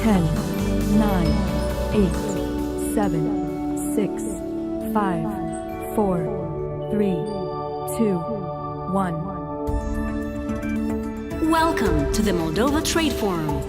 10, 9, 8, 7, 6, 5, 4, 3, 2, 1. Welcome to the Moldova Trade Forum.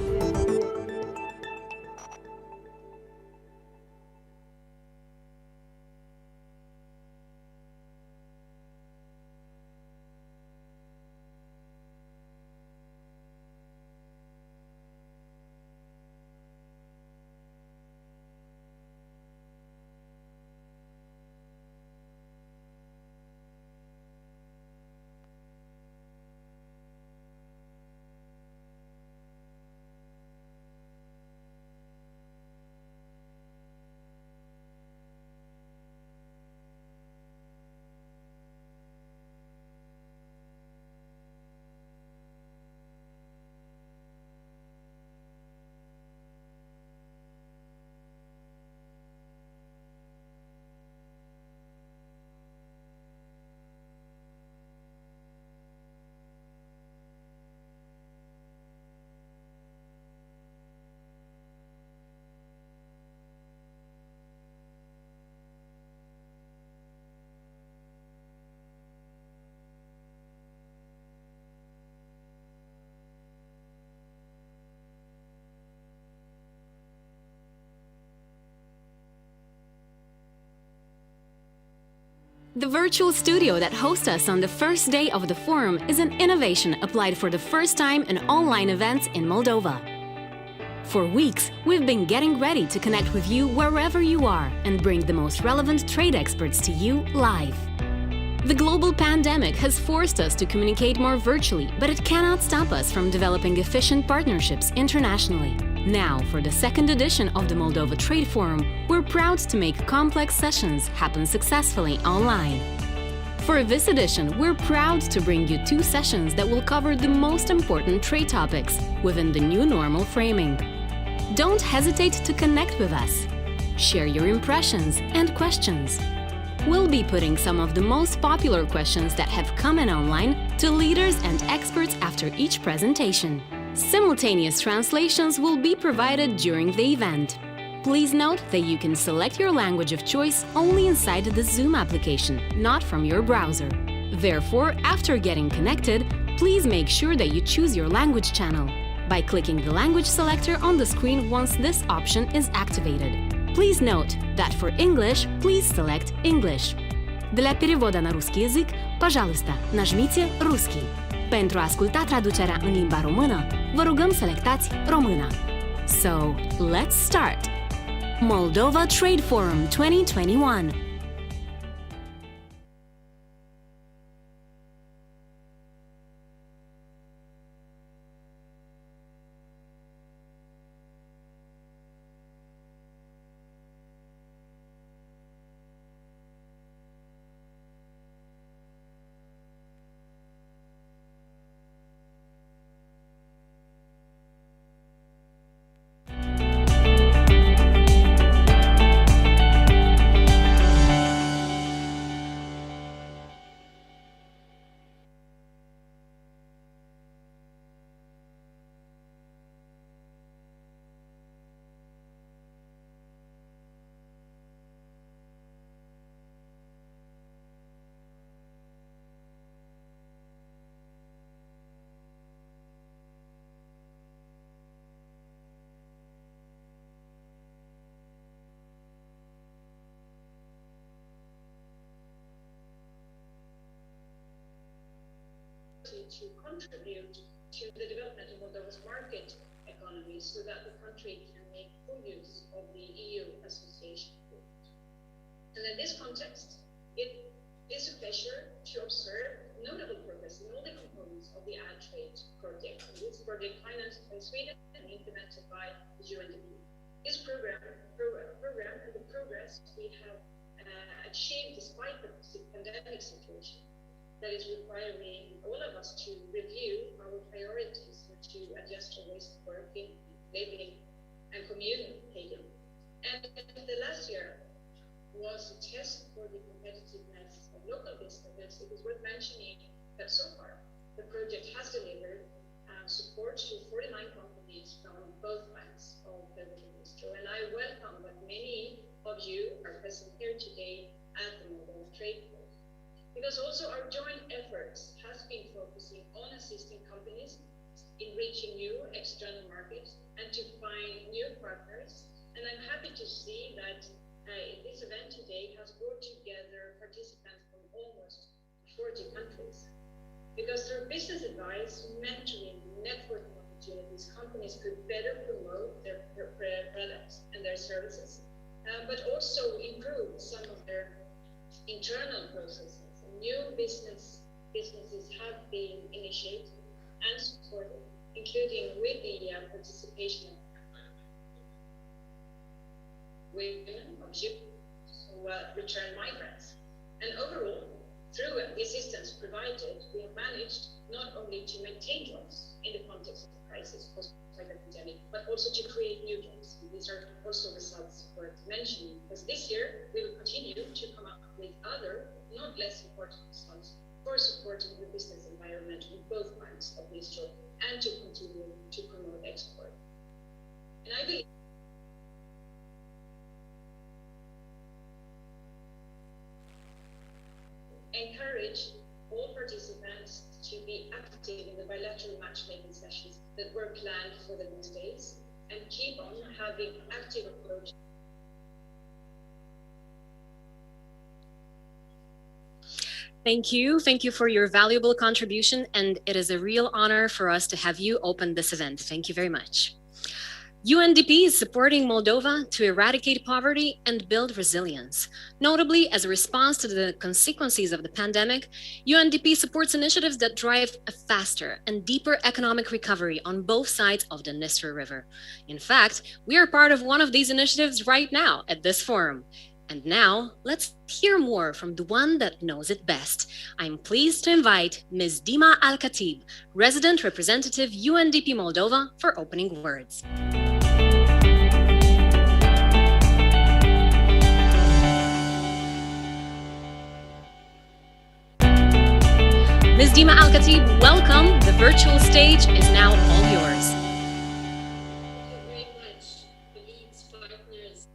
The virtual studio that hosts us on the first day of the forum is an innovation applied for the first time in online events in Moldova. For weeks, we've been getting ready to connect with you wherever you are and bring the most relevant trade experts to you live. The global pandemic has forced us to communicate more virtually, but it cannot stop us from developing efficient partnerships internationally. Now, for the second edition of the Moldova Trade Forum, we're proud to make complex sessions happen successfully online. For this edition, we're proud to bring you two sessions that will cover the most important trade topics within the new normal framing. Don't hesitate to connect with us. Share your impressions and questions. We'll be putting some of the most popular questions that have come in online to leaders and experts after each presentation. Simultaneous translations will be provided during the event. Please note that you can select your language of choice only inside the Zoom application, not from your browser. Therefore, after getting connected, please make sure that you choose your language channel by clicking the language selector on the screen once this option is activated. Please note that for English, please select English. Для перевода на русский язык, пожалуйста, нажмите «Русский». Pentru a asculta traducerea în limba română, vă rugăm selectați Româna. So, let's start! Moldova Trade Forum 2021. To contribute to the development of Moldova's market economy so that the country can make full use of the EU association agreement. And in this context, it is a pleasure to observe notable progress in all the components of the ad trade project. And this project financed by Sweden and implemented by the UNDP. This program and the progress we have achieved despite the pandemic situation that is requiring all of us to review our priorities and to adjust our ways of working, living, and communicating. And the last year was a test for the competitiveness of local businesses. It is worth mentioning that so far the project has delivered support to 49 companies from both banks of the ministry. And I welcome that many of you are present here today at the Moldova Trade Forum. Because also our joint efforts has been focusing on assisting companies in reaching new external markets and to find new partners. And I'm happy to see that this event today has brought together participants from almost 40 countries. Because through business advice, mentoring, networking opportunities, companies could better promote their products and their services, but also improve some of their internal processes. New businesses have been initiated and supported, including with the participation of women, of Jews, return migrants. And overall, through the assistance provided, we have managed not only to maintain jobs in the context of the crisis caused by the pandemic, but also to create new jobs. And these are also results worth mentioning, because this year we will continue to come up with other, not less important results for supporting the business environment on both banks of this job and to continue to promote export. And I believe encourage all participants to be active in the bilateral matchmaking sessions that were planned for the next days and keep on having active approach Thank you. Thank you for your valuable contribution, and it is a real honor for us to have you open this event. Thank you very much. UNDP is supporting Moldova to eradicate poverty and build resilience. Notably, as a response to the consequences of the pandemic, UNDP supports initiatives that drive a faster and deeper economic recovery on both sides of the Dniester River. In fact, we are part of one of these initiatives right now at this forum. And now, let's hear more from the one that knows it best. I'm pleased to invite Ms. Dima Al-Khatib, Resident Representative UNDP Moldova, for opening words. Ms. Dima Al-Khatib, welcome. The virtual stage is now all yours. Thank you very much, colleagues, partners.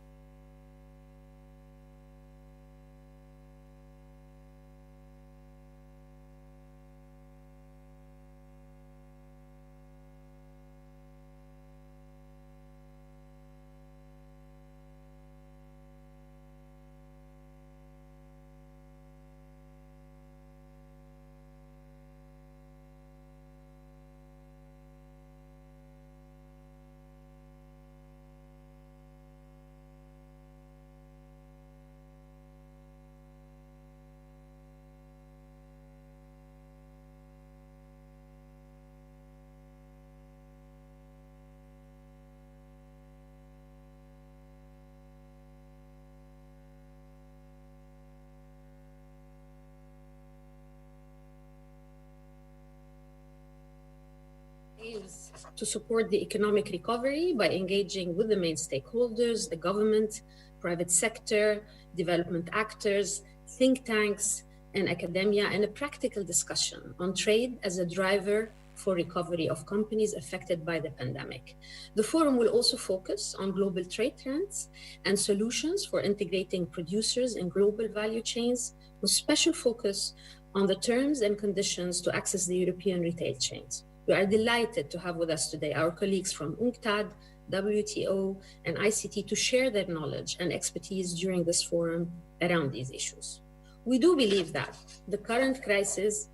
Is to support the economic recovery by engaging with the main stakeholders, the government, private sector, development actors, think tanks, and academia, and a practical discussion on trade as a driver for recovery of companies affected by the pandemic. The forum will also focus on global trade trends and solutions for integrating producers in global value chains, with special focus on the terms and conditions to access the European retail chains. We are delighted to have with us today our colleagues from UNCTAD, WTO, and ICT to share their knowledge and expertise during this forum around these issues. We do believe that the current crisis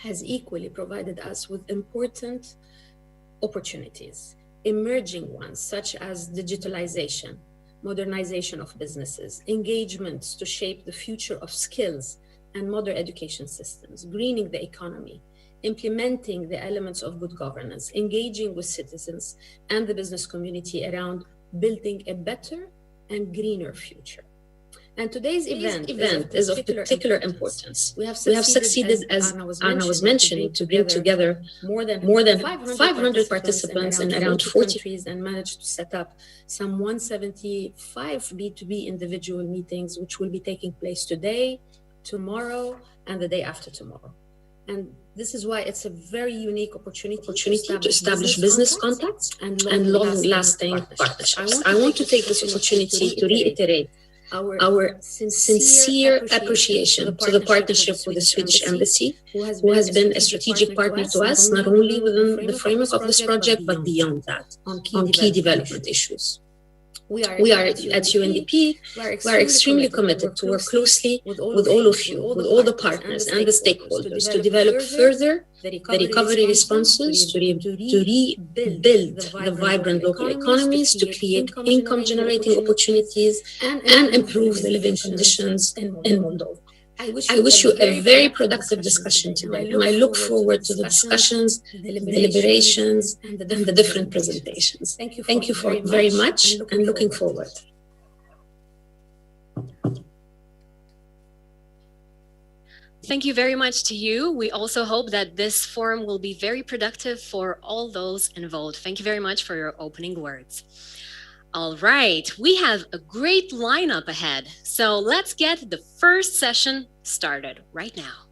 has equally provided us with important opportunities, emerging ones such as digitalization, modernization of businesses, engagements to shape the future of skills and modern education systems, greening the economy, implementing the elements of good governance, engaging with citizens and the business community around building a better and greener future. And today's event is of particular importance. We have succeeded, as Anna was mentioning, to bring together more than 500 participants in around 40 countries and managed to set up some 175 B2B individual meetings, which will be taking place today, tomorrow, and the day after tomorrow. And this is why it's a very unique opportunity to establish business contacts and long-lasting partnerships. I want to take this opportunity to reiterate our sincere appreciation to the partnership with the Swedish Embassy, who has been a strategic partner to us, not only within the framework of this project, but beyond that, on key development issues. We are at UNDP, we are extremely committed to work closely with all of you, with all the partners and the stakeholders to develop further the recovery responses to rebuild the vibrant local economies, to create income-generating opportunities, and improve the living conditions in Moldova. I wish you a very productive discussion today, and I look forward to the discussions, the deliberations, and the different presentations. Thank you for very much, and looking forward. Thank you very much to you. We also hope that this forum will be very productive for all those involved. Thank you very much for your opening words. All right, we have a great lineup ahead, so let's get the first session started right now.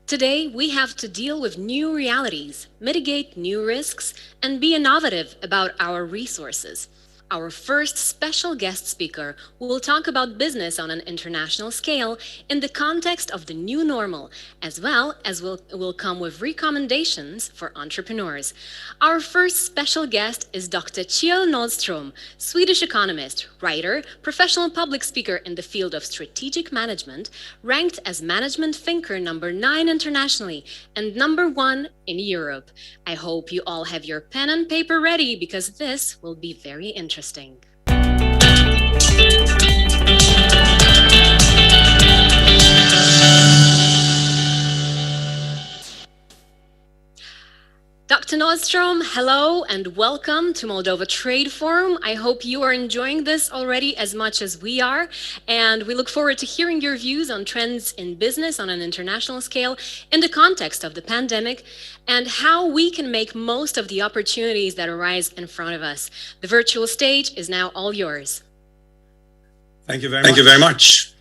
Today, we have to deal with new realities, mitigate new risks, and be innovative about our resources. Our first special guest speaker will talk about business on an international scale in the context of the new normal, as well as will come with recommendations for entrepreneurs. Our first special guest is Dr. Kjell Nordström, Swedish economist, writer, professional public speaker in the field of strategic management, ranked as management thinker number 9 internationally and number 1 in Europe. I hope you all have your pen and paper ready because this will be very interesting. Dr. Nordström, hello and welcome to Moldova Trade Forum. I hope you are enjoying this already as much as we are, and we look forward to hearing your views on trends in business on an international scale in the context of the pandemic and how we can make most of the opportunities that arise in front of us. The virtual stage is now all yours. Thank you very much.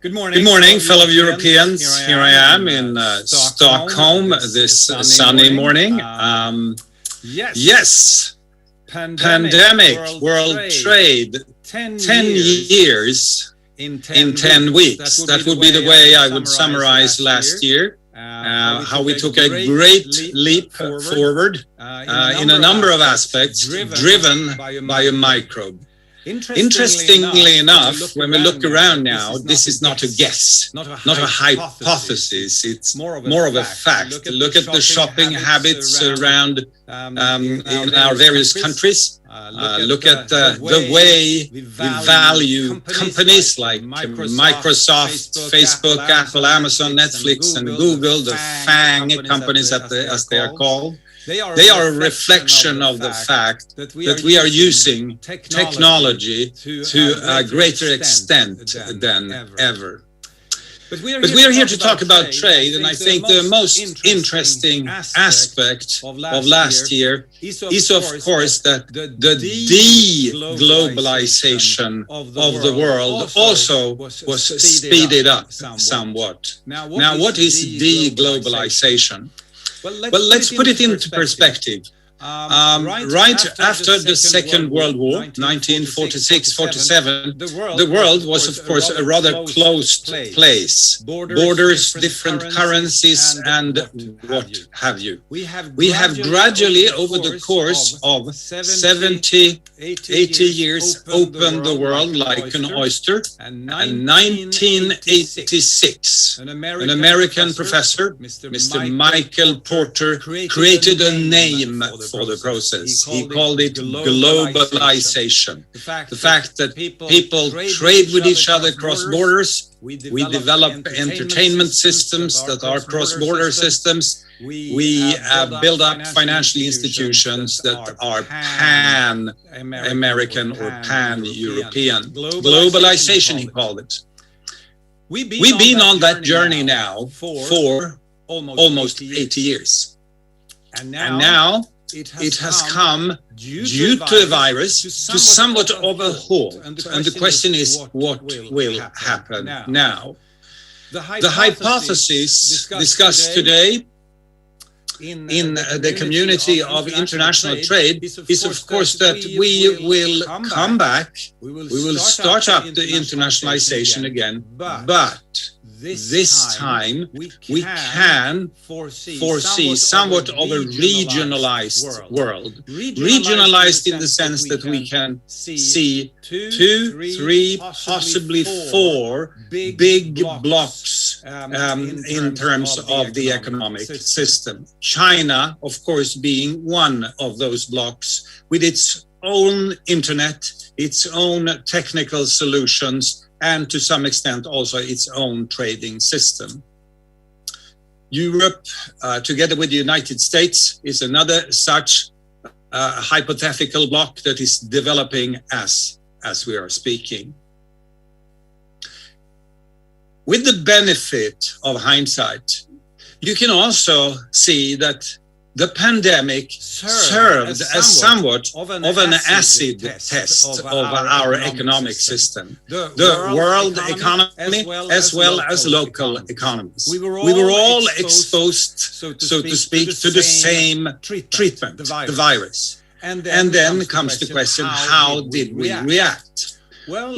Good morning, fellow Europeans. Here I am in Stockholm this sunny morning. Yes, pandemic, world trade, 10 years in 10 weeks. That would be the way I would summarize last year. How we took a great leap forward in a number of aspects, driven by a microbe. Interestingly enough, when we look around now, this is not a guess, not a hypothesis, it's more of a fact. Look at the shopping habits around in our various countries. Look at the way we value companies like Microsoft, Facebook, Apple, Amazon, Netflix, and Google, the FANG companies as they are called. They are a reflection of the fact that we are using technology to a greater extent than ever. But we are here to talk about trade, and I think the most interesting aspect of last year is, of course, that the de-globalization of the world also was speeded up somewhat. Now, what is de-globalization? Well, let's put it into perspective. Right after the Second World War, 1946-47, the world was, of course, a rather closed place. Borders, different currencies, and what have you. We have gradually, over the course of 70, 80 years, opened the world like an oyster. And 1986, an American professor, Mr. Michael Porter, created a name for the process. He called it globalization. The fact that people trade with each other across borders, we develop entertainment systems that are cross-border systems, we build up financial institutions that are pan-American or pan-European. Globalization, he called it. We've been on that journey now for almost 80 years. And now it has come, due to a virus, to somewhat of a halt. And the question is, what will happen now? The hypothesis discussed today in the community of international trade is, of course, that we will come back, we will start up the internationalization again, but this time we can foresee somewhat of a regionalized world. Regionalized in the sense that we can see 2, 3, possibly 4 big blocks in terms of the economic system. China, of course, being one of those blocks with its own internet, its own technical solutions, and to some extent also its own trading system. Europe, together with the United States, is another such hypothetical bloc that is developing as we are speaking. With the benefit of hindsight, you can also see that the pandemic served as somewhat of an acid test of our economic system, the world economy as well as local economies. We were all exposed, so to speak, to the same treatment, the virus. And then comes the question, how did we react? Well,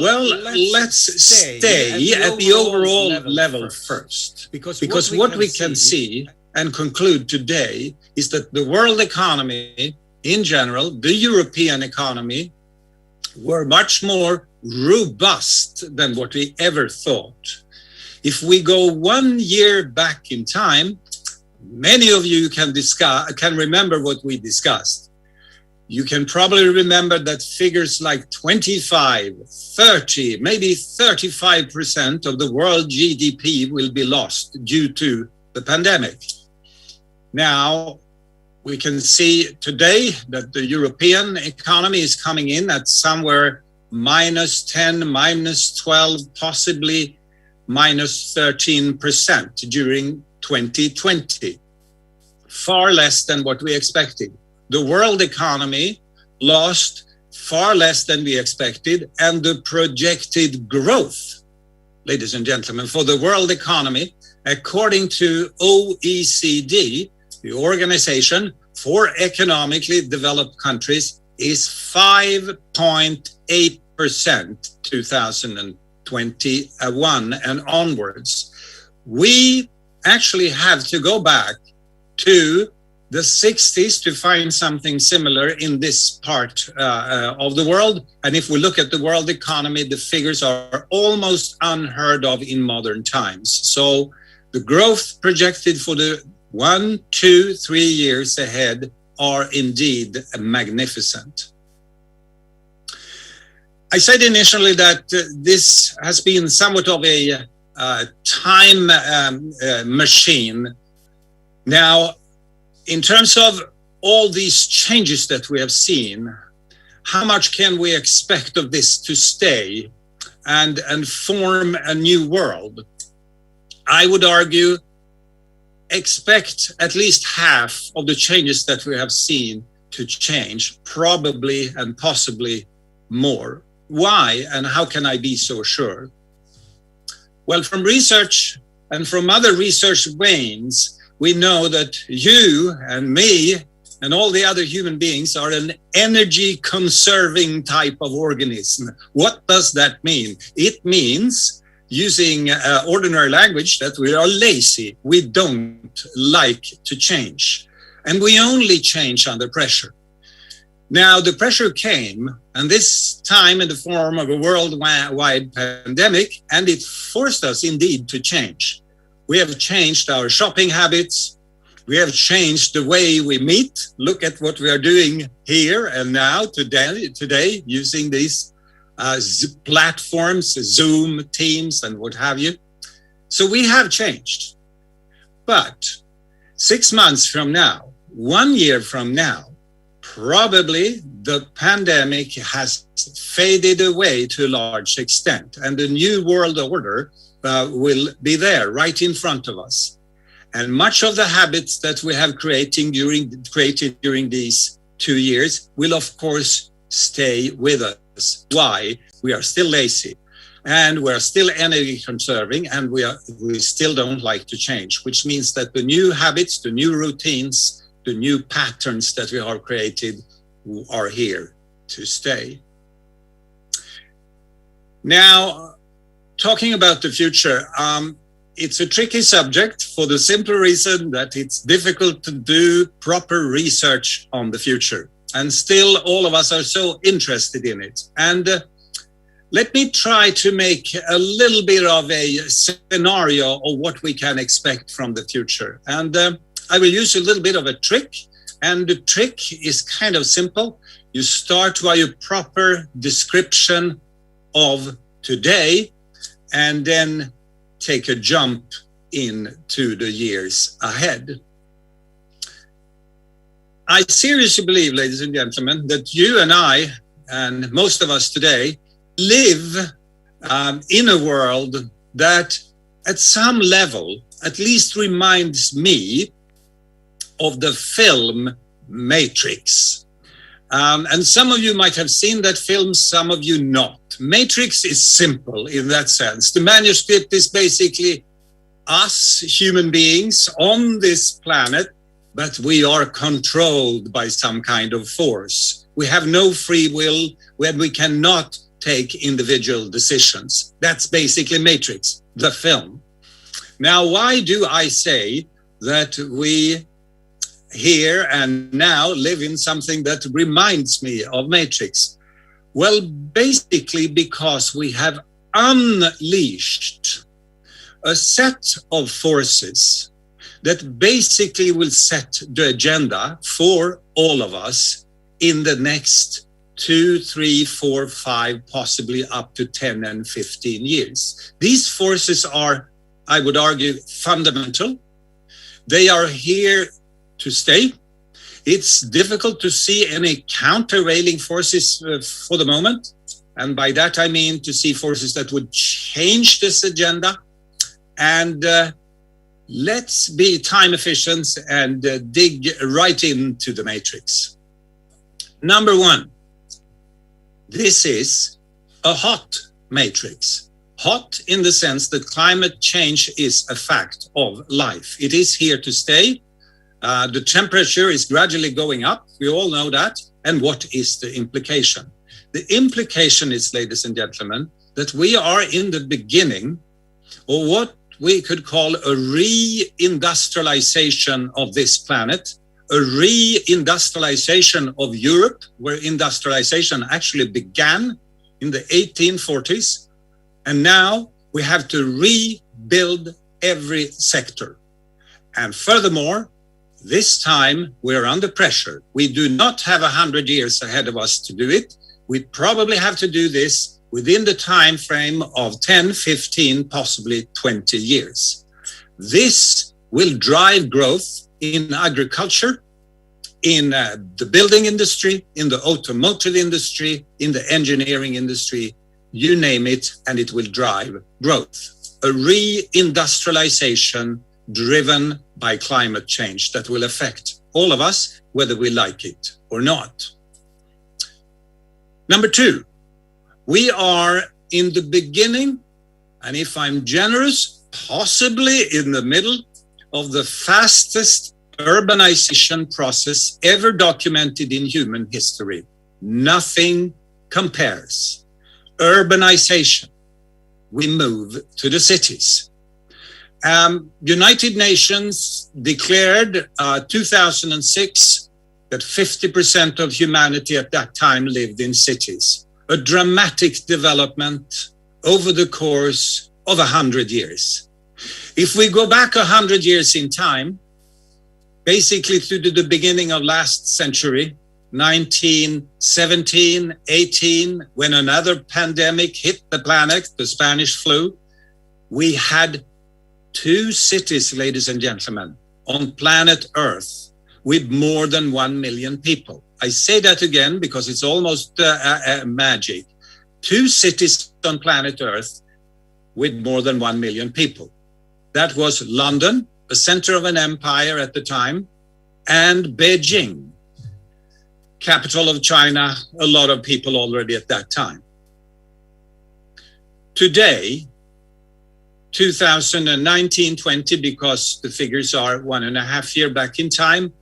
let's stay at the overall level first. Because what we can see and conclude today is that the world economy in general, the European economy, were much more robust than what we ever thought. If we go 1 year back in time, many of you can remember what we discussed. You can probably remember that figures like 25, 30, maybe 35% of the world GDP will be lost due to the pandemic. Now, we can see today that the European economy is coming in at somewhere -10, -12, possibly -13% during 2020. Far less than what we expected. The world economy lost far less than we expected, and the projected growth, ladies and gentlemen, for the world economy, according to OECD, the Organization for Economically Developed Countries, is 5.8% 2021 and onwards. We actually have to go back to the 60s to find something similar in this part of the world. And if we look at the world economy, the figures are almost unheard of in modern times. So the growth projected for the 1, 2, 3 years ahead are indeed magnificent. I said initially that this has been somewhat of a time machine. Now, in terms of all these changes that we have seen, how much can we expect of this to stay and form a new world? I would argue, expect at least half of the changes that we have seen to change, probably and possibly more. Why and how can I be so sure? Well, from research and from other research veins, we know that you and me and all the other human beings are an energy conserving type of organism. What does that mean? It means, using ordinary language, that we are lazy. We don't like to change. And we only change under pressure. Now, the pressure came, and this time in the form of a worldwide pandemic, and it forced us indeed to change. We have changed our shopping habits. We have changed the way we meet. Look at what we are doing here and now, today using these platforms, Zoom, Teams, and what have you. So we have changed. But 6 months from now, 1 year from now, probably the pandemic has faded away to a large extent, and the new world order will be there right in front of us. And much of the habits that we have created during these 2 years will, of course, stay with us. Why? We are still lazy, and we are still energy conserving, and we still don't like to change, which means that the new habits, the new routines, the new patterns that we have created are here to stay. Now, talking about the future, it's a tricky subject for the simple reason that it's difficult to do proper research on the future. And still, all of us are so interested in it. And let me try to make a little bit of a scenario of what we can expect from the future. And I will use a little bit of a trick. And the trick is kind of simple. You start by a proper description of today, and then take a jump into the years ahead. I seriously believe, ladies and gentlemen, that you and I, and most of us today, live in a world that at some level at least reminds me of the film Matrix. And some of you might have seen that film, some of you not. Matrix is simple in that sense. The manuscript is basically us human beings on this planet but we are controlled by some kind of force. We have no free will when we cannot take individual decisions. That's basically Matrix, the film. Now, why do I say that we here and now live in something that reminds me of Matrix? Well, basically because we have unleashed a set of forces that basically will set the agenda for all of us in the next 2, 3, 4, 5, possibly up to 10 and 15 years. These forces are, I would argue, fundamental. They are here to stay. It's difficult to see any countervailing forces for the moment. And by that, I mean to see forces that would change this agenda. And let's be time efficient and dig right into the matrix. Number one, this is a hot matrix. Hot in the sense that climate change is a fact of life. It is here to stay. The temperature is gradually going up. We all know that. And what is the implication? The implication is, ladies and gentlemen, that we are in the beginning of what we could call a re-industrialization of this planet, a re-industrialization of Europe, where industrialization actually began in the 1840s. And now we have to rebuild every sector. And furthermore, this time we're under pressure. We do not have 100 years ahead of us to do it. We probably have to do this within the time frame of 10, 15, possibly 20 years. This will drive growth in agriculture, in the building industry, in the automotive industry, in the engineering industry, you name it, and it will drive growth. A re-industrialization driven by climate change that will affect all of us, whether we like it or not. Number two, we are in the beginning, and if I'm generous, possibly in the middle of the fastest urbanization process ever documented in human history. Nothing compares. Urbanization. We move to the cities. United Nations declared 2006 that 50% of humanity at that time lived in cities. A dramatic development over the course of 100 years. If we go back 100 years in time, basically to the beginning of last century, 1917, 18, when another pandemic hit the planet, the Spanish flu, we had 2 cities, ladies and gentlemen, on planet Earth with more than 1 million people. I say that again because it's almost magic. 2 cities on planet Earth with more than 1 million people. That was London, the center of an empire at the time, and Beijing, capital of China, a lot of people already at that time. Today, 2019-20, because the figures are 1.5 years back in time,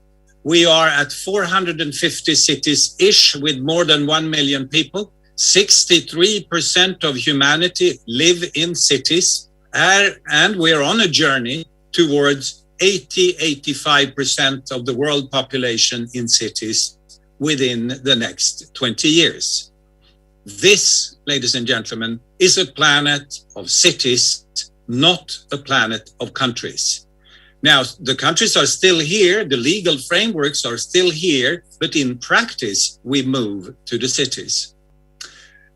we are at 450 cities-ish with more than 1 million people. 63% of humanity live in cities, and we're on a journey towards 80-85% of the world population in cities within the next 20 years. This, ladies and gentlemen, is a planet of cities, not a planet of countries. Now, the countries are still here, the legal frameworks are still here, but in practice, we move to the cities.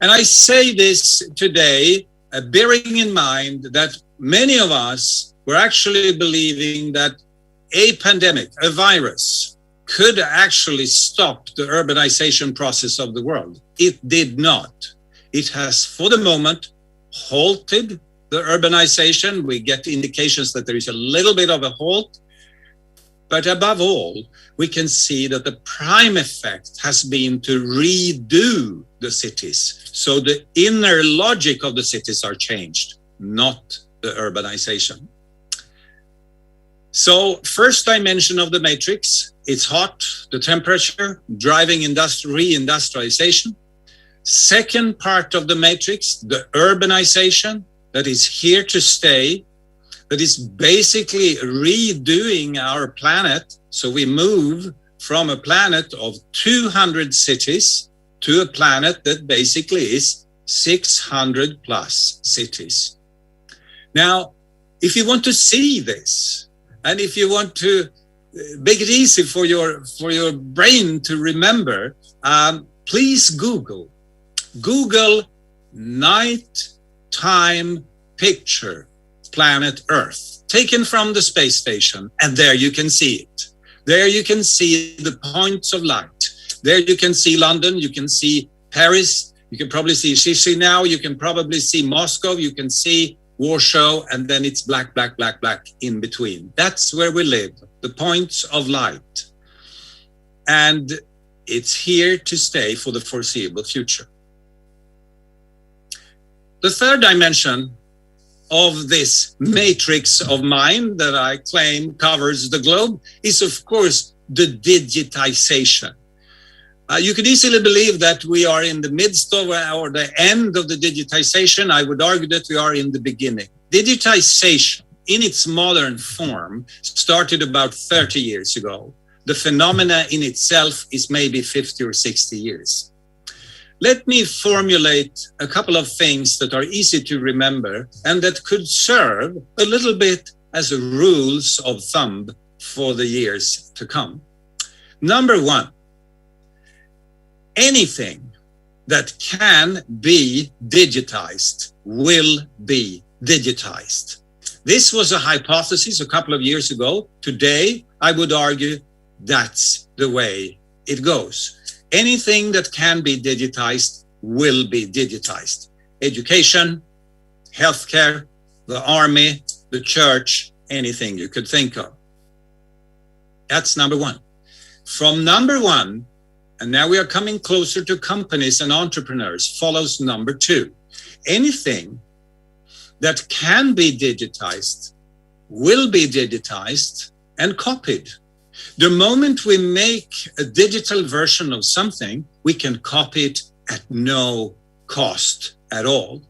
And I say this today, bearing in mind that many of us were actually believing that a pandemic, a virus, could actually stop the urbanization process of the world. It did not. It has, for the moment, halted the urbanization. We get indications that there is a little bit of a halt. But above all, we can see that the prime effect has been to redo the cities. So the inner logic of the cities are changed, not the urbanization. So first dimension of the matrix, it's hot, the temperature, driving reindustrialization. Second part of the matrix, the urbanization that is here to stay, that is basically redoing our planet. So we move from a planet of 200 cities to a planet that basically is 600 plus cities. Now, if you want to see this, and if you want to make it easy for your brain to remember, please Google nighttime picture planet Earth taken from the space station, and there you can see it. There you can see the points of light. There you can see London, you can see Paris, you can probably see Chisinau, you can probably see Moscow, you can see Warsaw, and then it's black, black, black, black in between. That's where we live, the points of light. And it's here to stay for the foreseeable future. The third dimension of this matrix of mind that I claim covers the globe is, of course, the digitization. You could easily believe that we are in the midst of or the end of the digitization. I would argue that we are in the beginning. Digitization in its modern form started about 30 years ago. The phenomena in itself is maybe 50 or 60 years. Let me formulate a couple of things that are easy to remember and that could serve a little bit as rules of thumb for the years to come. Number one, anything that can be digitized will be digitized. This was a hypothesis a couple of years ago. Today, I would argue that's the way it goes. Anything that can be digitized will be digitized. Education, healthcare, the army, the church, anything you could think of. That's number one. From number one, and now we are coming closer to companies and entrepreneurs, follows number two. Anything that can be digitized will be digitized and copied. The moment we make a digital version of something, we can copy it at no cost at all.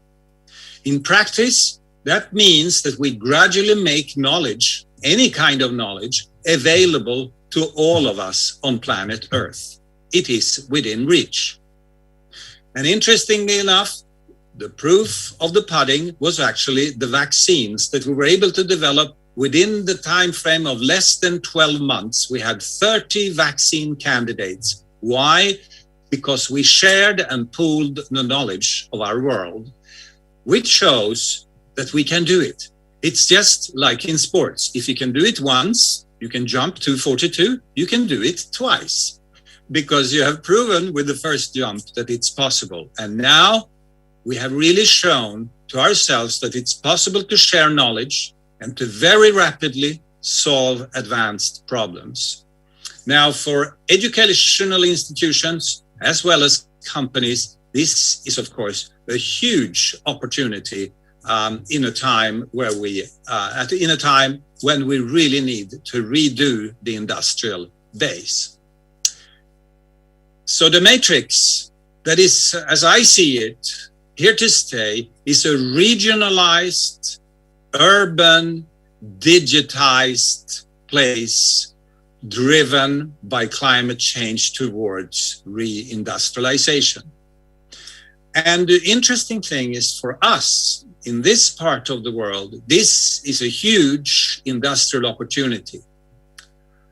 In practice, that means that we gradually make knowledge, any kind of knowledge, available to all of us on planet Earth. It is within reach. And interestingly enough, the proof of the pudding was actually the vaccines that we were able to develop within the time frame of less than 12 months. We had 30 vaccine candidates. Why? Because we shared and pooled the knowledge of our world, which shows that we can do it. It's just like in sports. If you can do it once, you can jump 242, you can do it twice, because you have proven with the first jump that it's possible. And now we have really shown to ourselves that it's possible to share knowledge and to very rapidly solve advanced problems. Now, for educational institutions as well as companies, this is, of course, a huge opportunity in a time where when we really need to redo the industrial base. So the matrix that is, as I see it, here to stay is a regionalized, urban, digitized place driven by climate change towards reindustrialization. And the interesting thing is, for us in this part of the world, this is a huge industrial opportunity.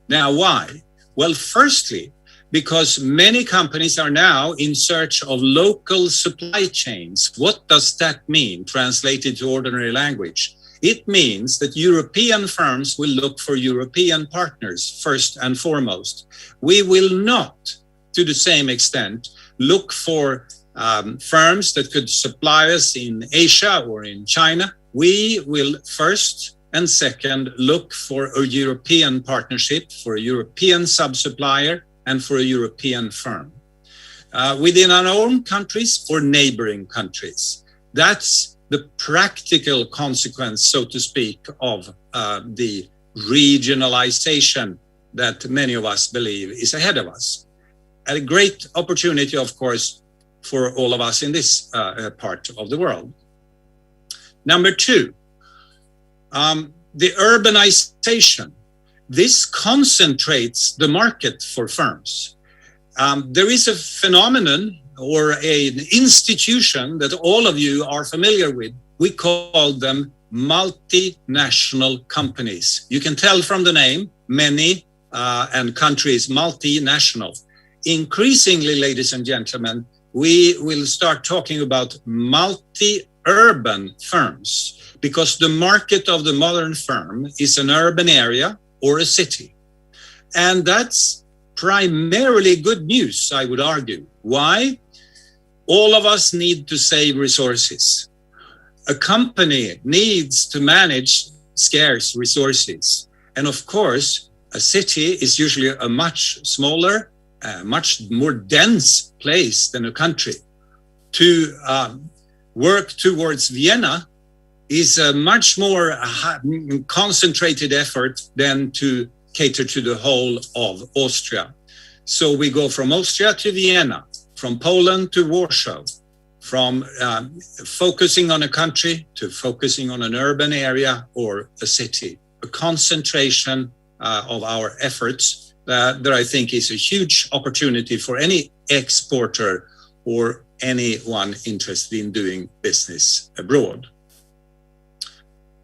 Now, why? Well, firstly, because many companies are now in search of local supply chains. What does that mean, translated to ordinary language? It means that European firms will look for European partners first and foremost. We will not, to the same extent, look for firms that could supply us in Asia or in China. We will first and second look for a European partnership, for a European sub-supplier, and for a European firm. Within our own countries or neighboring countries. That's the practical consequence, so to speak, of the regionalization that many of us believe is ahead of us. A great opportunity, of course, for all of us in this part of the world. Number two, the urbanization. This concentrates the market for firms. There is a phenomenon or an institution that all of you are familiar with. We call them multinational companies. You can tell from the name, many and countries, multinational. Increasingly, ladies and gentlemen, we will start talking about multi-urban firms, because the market of the modern firm is an urban area or a city. And that's primarily good news, I would argue. Why? All of us need to save resources. A company needs to manage scarce resources. And of course, a city is usually a much smaller, much more dense place than a country. To work towards Vienna is a much more concentrated effort than to cater to the whole of Austria. So we go from Austria to Vienna, from Poland to Warsaw, from focusing on a country to focusing on an urban area or a city. A concentration of our efforts that I think is a huge opportunity for any exporter or anyone interested in doing business abroad.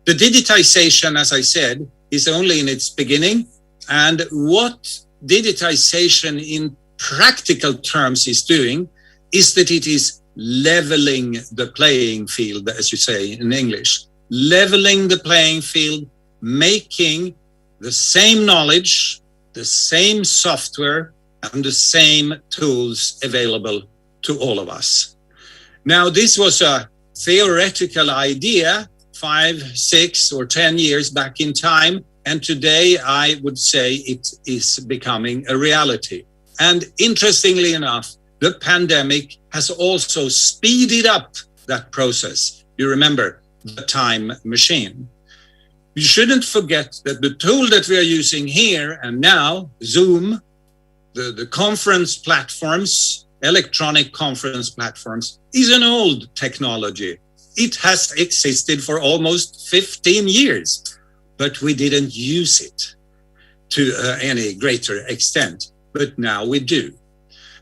The digitization, as I said, is only in its beginning. And what digitization in practical terms is doing is that it is leveling the playing field, as you say in English. Leveling the playing field, making the same knowledge, the same software, and the same tools available to all of us. Now, this was a theoretical idea 5, 6, or 10 years back in time, and today I would say it is becoming a reality. And interestingly enough, the pandemic has also speeded up that process. You remember the time machine. You shouldn't forget that the tool that we are using here and now, Zoom, the conference platforms, electronic conference platforms, is an old technology. It has existed for almost 15 years, but we didn't use it to any greater extent. But now we do.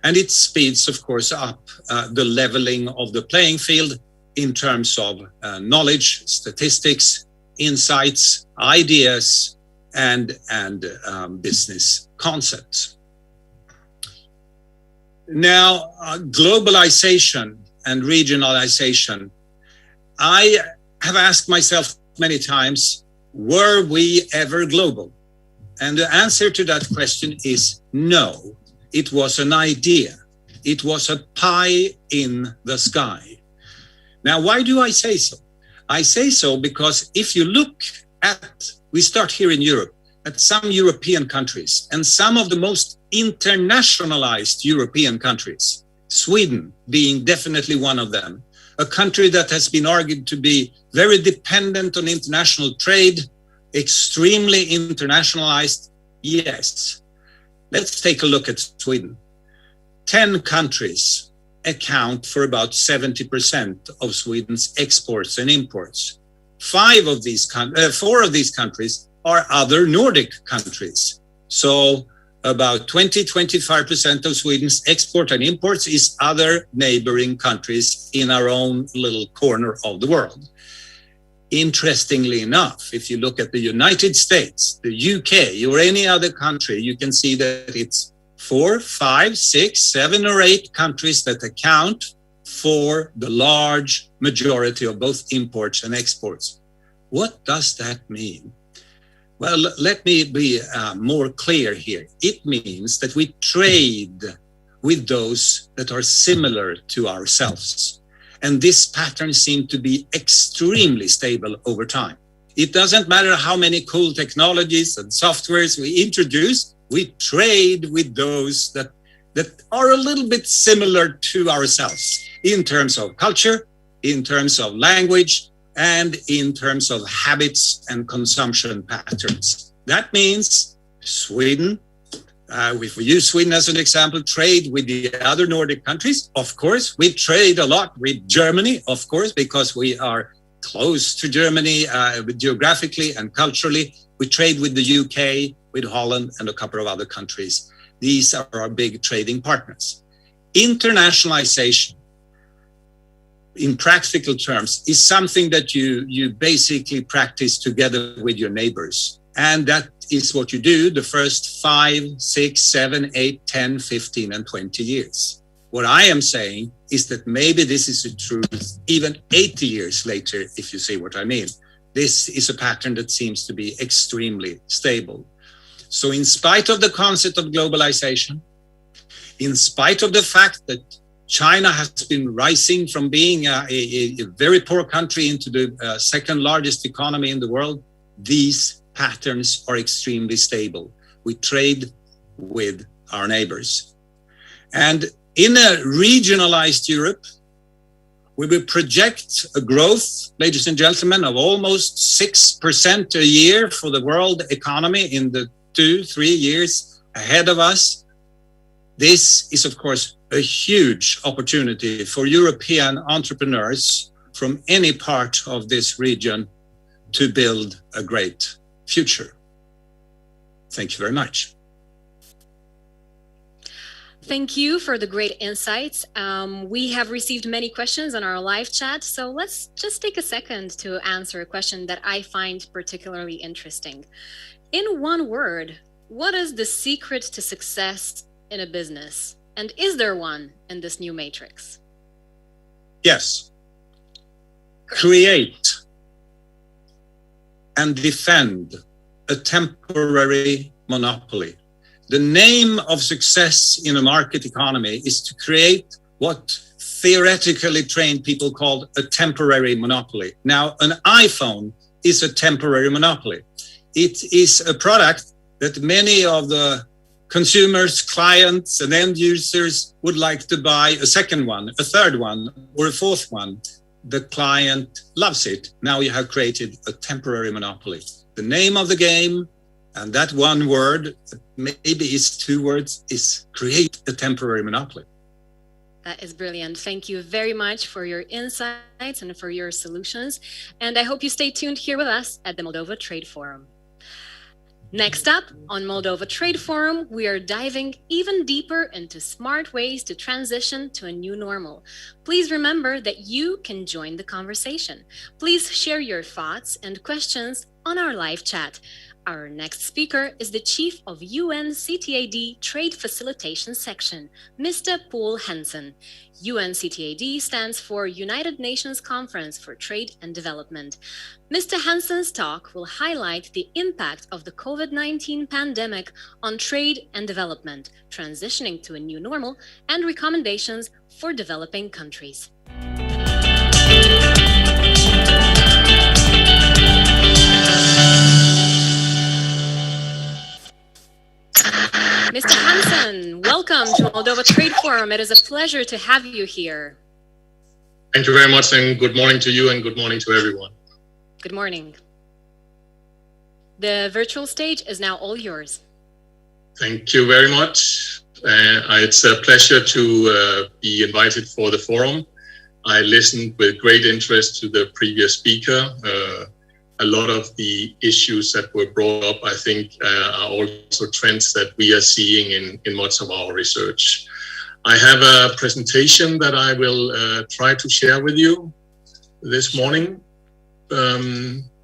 And it speeds, of course, up the leveling of the playing field in terms of knowledge, statistics, insights, ideas, and business concepts. Now, globalization and regionalization. I have asked myself many times, were we ever global? And the answer to that question is no. It was an idea. It was a pie in the sky. Now, why do I say so? I say so because if you look at, we start here in Europe, at some European countries, and some of the most internationalized European countries, Sweden being definitely one of them, a country that has been argued to be very dependent on international trade, extremely internationalized. Yes. Let's take a look at Sweden. 10 countries account for about 70% of Sweden's exports and imports. 4 of these countries are other Nordic countries. So about 20-25% of Sweden's export and imports is other neighboring countries in our own little corner of the world. Interestingly enough, if you look at the United States, the UK, or any other country, you can see that it's 4, 5, 6, 7, or 8 countries that account for the large majority of both imports and exports. What does that mean? Well, let me be more clear here. It means that we trade with those that are similar to ourselves. And this pattern seems to be extremely stable over time. It doesn't matter how many cool technologies and softwares we introduce, we trade with those that are a little bit similar to ourselves in terms of culture, in terms of language, and in terms of habits and consumption patterns. That means Sweden, if we use Sweden as an example, trade with the other Nordic countries, of course. We trade a lot with Germany, of course, because we are close to Germany geographically and culturally. We trade with the UK, with Holland, and a couple of other countries. These are our big trading partners. Internationalization, in practical terms, is something that you basically practice together with your neighbors. And that is what you do the first 5, 6, 7, 8, 10, 15, and 20 years. What I am saying is that maybe this is the truth even 80 years later, if you see what I mean. This is a pattern that seems to be extremely stable. So in spite of the concept of globalization, in spite of the fact that China has been rising from being a very poor country into the second largest economy in the world, these patterns are extremely stable. We trade with our neighbors. And in a regionalized Europe, we will project a growth, ladies and gentlemen, of almost 6% a year for the world economy in the 2-3 years ahead of us. This is, of course, a huge opportunity for European entrepreneurs from any part of this region to build a great future. Thank you very much. Thank you for the great insights. We have received many questions on our live chat, so let's just take a second to answer a question that I find particularly interesting. In one word, what is the secret to success in a business? And is there one in this new matrix? Yes. Create and defend a temporary monopoly. The name of success in a market economy is to create what theoretically trained people call a temporary monopoly. Now, an iPhone is a temporary monopoly. It is a product that many of the consumers, clients, and end users would like to buy a second one, a third one, or a fourth one. The client loves it. Now you have created a temporary monopoly. The name of the game, and that one word, maybe is 2 words, is create a temporary monopoly. That is brilliant. Thank you very much for your insights and for your solutions. And I hope you stay tuned here with us at the Moldova Trade Forum. Next up on Moldova Trade Forum, we are diving even deeper into smart ways to transition to a new normal. Please remember that you can join the conversation. Please share your thoughts and questions on our live chat. Our next speaker is the Chief of UNCTAD Trade Facilitation Section, Mr. Paul Hansen. UNCTAD stands for United Nations Conference for Trade and Development. Mr. Hansen's talk will highlight the impact of the COVID-19 pandemic on trade and development, transitioning to a new normal, and recommendations for developing countries. Mr. Hansen, welcome to Moldova Trade Forum. It is a pleasure to have you here. Thank you very much, and good morning to you and good morning to everyone. Good morning. The virtual stage is now all yours. Thank you very much. It's a pleasure to be invited for the forum. I listened with great interest to the previous speaker. A lot of the issues that were brought up, I think, are also trends that we are seeing in much of our research. I have a presentation that I will try to share with you this morning.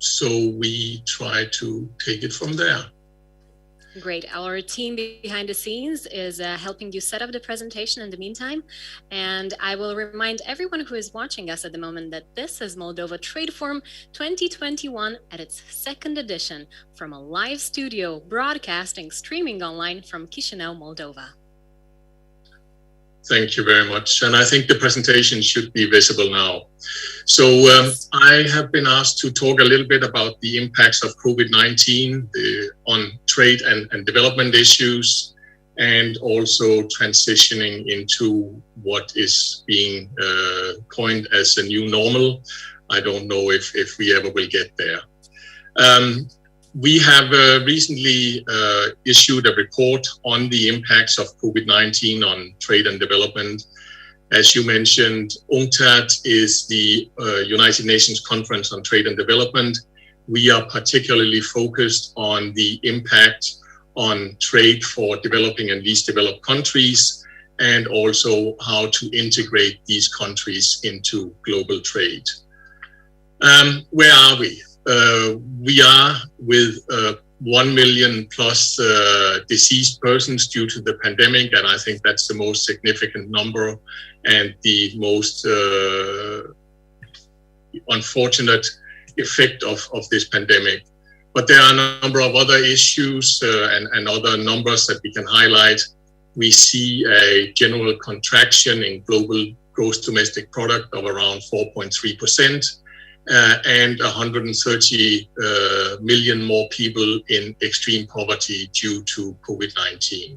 So we try to take it from there. Great. Our team behind the scenes is helping you set up the presentation in the meantime. And I will remind everyone who is watching us at the moment that this is Moldova Trade Forum 2021 at its 2nd edition from a live studio broadcasting streaming online from Chișinău, Moldova. Thank you very much. And I think the presentation should be visible now. So I have been asked to talk a little bit about the impacts of COVID-19 on trade and development issues, and also transitioning into what is being coined as a new normal. I don't know if we ever will get there. We have recently issued a report on the impacts of COVID-19 on trade and development. As you mentioned, UNCTAD is the United Nations Conference on Trade and Development. We are particularly focused on the impact on trade for developing and least developed countries, and also how to integrate these countries into global trade. Where are we? We are with 1 million plus deceased persons due to the pandemic, and I think that's the most significant number and the most unfortunate effect of this pandemic. But there are a number of other issues and other numbers that we can highlight. We see a general contraction in global gross domestic product of around 4.3%. And 130 million more people in extreme poverty due to COVID-19.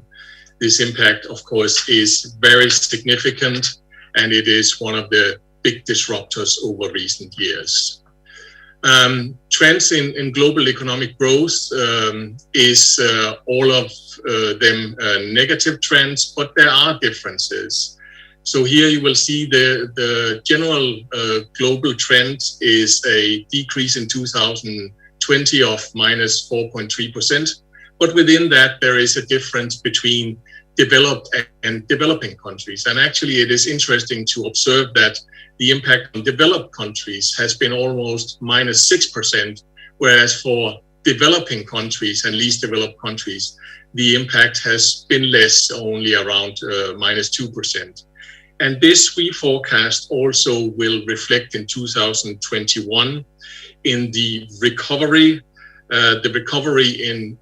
This impact, of course, is very significant, and it is one of the big disruptors over recent years. Trends in global economic growth is all of them negative trends, but there are differences. So here you will see the general global trend is a decrease in 2020 of minus 4.3%. But within that, there is a difference between developed and developing countries. And actually, it is interesting to observe that the impact on developed countries has been almost minus 6%, whereas for developing countries and least developed countries, the impact has been less, only around minus 2%. And this we forecast also will reflect in 2021 in the recovery. The recovery in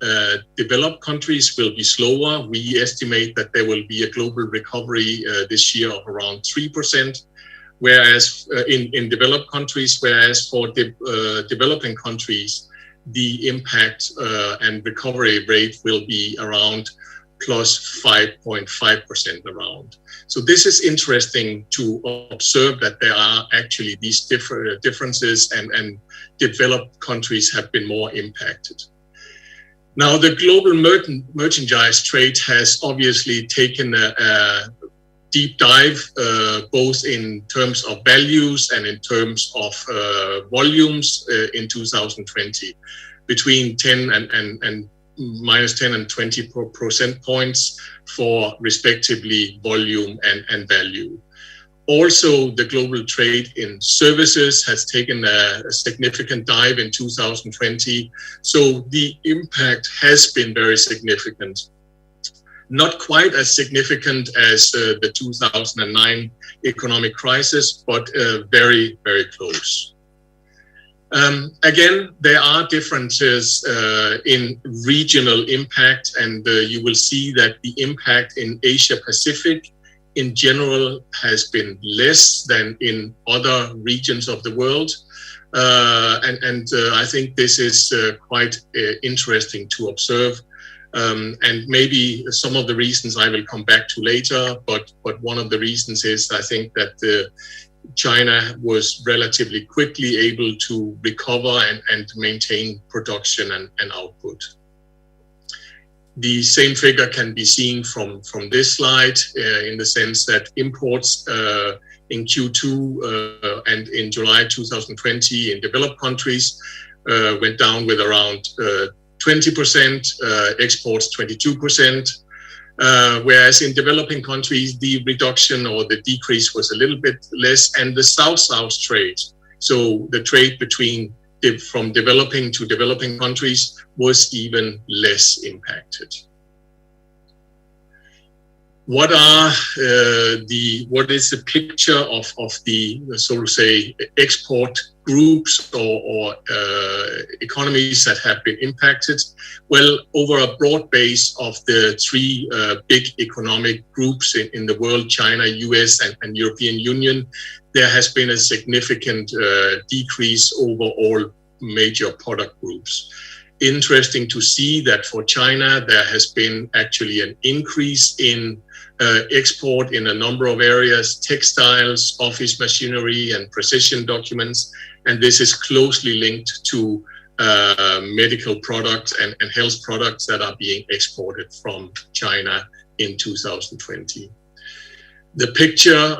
developed countries will be slower. We estimate that there will be a global recovery this year of around 3%, whereas in developed countries, whereas for developing countries, the impact and recovery rate will be around plus 5.5% around. So this is interesting to observe that there are actually these differences, and developed countries have been more impacted. Now, the global merchandise trade has obviously taken a deep dive, both in terms of values and in terms of volumes in 2020, between 10 and minus 10 and 20 percent points for respectively volume and value. Also, the global trade in services has taken a significant dive in 2020. So the impact has been very significant. Not quite as significant as the 2009 economic crisis, but very, very close. Again, there are differences in regional impact, and you will see that the impact in Asia Pacific in general has been less than in other regions of the world. And I think this is quite interesting to observe. And maybe some of the reasons I will come back to later, but one of the reasons is I think that China was relatively quickly able to recover and maintain production and output. The same figure can be seen from this slide in the sense that imports in Q2 and in July 2020 in developed countries went down with around 20%, exports 22%. Whereas in developing countries, the reduction or the decrease was a little bit less, and the South-South trade, so the trade from developing to developing countries, was even less impacted. What is the picture of the, so to say, export groups or economies that have been impacted? Well, over a broad base of the three big economic groups in the world, China, US, and European Union, there has been a significant decrease over all major product groups. Interesting to see that for China, there has been actually an increase in export in a number of areas: textiles, office machinery, and precision documents. And this is closely linked to medical products and health products that are being exported from China in 2020. The picture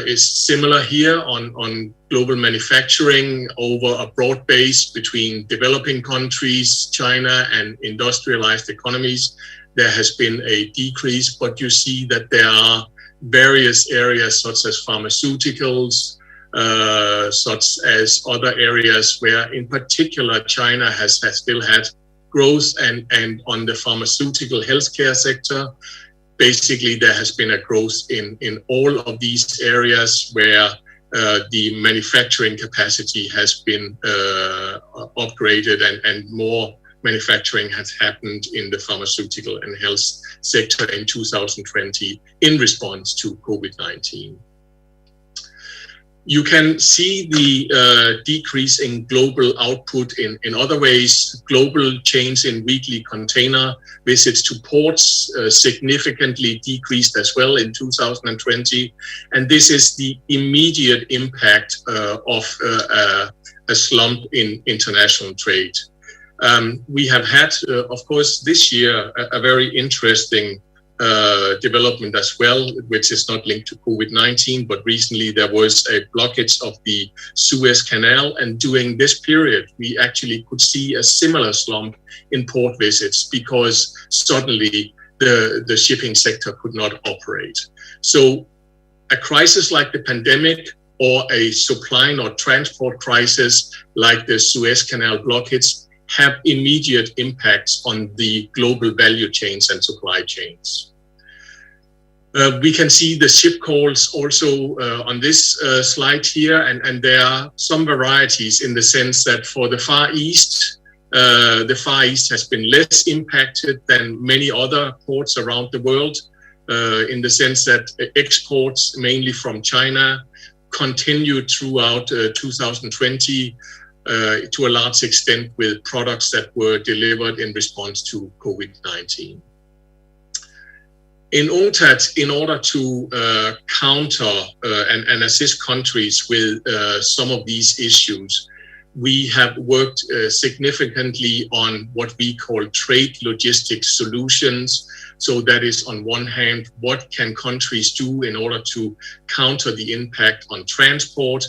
is similar here on global manufacturing over a broad base between developing countries, China, and industrialized economies. There has been a decrease, but you see that there are various areas such as pharmaceuticals, such as other areas where in particular China has still had growth, and on the pharmaceutical healthcare sector, basically there has been a growth in all of these areas where the manufacturing capacity has been upgraded and more manufacturing has happened in the pharmaceutical and health sector in 2020 in response to COVID-19. You can see the decrease in global output in other ways. Global change in weekly container visits to ports significantly decreased as well in 2020. And this is the immediate impact of a slump in international trade. We have had, of course, this year a very interesting development as well, which is not linked to COVID-19, but recently there was a blockage of the Suez Canal, and during this period we actually could see a similar slump in port visits because suddenly the shipping sector could not operate. So a crisis like the pandemic or a supply or transport crisis like the Suez Canal blockage have immediate impacts on the global value chains and supply chains. We can see the ship calls also on this slide here, and there are some varieties in the sense that for the Far East has been less impacted than many other ports around the world, in the sense that exports mainly from China continued throughout 2020 to a large extent with products that were delivered in response to COVID-19. In UNCTAD, in order to counter and assist countries with some of these issues, we have worked significantly on what we call trade logistics solutions. So that is, on one hand, what can countries do in order to counter the impact on transport,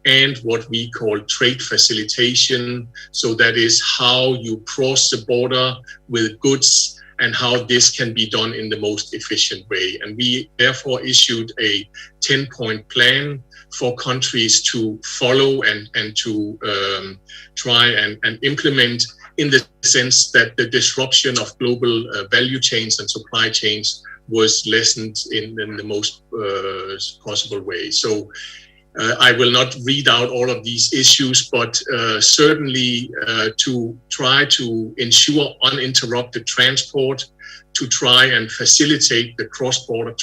and what we call trade facilitation. So that is how you cross the border with goods and how this can be done in the most efficient way. And we therefore issued a 10-point plan for countries to follow and to try and implement, in the sense that the disruption of global value chains and supply chains was lessened in the most possible way. So I will not read out all of these issues, but certainly to try to ensure uninterrupted transport, to try and facilitate the cross-border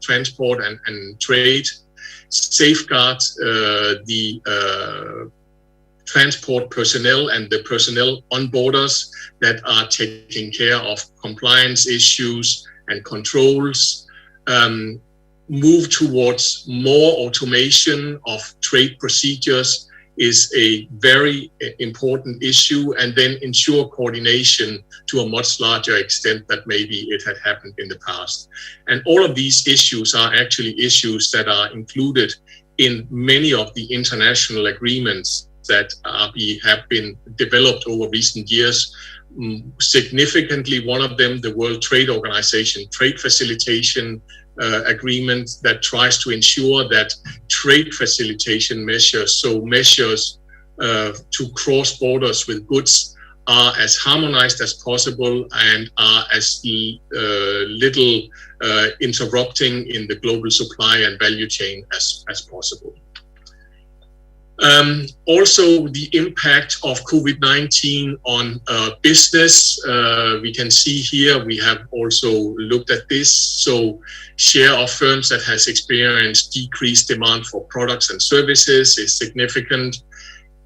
transport and trade, safeguard the transport personnel and the personnel on borders that are taking care of compliance issues and controls, move towards more automation of trade procedures is a very important issue, and then ensure coordination to a much larger extent that maybe it had happened in the past. And all of these issues are actually issues that are included in many of the international agreements that have been developed over recent years. Significantly, one of them, the World Trade Organization Trade Facilitation Agreement, that tries to ensure that trade facilitation measures, so measures to cross borders with goods, are as harmonized as possible and are as little interrupting in the global supply and value chain as possible. Also, the impact of COVID-19 on business, we can see here, we have also looked at this. So share of firms that has experienced decreased demand for products and services is significant.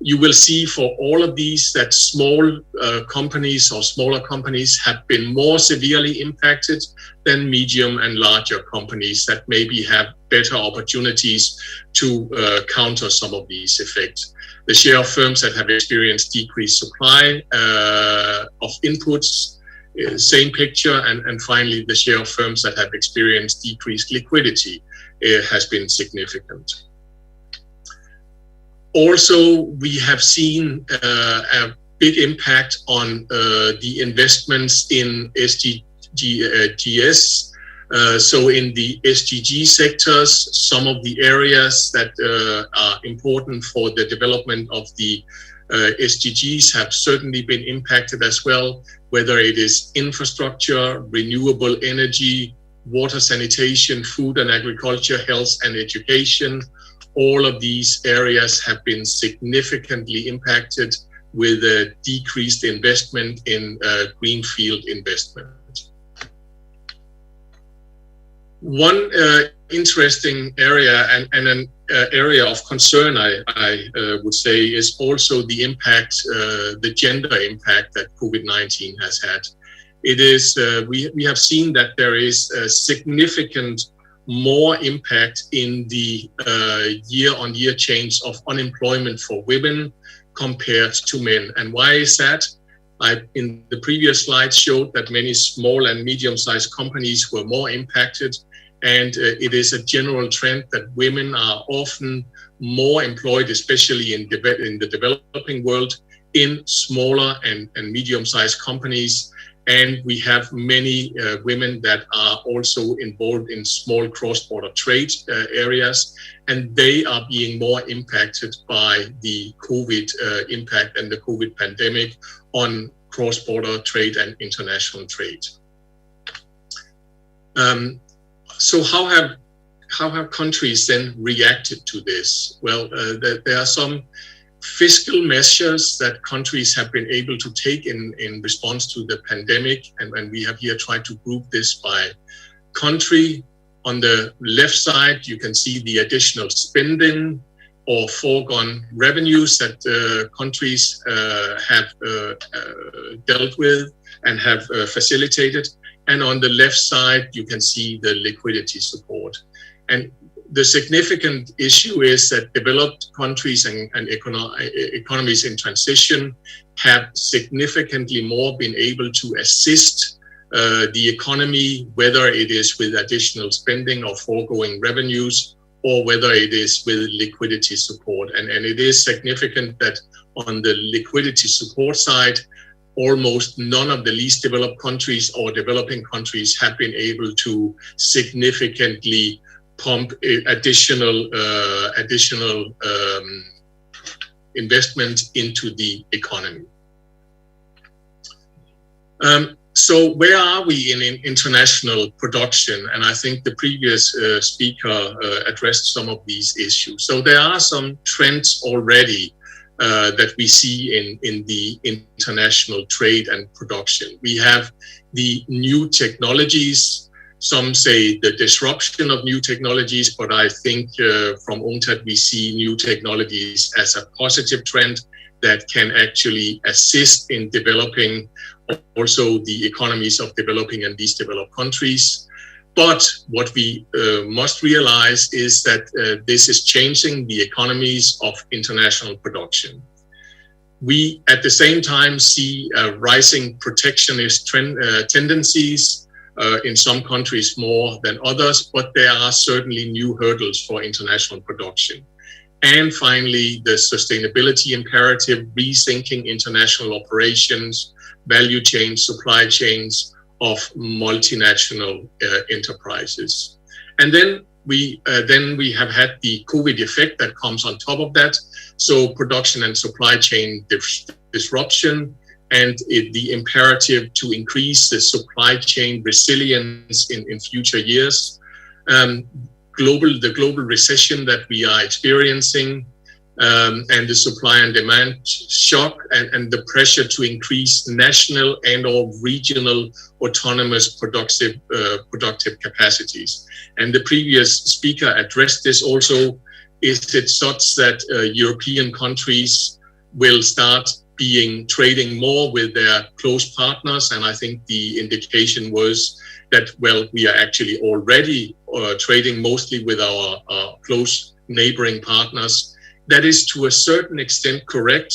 You will see for all of these that small companies or smaller companies have been more severely impacted than medium and larger companies that maybe have better opportunities to counter some of these effects. The share of firms that have experienced decreased supply of inputs, same picture, and finally the share of firms that have experienced decreased liquidity has been significant. Also, we have seen a big impact on the investments in SDGs. So in the SDG sectors, some of the areas that are important for the development of the SDGs have certainly been impacted as well, whether it is infrastructure, renewable energy, water sanitation, food and agriculture, health and education. All of these areas have been significantly impacted with a decreased investment in greenfield investment. One interesting area and an area of concern, I would say, is also the impact, the gender impact that COVID-19 has had. It is, we have seen that there is a significant more impact in the year-on-year change of unemployment for women compared to men. And why is that? I, in the previous slide, showed that many small and medium-sized companies were more impacted. And it is a general trend that women are often more employed, especially in the developing world, in smaller and medium-sized companies. And we have many women that are also involved in small cross-border trade areas, and they are being more impacted by the COVID impact and the COVID pandemic on cross-border trade and international trade. So how have countries then reacted to this? Well, there are some fiscal measures that countries have been able to take in response to the pandemic, and we have here tried to group this by country. On the left side, you can see the additional spending or foregone revenues that countries have dealt with and have facilitated. And on the left side, you can see the liquidity support. And the significant issue is that developed countries and economies in transition have significantly more been able to assist the economy, whether it is with additional spending or foregoing revenues, or whether it is with liquidity support. And it is significant that on the liquidity support side, almost none of the least developed countries or developing countries have been able to significantly pump additional investment into the economy. So where are we in international production? And I think the previous speaker addressed some of these issues. So there are some trends already that we see in the international trade and production. We have the new technologies. Some say the disruption of new technologies, but I think from UNCTAD we see new technologies as a positive trend that can actually assist in developing also the economies of developing and least developed countries. But what we must realize is that this is changing the economies of international production. We, at the same time, see rising protectionist tendencies in some countries more than others, but there are certainly new hurdles for international production. And finally, the sustainability imperative, rethinking international operations, value chains, supply chains of multinational enterprises. And then we have had the COVID effect that comes on top of that. So production and supply chain disruption, and the imperative to increase the supply chain resilience in future years. The global recession that we are experiencing, and the supply and demand shock, and the pressure to increase national and or regional autonomous productive capacities. And the previous speaker addressed this also. Is it such that European countries will start trading more with their close partners? And I think the indication was that, well, we are actually already trading mostly with our close neighboring partners. That is to a certain extent correct.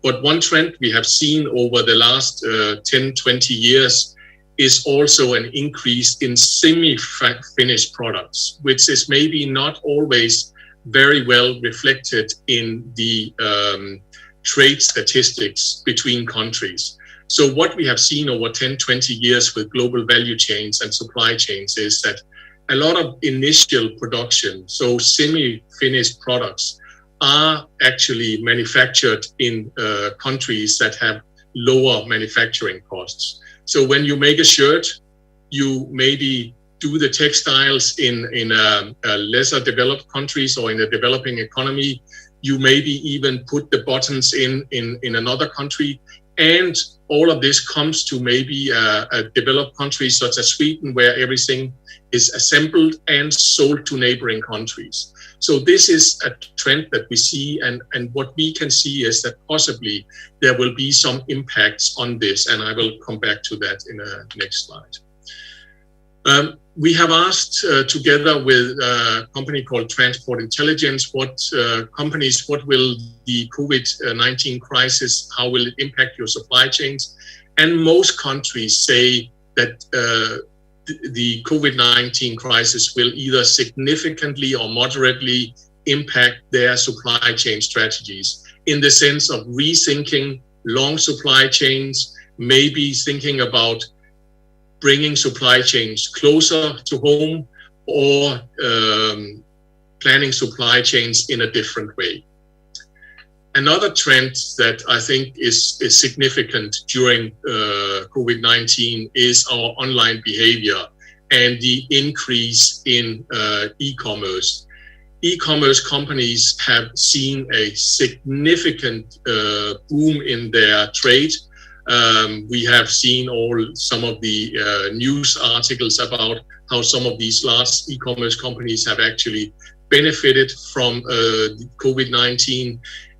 But one trend we have seen over the last 10, 20 years is also an increase in semi-finished products, which is maybe not always very well reflected in the trade statistics between countries. So what we have seen over 10, 20 years with global value chains and supply chains is that a lot of initial production, so semi-finished products, are actually manufactured in countries that have lower manufacturing costs. So when you make a shirt, you maybe do the textiles in lesser developed countries or in a developing economy. You maybe even put the buttons in another country. And all of this comes to maybe a developed country such as Sweden, where everything is assembled and sold to neighboring countries. So this is a trend that we see, and what we can see is that possibly there will be some impacts on this, and I will come back to that in the next slide. We have asked together with a company called Transport Intelligence, what will the COVID-19 crisis, how will it impact your supply chains? And most countries say that the COVID-19 crisis will either significantly or moderately impact their supply chain strategies in the sense of rethinking long supply chains, maybe thinking about bringing supply chains closer to home, or planning supply chains in a different way. Another trend that I think is significant during COVID-19 is our online behavior and the increase in e-commerce. E-commerce companies have seen a significant boom in their trade. We have seen some of the news articles about how some of these large e-commerce companies have actually benefited from COVID-19.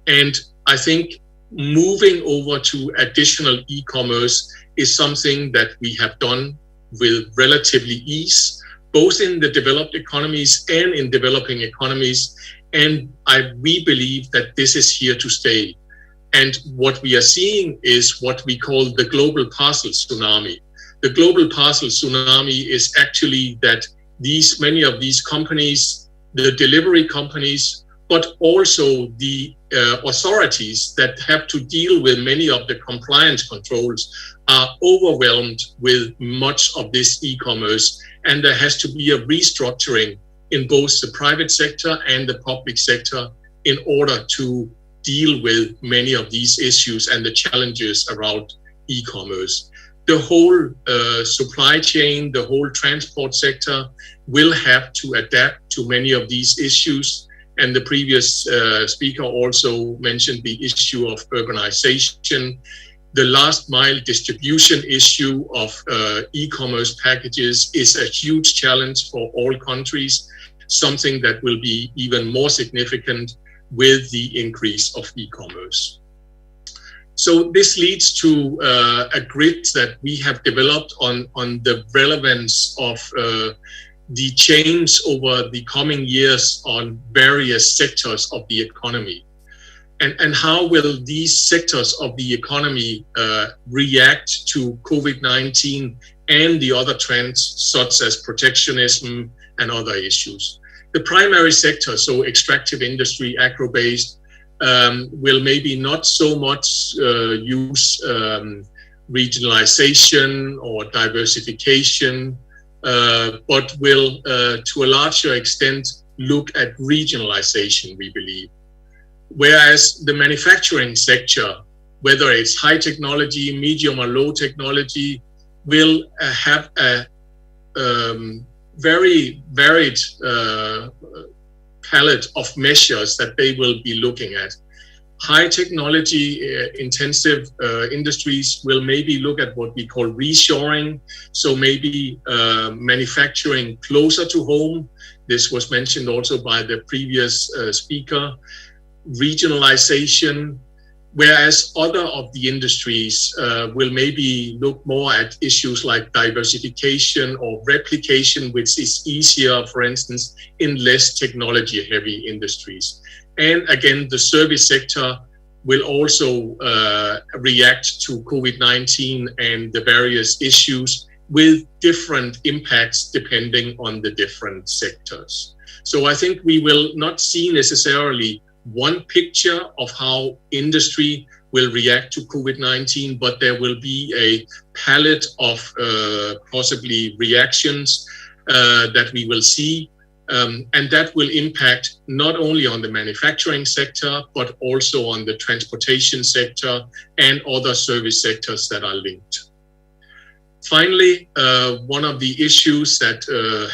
And I think moving over to additional e-commerce is something that we have done with relatively ease, both in the developed economies and in developing economies. And we believe that this is here to stay. And what we are seeing is what we call the global parcel tsunami. The global parcel tsunami is actually that many of these companies, the delivery companies, but also the authorities that have to deal with many of the compliance controls are overwhelmed with much of this e-commerce. And there has to be a restructuring in both the private sector and the public sector in order to deal with many of these issues and the challenges around e-commerce. The whole supply chain, the whole transport sector will have to adapt to many of these issues. And the previous speaker also mentioned the issue of urbanization. The last mile distribution issue of e-commerce packages is a huge challenge for all countries, something that will be even more significant with the increase of e-commerce. So this leads to a grid that we have developed on the relevance of the change over the coming years on various sectors of the economy. And how will these sectors of the economy react to COVID-19 and the other trends such as protectionism and other issues? The primary sector, so extractive industry, agro-based, will maybe not so much use regionalization or diversification, but will, to a larger extent, look at regionalization, we believe. Whereas the manufacturing sector, whether it's high technology, medium or low technology, will have a very varied palette of measures that they will be looking at. High technology intensive industries will maybe look at what we call reshoring. So maybe manufacturing closer to home. This was mentioned also by the previous speaker. Regionalization, whereas other of the industries will maybe look more at issues like diversification or replication, which is easier, for instance, in less technology-heavy industries. And again, the service sector will also react to COVID-19 and the various issues with different impacts depending on the different sectors. So I think we will not see necessarily one picture of how industry will react to COVID-19, but there will be a palette of possibly reactions that we will see. And that will impact not only on the manufacturing sector, but also on the transportation sector and other service sectors that are linked. Finally, one of the issues that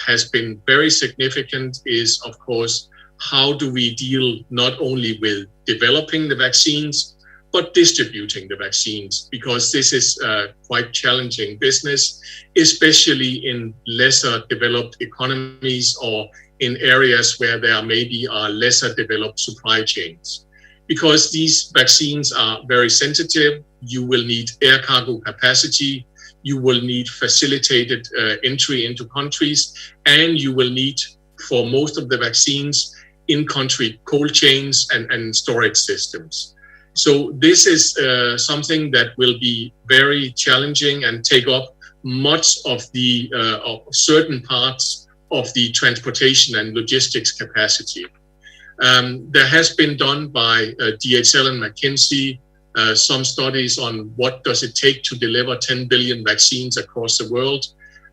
has been very significant is, of course, how do we deal not only with developing the vaccines, but distributing the vaccines, because this is quite challenging business, especially in lesser developed economies or in areas where there maybe are lesser developed supply chains. Because these vaccines are very sensitive, you will need air cargo capacity, you will need facilitated entry into countries, and you will need, for most of the vaccines, in-country cold chains and storage systems. So this is something that will be very challenging and take up much of the of certain parts of the transportation and logistics capacity. There has been done by DHL and McKinsey some studies on what does it take to deliver 10 billion vaccines across the world.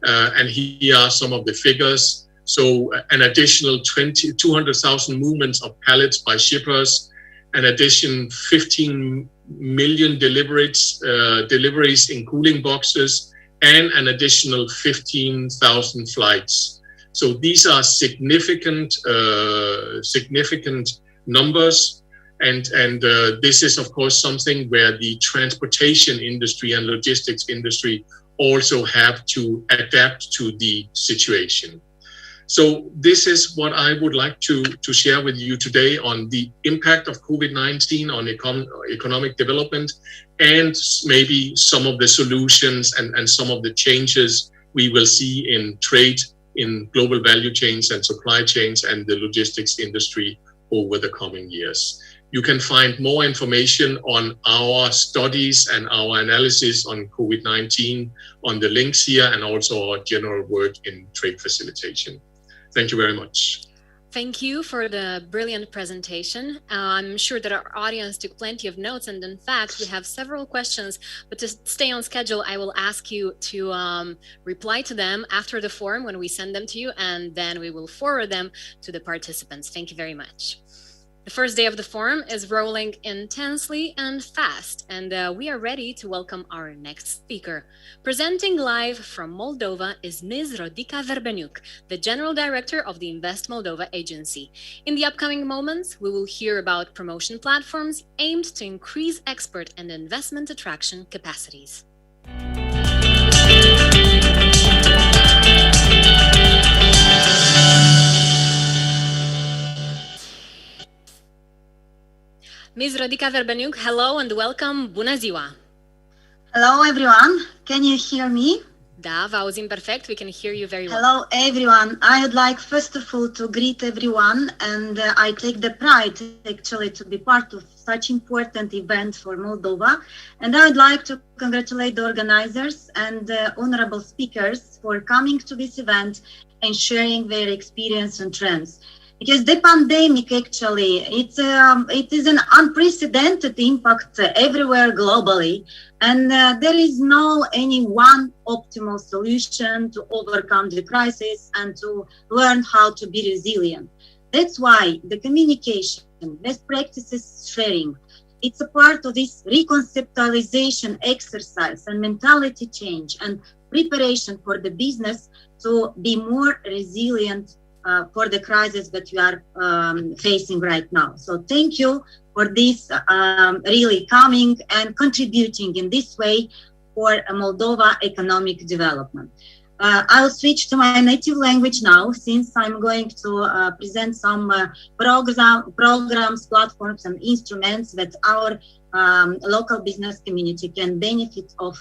And here are some of the figures. So an additional 200,000 movements of pallets by shippers, an addition 15 million deliveries in cooling boxes, and an additional 15,000 flights. So these are significant numbers. And this is, of course, something where the transportation industry and logistics industry also have to adapt to the situation. So this is what I would like to share with you today on the impact of COVID-19 on economic development, and maybe some of the solutions and some of the changes we will see in trade, in global value chains and supply chains and the logistics industry over the coming years. You can find more information on our studies and our analysis on COVID-19 on the links here, and also our general work in trade facilitation. Thank you very much. Thank you for the brilliant presentation. I'm sure that our audience took plenty of notes, and in fact, we have several questions, but to stay on schedule, I will ask you to reply to them after the forum when we send them to you, and then we will forward them to the participants. Thank you very much. The first day of the forum is rolling intensely and fast, and we are ready to welcome our next speaker. Presenting live from Moldova is Ms. Rodica Verbenuc, the General Director of the Invest Moldova Agency. In the upcoming moments, we will hear about promotion platforms aimed to increase export and investment attraction capacities. Ms. Rodica Verbenuc, hello and welcome. Bună ziua! Hello everyone, can you hear me? Da, vă auzim perfect, we can hear you very well. Hello everyone, I would like first of all to greet everyone, and I take the pride actually to be part of such important event for Moldova, and I would like to congratulate the organizers and the honorable speakers for coming to this event and sharing their experience and trends. Because the pandemic actually, it is an unprecedented impact everywhere globally, and there is no any one optimal solution to overcome the crisis and to learn how to be resilient. That's why the communication, best practices sharing, it's a part of this reconceptualization exercise and mentality change and preparation for the business to be more resilient for the crisis that we are facing right now. So thank you for this really coming and contributing in this way for Moldova economic development. I'll switch to my native language now, since I'm going to present some programs, platforms, and instruments that our local business community can benefit of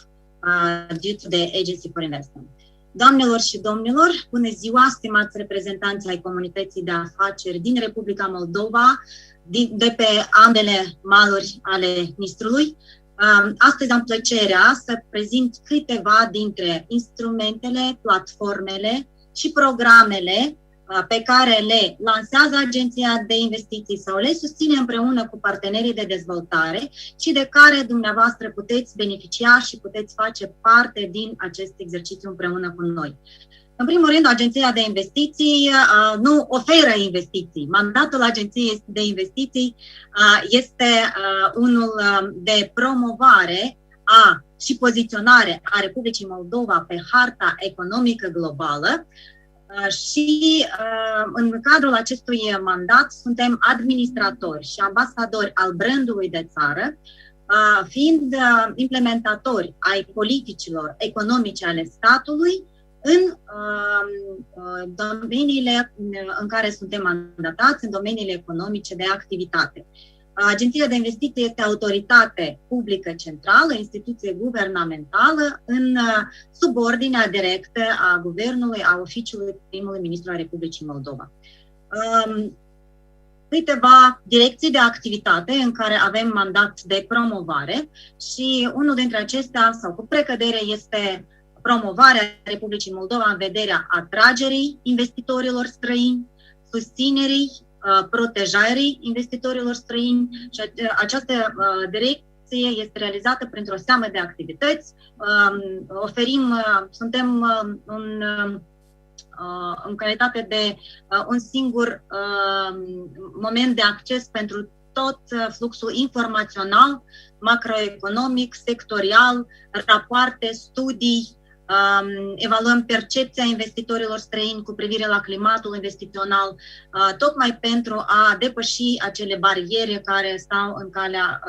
due to the Agency for Investment. Doamnelor și domnilor, bună ziua, stimați reprezentanți ai comunității de afaceri din Republica Moldova, de pe ambele maluri ale Nistrului. Astăzi am plăcerea să prezint câteva dintre instrumentele, platformele și programele pe care le lansează Agenția de Investiții sau le susține împreună cu partenerii de dezvoltare și de care dumneavoastră puteți beneficia și puteți face parte din acest exercițiu împreună cu noi. În primul rând, Agenția de Investiții nu oferă investiții. Mandatul Agenției de Investiții este unul de promovare și poziționare a Republicii Moldova pe harta economică globală și în cadrul acestui mandat suntem administratori și ambasadori al brandului de țară, fiind implementatori ai politicilor economice ale statului în domeniile în care suntem mandatați, în domeniile economice de activitate. Agenția de Investiții este autoritate publică centrală, instituție guvernamentală în subordinea directă a Guvernului, a Oficiului Primului Ministru al Republicii Moldova. Câteva direcții de activitate în care avem mandat de promovare și unul dintre acestea, sau cu precădere, este promovarea Republicii Moldova în vederea atragerii investitorilor străini, susținerii, protejării investitorilor străini și această direcție este realizată printr-o seamă de activități. Suntem în calitate de un singur moment de acces pentru tot fluxul informațional, macroeconomic, sectorial, rapoarte, studii, evaluăm percepția investitorilor străini cu privire la climatul investițional, tocmai pentru a depăși acele bariere care stau în calea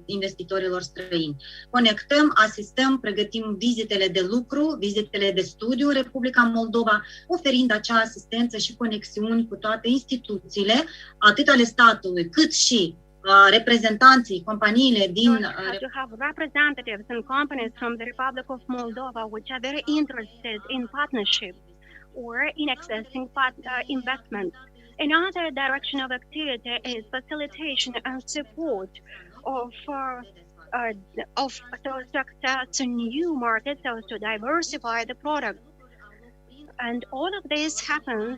investitorilor străini. Conectăm, asistăm, pregătim vizitele de lucru, vizitele de studiu în Republica Moldova, oferind acea asistență și conexiuni cu toate instituțiile, atât ale statului, cât și reprezentanții, companiile din to have representatives and companies from the Republic of Moldova which are very interested in partnership or in accessing investment. Another direction of activity is facilitation and support of to access new markets, so to diversify the product. And all of this happens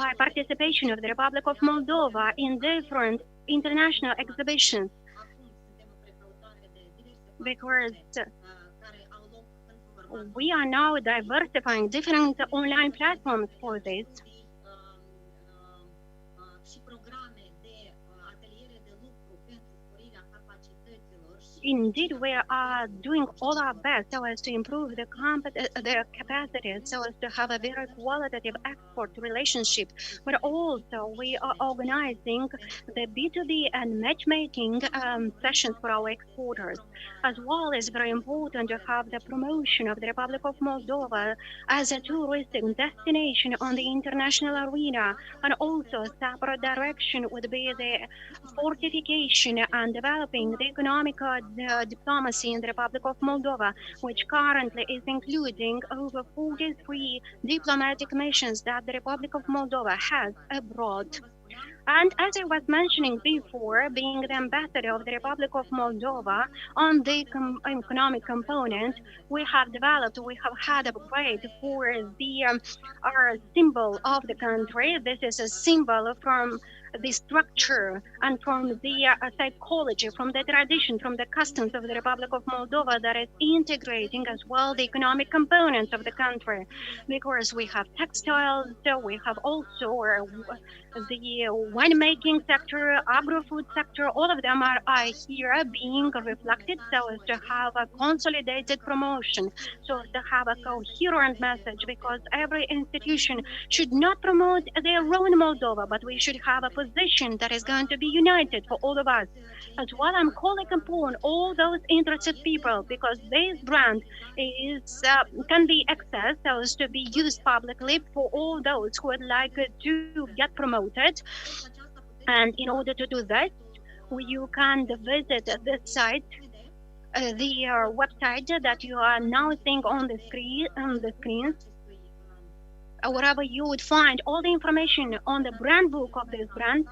by participation of the Republic of Moldova in different international exhibitions, because we are now diversifying different online platforms for this. Indeed, we are doing all our best so as to improve the capacity, so as to have a very qualitative export relationship. But also, we are organizing the B2B and matchmaking sessions for our exporters. As well, it's very important to have the promotion of the Republic of Moldova as a touristic destination on the international arena, and also a separate direction would be the fortification and developing the economic diplomacy in the Republic of Moldova, which currently is including over 43 diplomatic missions that the Republic of Moldova has abroad. And as I was mentioning before, being the ambassador of the Republic of Moldova on the economic component, we have had a upgrade for our symbol of the country. This is a symbol from the structure and from the psychology, from the tradition, from the customs of the Republic of Moldova that is integrating as well the economic components of the country, because we have textiles, we have also the winemaking sector, agro-food sector, all of them are here being reflected so as to have a consolidated promotion, so as to have a coherent message, because every institution should not promote their own Moldova, but we should have a proposition that is going to be united for all of us. As well, I'm calling upon all those interested people, because this brand is can be accessed so as to be used publicly for all those who would like to get promoted. And in order to do that, you can visit this site, the website that you are now seeing on the screen, wherever you would find all the information on the brand book of this brand,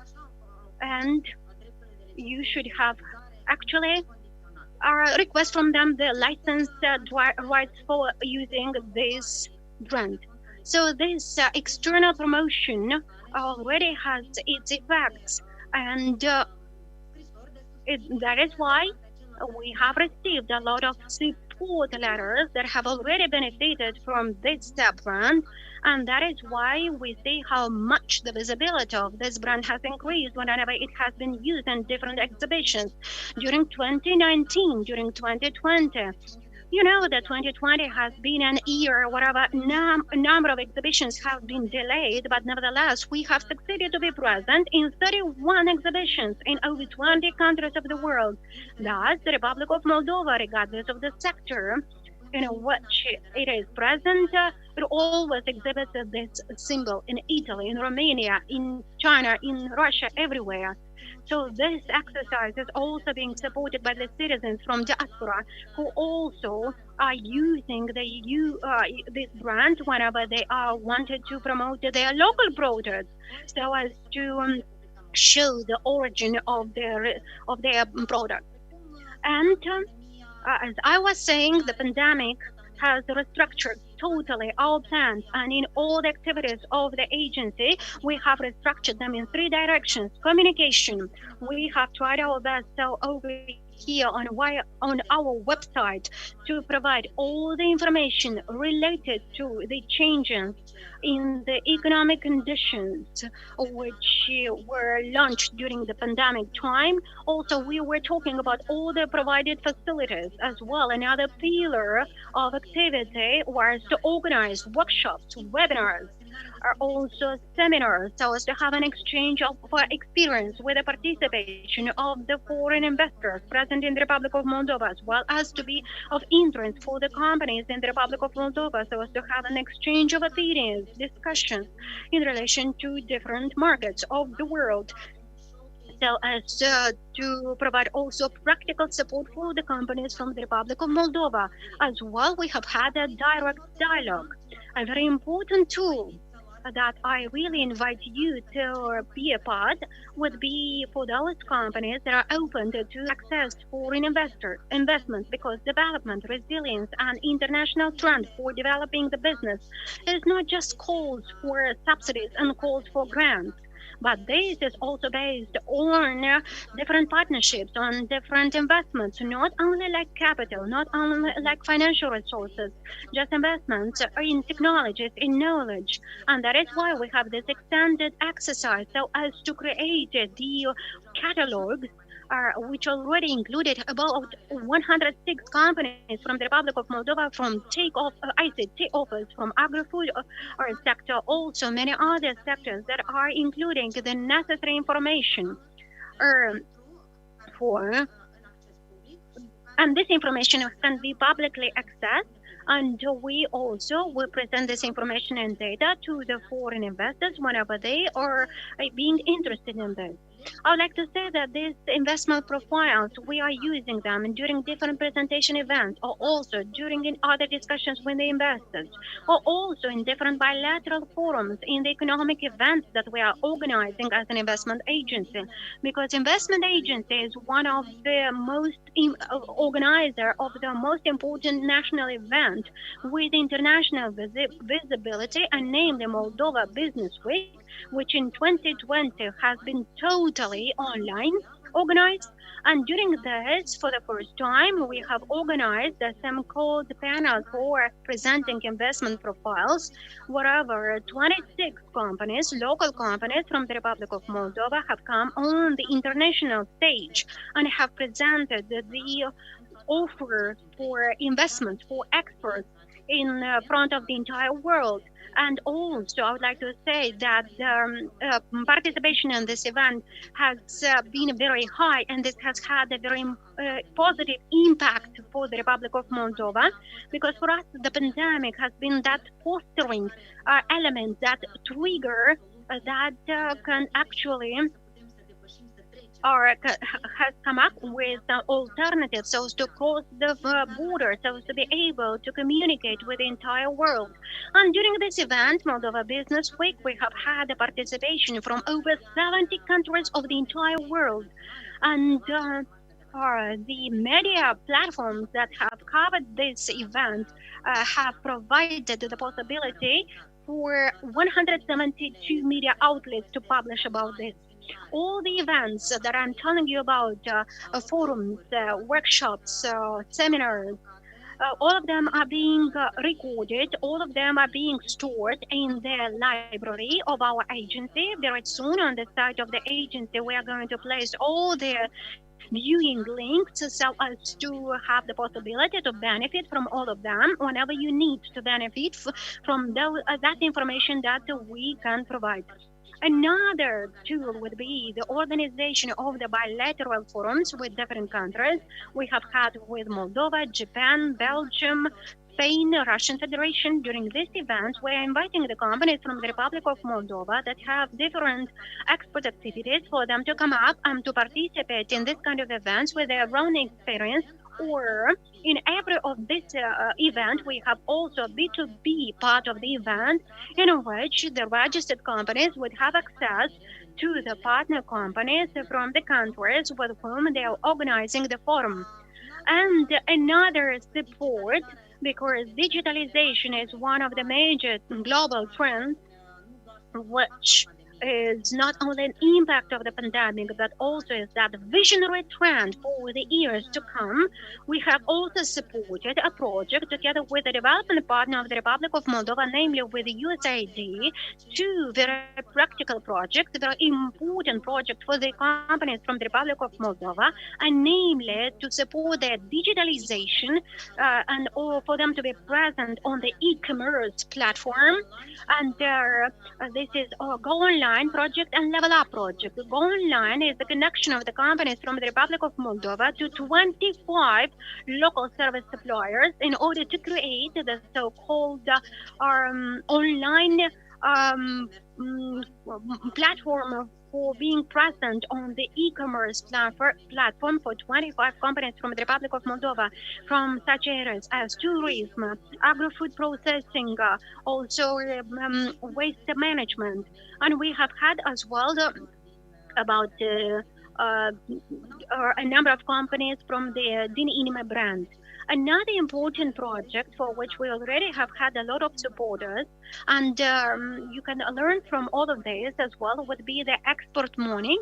and you should have actually a request from them the license rights for using this brand. So this external promotion already has its effects, and that is why we have received a lot of support letters that have already benefited from this brand, and that is why we see how much the visibility of this brand has increased whenever it has been used in different exhibitions during 2019, during 2020. You know that 2020 has been an year wherever number of exhibitions have been delayed, but nevertheless, we have succeeded to be present in 31 exhibitions in over 20 countries of the world. Thus, the Republic of Moldova, regardless of the sector in which it is present, it always exhibits this symbol in Italy, in Romania, in China, in Russia, everywhere. So this exercise is also being supported by the citizens from diaspora, who also are using this brand whenever they are wanted to promote their local products, so as to show the origin of their product. And as I was saying, the pandemic has restructured totally our plans, and in all the activities of the agency, we have restructured them in 3 directions. Communication, we have tried our best so over here on our website to provide all the information related to the changes in the economic conditions which were launched during the pandemic time. Also, we were talking about all the provided facilities as well. Another pillar of activity was to organize workshops, webinars, or also seminars, so as to have an exchange of experience with the participation of the foreign investors present in the Republic of Moldova, as well as to be of interest for the companies in the Republic of Moldova, so as to have an exchange of opinions, discussions in relation to different markets of the world, so as to provide also practical support for the companies from the Republic of Moldova. As well, we have had a direct dialogue, a very important tool that I really invite you to be a part would be for those companies that are open to access foreign investments, because development, resilience, and international trend for developing the business is not just calls for subsidies and calls for grants, but this is also based on different partnerships, on different investments, not only like capital, not only like financial resources, just investments in technologies, in knowledge. And that is why we have this extended exercise, so as to create the catalog which already included about 106 companies from the Republic of Moldova, from ICT offers, from agri-food sector, also many other sectors that are including the necessary information and this information can be publicly accessed. And we also will present this information and data to the foreign investors whenever they are being interested in this. I would like to say that these investment profiles, we are using them during different presentation events, or also during other discussions with the investors, or also in different bilateral forums in the economic events that we are organizing as an investment agency. Because investment agency is one of the most organizer of the most important national event with international visibility, and namely Moldova Business Week, which in 2020 has been totally online organized. And during this, for the first time, we have organized a called panel for presenting investment profiles, wherever 26 companies, local companies from the Republic of Moldova, have come on the international stage and have presented the offer for investment for experts in front of the entire world. And also, I would like to say that participation in this event has been very high, and this has had a very positive impact for the Republic of Moldova, because for us, the pandemic has been that fostering element, that trigger that can actually has come up with alternatives so as to cross the border, so as to be able to communicate with the entire world. And during this event, Moldova Business Week, we have had a participation from over 70 countries of the entire world. And the media platforms that have covered this event have provided the possibility for 172 media outlets to publish about this. All the events that I'm telling you about, forums, workshops, seminars, all of them are being recorded, all of them are being stored in the library of our agency. Very soon on the site of the agency, we are going to place all the viewing links so as to have the possibility to benefit from all of them whenever you need to benefit from that information that we can provide. Another tool would be the organization of the bilateral forums with different countries. We have had with Moldova, Japan, Belgium, Spain, Russian Federation. During this event, we are inviting the companies from the Republic of Moldova that have different export activities for them to come up and to participate in this kind of events with their own experience. Or in every of this event, we have also B2B part of the event, in which the registered companies would have access to the partner companies from the countries with whom they are organizing the forum. And another support, because digitalization is one of the major global trends, which is not only an impact of the pandemic, but also is that visionary trend for the years to come. We have also supported a project together with the development partner of the Republic of Moldova, namely with the USAID, two very practical projects, very important projects for the companies from the Republic of Moldova, and namely to support their digitalization and or for them to be present on the e-commerce platform. And this is Go Online project and Level Up project. Go Online is the connection of the companies from the Republic of Moldova to 25 local service suppliers in order to create the so-called online platform for being present on the e-commerce platform for 25 companies from the Republic of Moldova, from such areas as tourism, agro-food processing, also waste management. And we have had as well about a number of companies from the Din Inime brand. Another important project for which we already have had a lot of supporters, and you can learn from all of this as well, would be the Export Morning.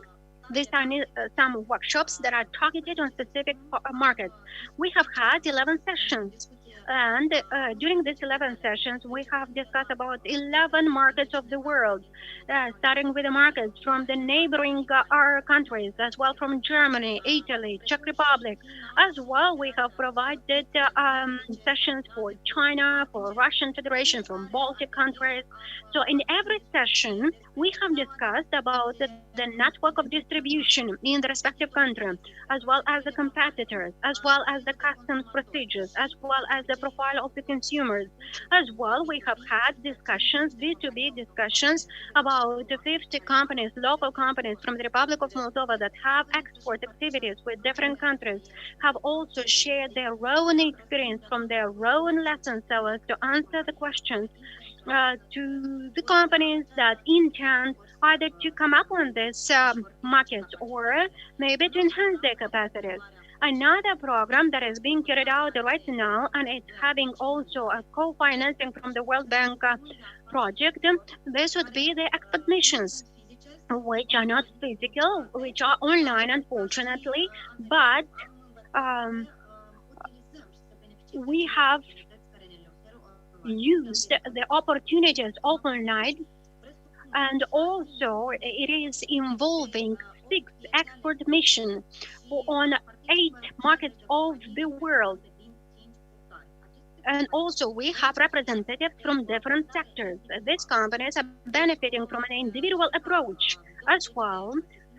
These are some workshops that are targeted on specific markets. We have had 11 sessions. And during these 11 sessions, we have discussed about 11 markets of the world, starting with the markets from the neighboring countries, as well from Germany, Italy, Czech Republic. As well, we have provided sessions for China, for Russian Federation, from Baltic countries. So in every session, we have discussed about the network of distribution in the respective country, as well as the competitors, as well as the customs procedures, as well as the profile of the consumers. As well, we have had discussions, B2B discussions, about 50 companies, local companies from the Republic of Moldova that have export activities with different countries, have also shared their own experience from their own lessons so as to answer the questions to the companies that intend either to come up on this market or maybe to enhance their capacities. Another program that is being carried out right now, and it's having also a co-financing from the World Bank project, this would be the expert missions, which are not physical, which are online, unfortunately, but we have used the opportunities of online, and also it is involving 6 export missions on 8 markets of the world. And also we have representatives from different sectors. These companies are benefiting from an individual approach as well,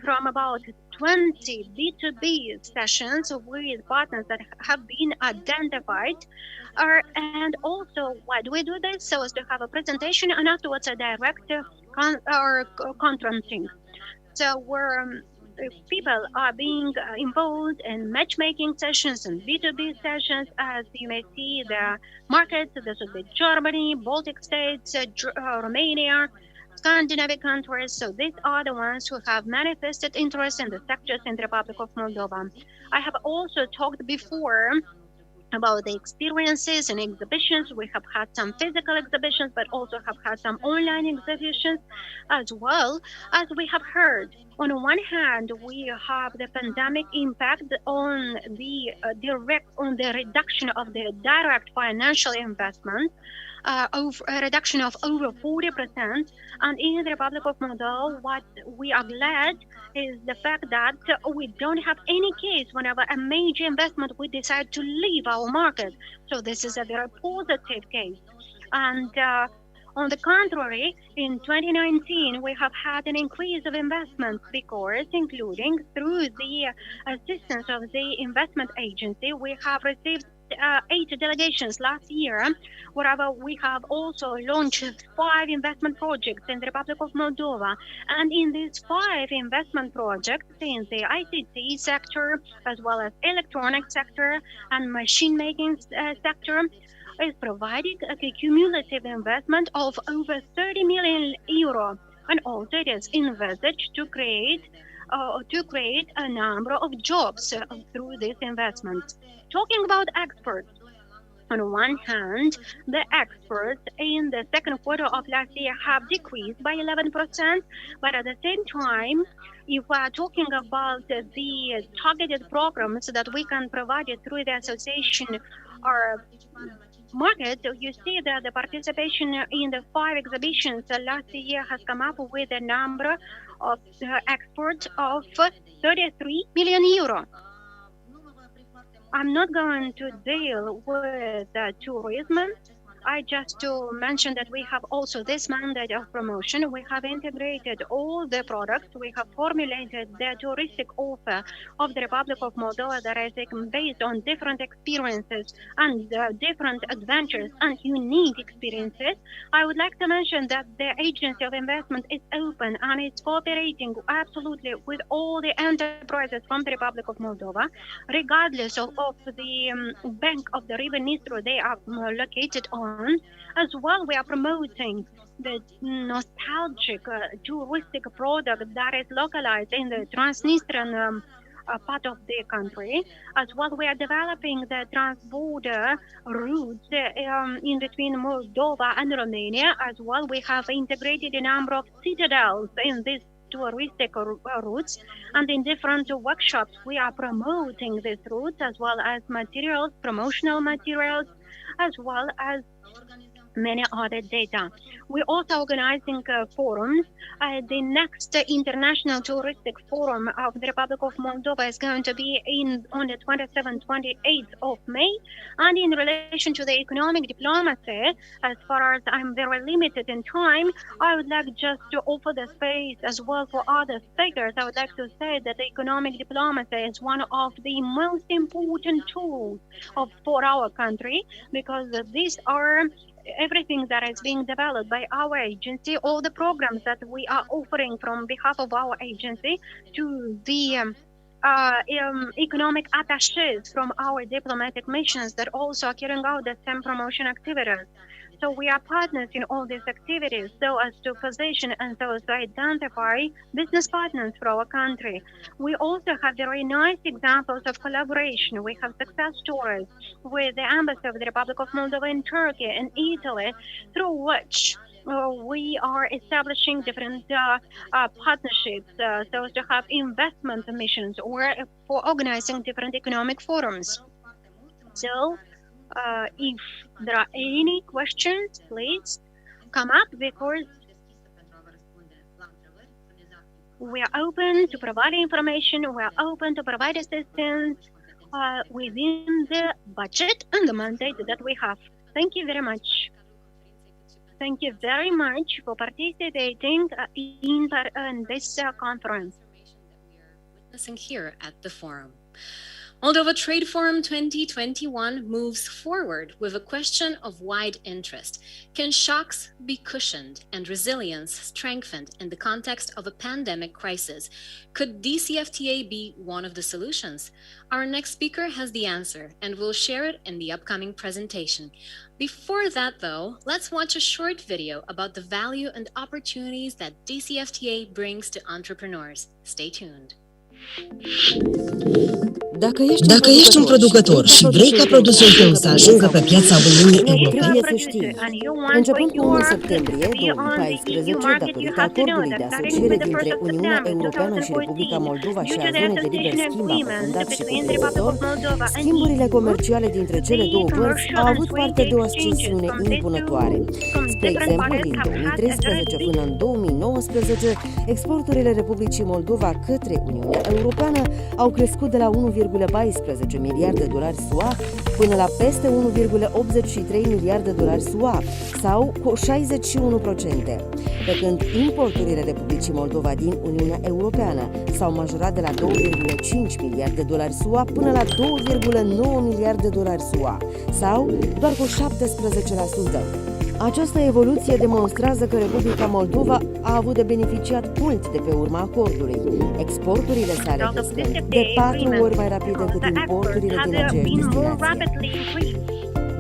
from about 20 B2B sessions with partners that have been identified. And also, why do we do this? So as to have a presentation and afterwards a direct contracting. So where people are being involved in matchmaking sessions and B2B sessions, as you may see the markets. This would be Germany, Baltic states, Romania, Scandinavian countries. So these are the ones who have manifested interest in the sectors in the Republic of Moldova. I have also talked before about the experiences and exhibitions. We have had some physical exhibitions, but also have had some online exhibitions as well. As we have heard, on one hand, we have the pandemic impact on the reduction of the direct financial investment, of a reduction of over 40%. And in the Republic of Moldova, what we are glad is the fact that we don't have any case whenever a major investment we decide to leave our market. So this is a very positive case. And on the contrary, in 2019, we have had an increase of investments because, including through the assistance of the investment agency, we have received 8 delegations last year, wherever we have also launched 5 investment projects in the Republic of Moldova. And in these 5 investment projects in the ICT sector, as well as electronic sector and machine making sector, is providing a cumulative investment of over 30 million euro. And also it is envisaged to create a number of jobs through this investment. Talking about exports, on one hand, the exports in the second quarter of last year have decreased by 11%, but at the same time, if we are talking about the targeted programs that we can provide through the association or market, you see that the participation in the 5 exhibitions last year has come up with a number of exports of 33 million euro. I'm not going to deal with tourism. I just to mention that we have also this mandate of promotion. We have integrated all the products. We have formulated the touristic offer of the Republic of Moldova that is based on different experiences and different adventures and unique experiences. I would like to mention that the Agency of Investment is open and it's cooperating absolutely with all the enterprises from the Republic of Moldova, regardless of the bank of the River Nistru they are located on. As well, we are promoting the nostalgic touristic product that is localized in the Transnistrian part of the country. As well, we are developing the trans-border routes in between Moldova and Romania. As well, we have integrated a number of citadels in this touristic routes, and in different workshops we are promoting these routes as well as materials, promotional materials, as well as many other data. We're also organizing forums. The next International Touristic Forum of the Republic of Moldova is going to be on the 27th, 28th of May. And in relation to the economic diplomacy, as far as I'm very limited in time, I would like just to offer the space as well for other speakers. I would like to say that the economic diplomacy is one of the most important tools for our country, because these are everything that is being developed by our agency, all the programs that we are offering from behalf of our agency to the economic attaches from our diplomatic missions that also are carrying out the same promotion activities. So we are partners in all these activities so as to position and so as to identify business partners for our country. We also have very nice examples of collaboration. We have success stories with the Embassy of the Republic of Moldova in Turkey and Italy, through which we are establishing different partnerships so as to have investment missions or for organizing different economic forums. So if there are any questions, please come up, because we are open to provide information, we are open to provide assistance within the budget and the mandate that we have. Thank you very much. Thank you very much for participating in this conference. Witnessing here at the forum. Moldova Trade Forum 2021 moves forward with a question of wide interest. Can shocks be cushioned and resilience strengthened in the context of a pandemic crisis? Could DCFTA be one of the solutions? Our next speaker has the answer and will share it in the upcoming presentation. Before that, though, let's watch a short video about the value and opportunities that DCFTA brings to entrepreneurs. Stay tuned. Dacă ești un producător și vrei ca produsul tău să ajungă pe piața Uniunii Europene, trebuie să știi. Începând cu 1 septembrie 2014, datorită acordului de asociere dintre Uniunea Europeană și Republica Moldova și a zonei de liber schimb aprofundat și cuprinzător, schimburile comerciale dintre cele două părți au avut parte de o ascensiune impunătoare. Spre exemplu, din 2013 până în 2019, exporturile Republicii Moldova către Uniunea Europeană au crescut de la 1,14 miliarde dolari SUA până la peste 1,83 miliarde dolari SUA, sau cu 61%, pe când importurile Republicii Moldova din Uniunea Europeană s-au majorat de la 2,5 miliarde dolari SUA până la 2,9 miliarde dolari SUA, sau doar cu 17%. Această evoluție demonstrează că Republica Moldova a avut de beneficiat mult de pe urma acordului. Exporturile sale crescând de 4 ori mai rapid decât importurile din aceeași destinație.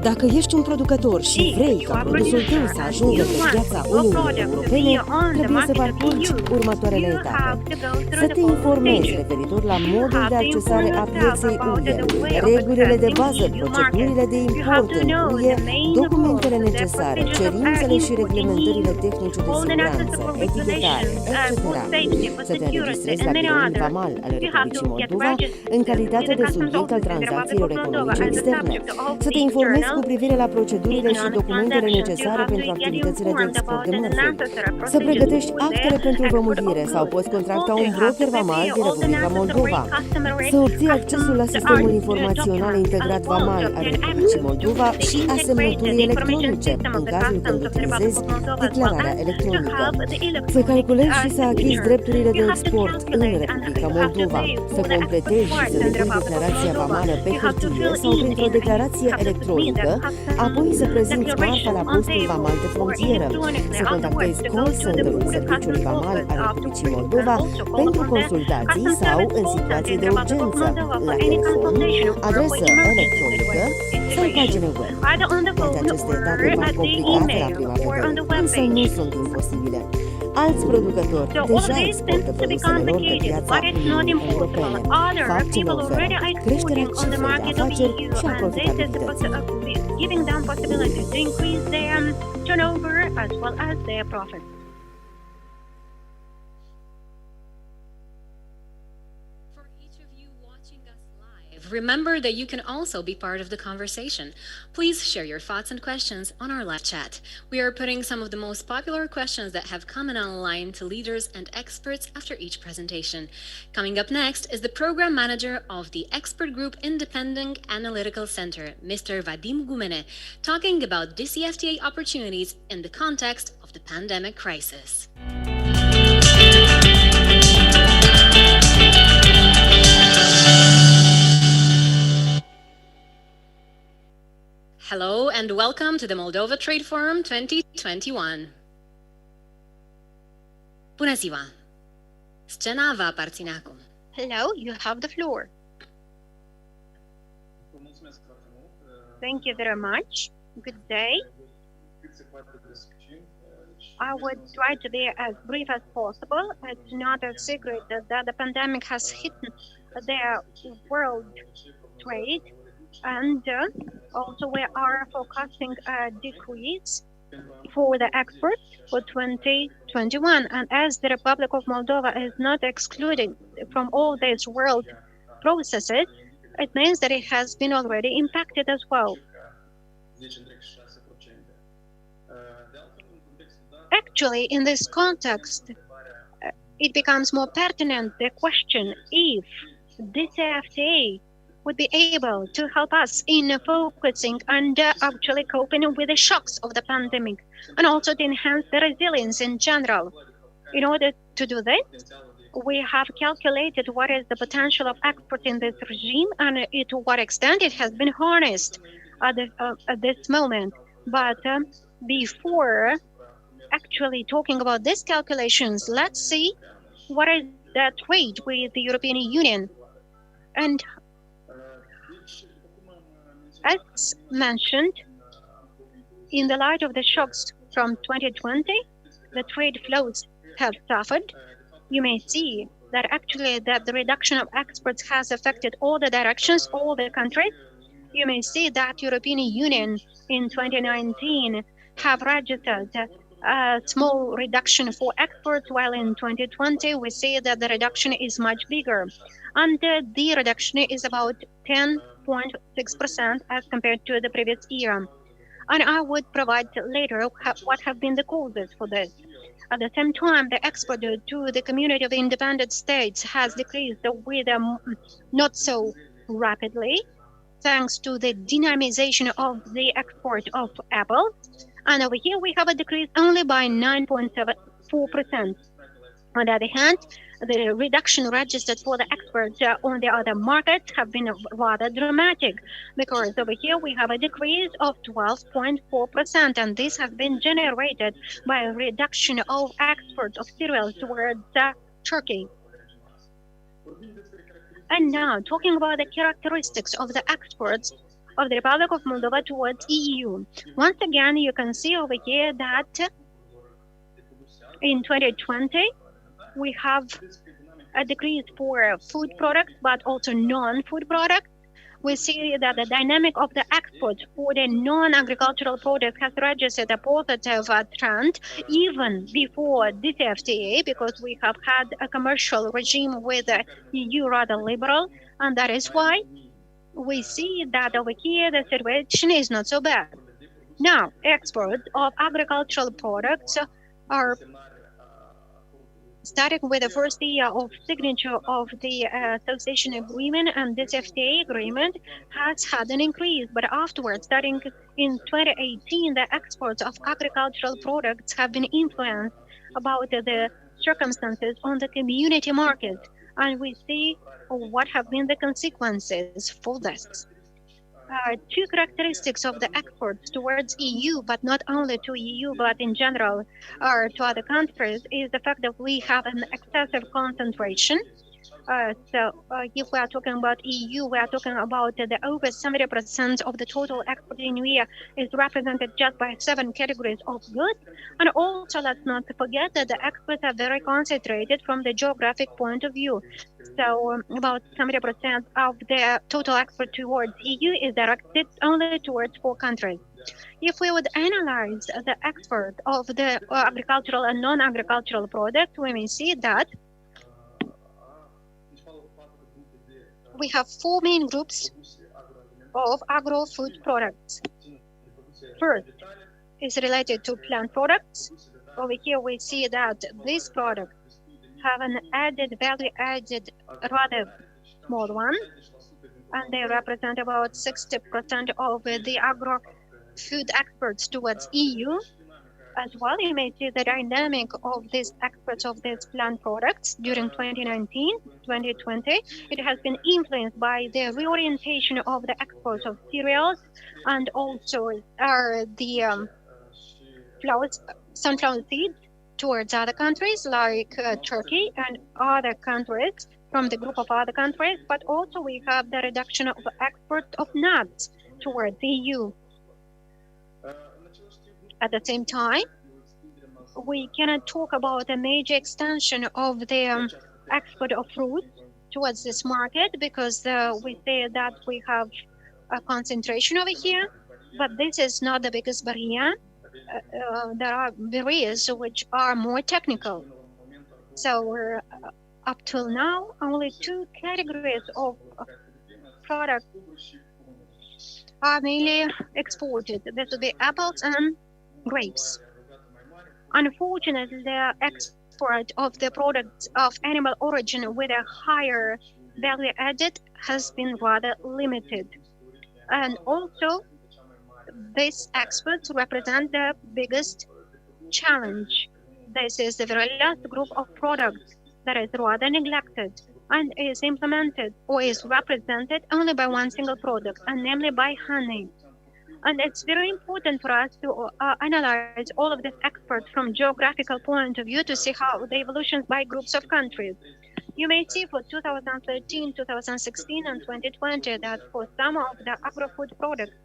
Dacă ești un producător și vrei ca produsul tău să ajungă pe piața Uniunii Europene, trebuie să parcurgi următoarele etape. Să te informezi referitor la modul de accesare a pieței UE, regulile de bază, procedurile de import în UE, documentele necesare, cerințele și reglementările tehnice de siguranță, etichetare, etc. Să te înregistrezi la biroul vamal al Republicii Moldova în calitate de subiect al tranzacțiilor economice externe. Să te informezi cu privire la procedurile și documentele necesare pentru activitățile de export de mărfuri. Să pregătești actele pentru vămurire sau poți contracta un broker vamal din Republica Moldova. Să obții accesul la sistemul informațional integrat vamal al Republicii Moldova și asemnăturii electronice, în cazul când utilizezi declararea electronică. Să calculezi și să achizi drepturile de export în Republica Moldova. Să completezi și să depui declarația vamală pe hârtie sau printr-o declarație electronică, apoi să prezinți marfa la postul vamal de frontieră, să contactezi call center-ul Serviciului Vamal al Republicii Moldova pentru consultații sau în situații de urgență, la telefon, adresă electronică sau pagină web. Toate aceste etape par complicate la prima vedere, însă nu sunt imposibile. Alți producători deja exportă produsele lor pe piața Uniunii Europene, fapt ce le oferă creșterea cifrei de afaceri și a profitabilității. Giving them possibilities to increase their turnover as well as their profit. Remember that you can also be part of the conversation. Please share your thoughts and questions on our live chat. We are putting some of the most popular questions that have come in online to leaders and experts after each presentation. Coming up next is the program manager of the Expert Group Independent Analytical Center, Mr. Vadim Gumene, talking about DCFTA opportunities in the context of the pandemic crisis. Hello and welcome to the Moldova Trade Forum 2021. Bună ziua! Scena vă aparține acum. Hello, you have the floor. Thank you very much. Good day. I would try to be as brief as possible. It's not a secret that the pandemic has hit the world trade. And also we are forecasting a decrease for the export for 2021. And as the Republic of Moldova is not excluded from all these world processes, it means that it has been already impacted as well. Actually, in this context, it becomes more pertinent the question if DCFTA would be able to help us in focusing and actually coping with the shocks of the pandemic, and also to enhance the resilience in general. In order to do this, we have calculated what is the potential of export in this regime and to what extent it has been harnessed at this moment. But before actually talking about these calculations, let's see what is the trade with the European Union. And as mentioned, in the light of the shocks from 2020, the trade flows have suffered. You may see that actually that the reduction of exports has affected all the directions, all the countries. You may see that European Union in 2019 have registered a small reduction for exports, while in 2020 we see that the reduction is much bigger. And the reduction is about 10.6% as compared to the previous year. And I would provide later what have been the causes for this. At the same time, the export to the community of independent states has decreased with not so rapidly, thanks to the dynamization of the export of apples. And over here, we have a decrease only by 9.74%. On the other hand, the reduction registered for the exports on the other markets have been rather dramatic, because over here we have a decrease of 12.4%, and this has been generated by a reduction of exports of cereals towards Turkey. And now, talking about the characteristics of the exports of the Republic of Moldova towards EU. Once again, you can see over here that in 2020, we have a decrease for food products, but also non-food products. We see that the dynamic of the export for the non-agricultural products has registered a positive trend even before this FTA, because we have had a commercial regime with the EU rather liberal, and that is why we see that over here the situation is not so bad. Now, exports of agricultural products are starting with the first year of signature of the association agreement, and this FTA agreement has had an increase. But afterwards, starting in 2018, the exports of agricultural products have been influenced about the circumstances on the community market, and we see what have been the consequences for this. Two characteristics of the exports towards EU, but not only to EU, but in general to other countries, is the fact that we have an excessive concentration. If we are talking about EU, we are talking about the over 70% of the total export in UE is represented just by 7 categories of goods. And also, let's not forget that the exports are very concentrated from the geographic point of view. So about 70% of the total export towards EU is directed only towards 4 countries. If we would analyze the export of the agricultural and non-agricultural products, we may see that we have 4 main groups of agro-food products. First is related to plant products. Over here we see that these products have an added value rather small one, and they represent about 60% of the agro-food exports towards EU. As well, you may see the dynamic of these exports of these plant products during 2019-2020. It has been influenced by the reorientation of the exports of cereals, and also the sunflower seeds towards other countries like Turkey and other countries from the group of other countries, but also we have the reduction of export of nuts towards the EU. At the same time, we cannot talk about a major extension of the export of fruit towards this market, because we say that we have a concentration over here, but this is not the biggest barrier. There are barriers which are more technical. So up till now, only 2 categories of products are mainly exported. This would be apples and grapes. Unfortunately, the export of the products of animal origin with a higher value added has been rather limited. And also, these exports represent the biggest challenge. This is the very last group of products that is rather neglected and is implemented or is represented only by one single product, and namely by honey. And it's very important for us to analyze all of this exports from geographical point of view to see how the evolutions by groups of countries. You may see for 2013, 2016, and 2020 that for some of the agro-food products,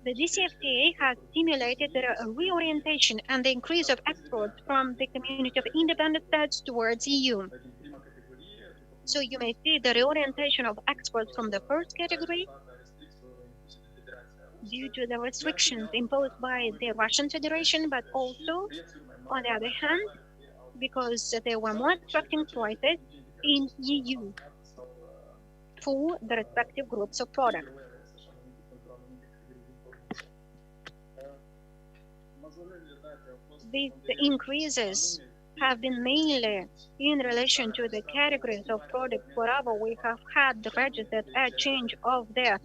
the DCFTA has stimulated the reorientation and the increase of exports from the community of independent states towards EU. So you may see the reorientation of exports from the first category due to the restrictions imposed by the Russian Federation, but also, on the other hand, because there were more attractive prices in EU for the respective groups of products. These increases have been mainly in relation to the categories of products wherever we have had registered a change of their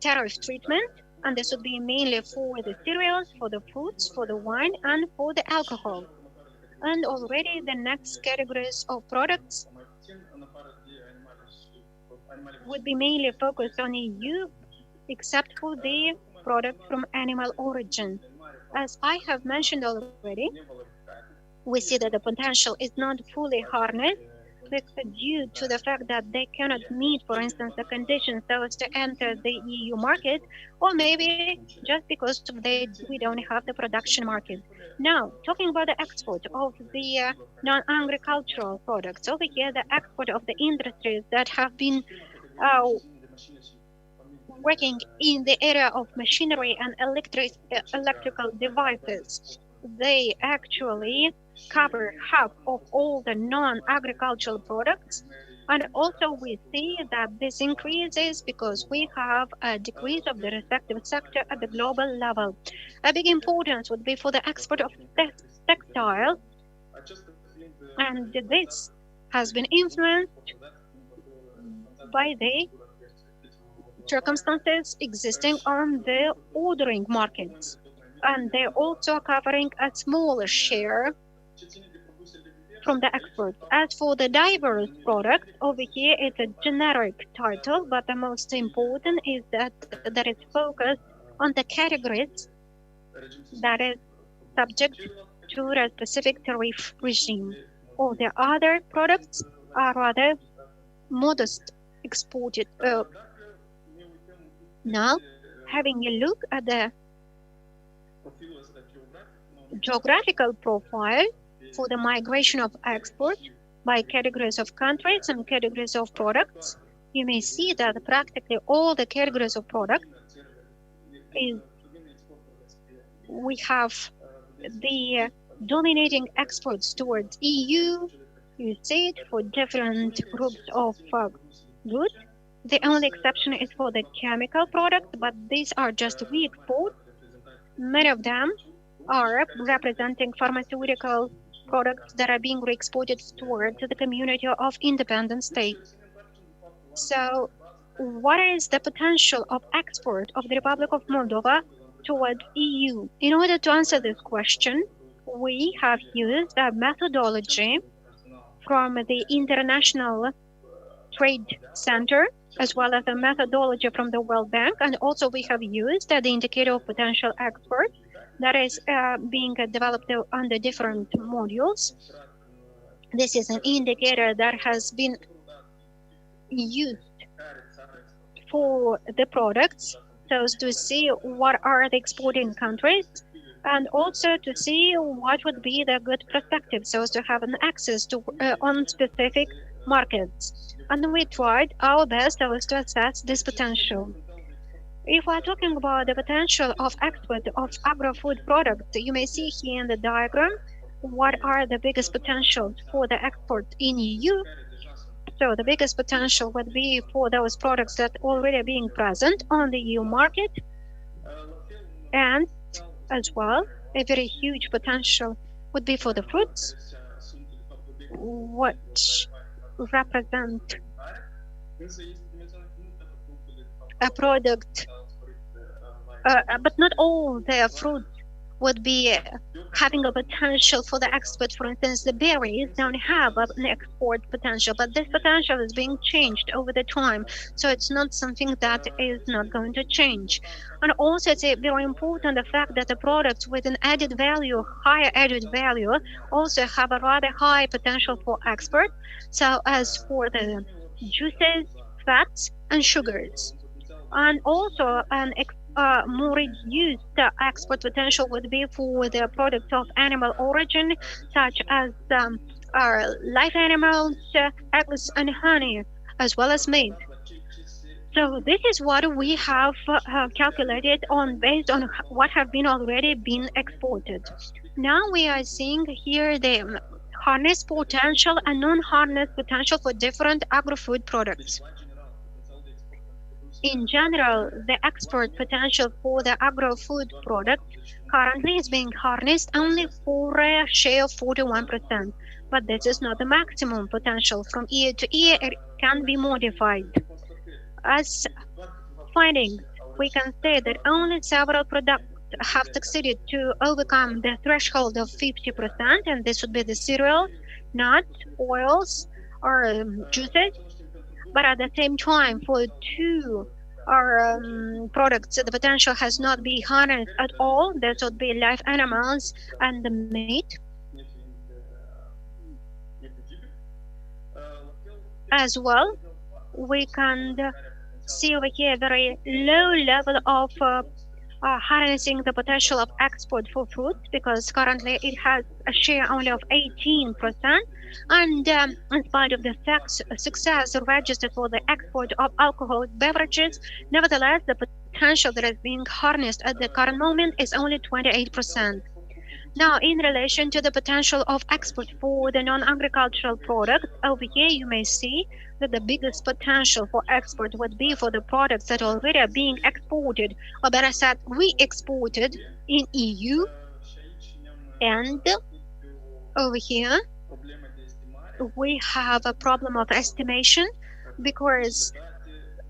tariff treatment, and this would be mainly for the cereals, for the fruits, for the wine, and for the alcohol. And already the next categories of products would be mainly focused on EU, except for the products from animal origin. As I have mentioned already, we see that the potential is not fully harnessed due to the fact that they cannot meet, for instance, the conditions so as to enter the EU market, or maybe just because we don't have the production market. Now, talking about the export of the non-agricultural products, over here the export of the industries that have been working in the area of machinery and electrical devices, they actually cover half of all the non-agricultural products. And also we see that this increases because we have a decrease of the respective sector at the global level. A big importance would be for the export of textiles, and this has been influenced by the circumstances existing on the ordering markets, and they're also covering a smaller share from the exports. As for the diverse products, over here it's a generic title, but the most important is that it's focused on the categories that is subject to a specific tariff regime. All the other products are rather modest exported. Now, having a look at the geographical profile for the migration of export by categories of countries and categories of products, you may see that practically all the categories of products we have the dominating exports towards EU. You see it for different groups of goods. The only exception is for the chemical products, but these are just re-exports. Many of them are representing pharmaceutical products that are being re-exported towards the community of independent states. So, what is the potential of export of the Republic of Moldova towards EU? In order to answer this question, we have used a methodology from the International Trade Center, as well as a methodology from the World Bank, and also we have used the indicator of potential export that is being developed under different modules. This is an indicator that has been used for the products, so as to see what are the exporting countries, and also to see what would be the good perspective, so as to have an access to on specific markets. And we tried our best so as to assess this potential. If we're talking about the potential of export of agro-food products, you may see here in the diagram what are the biggest potentials for the export in EU. So the biggest potential would be for those products that already are being present on the EU market, and as well a very huge potential would be for the fruits which represent a product, but not all the fruits would be having a potential for the export. For instance, the berries don't have an export potential, but this potential is being changed over the time. So it's not something that is not going to change. And also it's very important the fact that the products with an added value, higher added value, also have a rather high potential for export. So as for the juices, fats, and sugars. And also an more reduced export potential would be for the products of animal origin, such as live animals, eggs, and honey, as well as meat. So this is what we have calculated on based on what have been already been exported. Now we are seeing here the harness potential and non-harness potential for different agro-food products. In general, the export potential for the agro-food product currently is being harnessed only for a share of 41%, but this is not the maximum potential. From year to year, it can be modified. As findings, we can say that only several products have succeeded to overcome the threshold of 50%, and this would be the cereal, nuts, oils, or juices. But at the same time, for two products, the potential has not been harnessed at all. That would be live animals and the meat. As well, we can see over here a very low level of harnessing the potential of export for fruits, because currently it has a share only of 18%. And in spite of the success registered for the export of alcoholic beverages, nevertheless, the potential that is being harnessed at the current moment is only 28%. Now, in relation to the potential of export for the non-agricultural products, over here you may see that the biggest potential for export would be for the products that already are being exported, or better said, re-exported in EU. And over here, we have a problem of estimation, because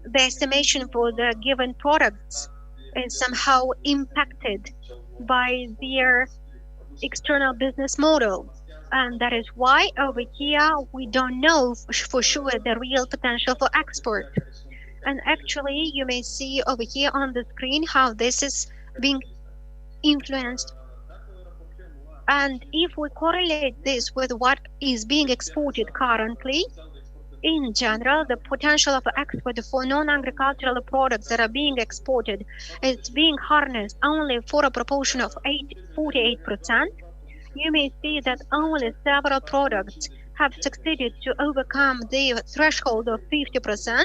the estimation for the given products is somehow impacted by their external business model. And that is why over here we don't know for sure the real potential for export. And actually you may see over here on the screen how this is being influenced. And if we correlate this with what is being exported currently, in general, the potential of export for non-agricultural products that are being exported is being harnessed only for a proportion of 48%. You may see that only several products have succeeded to overcome the threshold of 50%,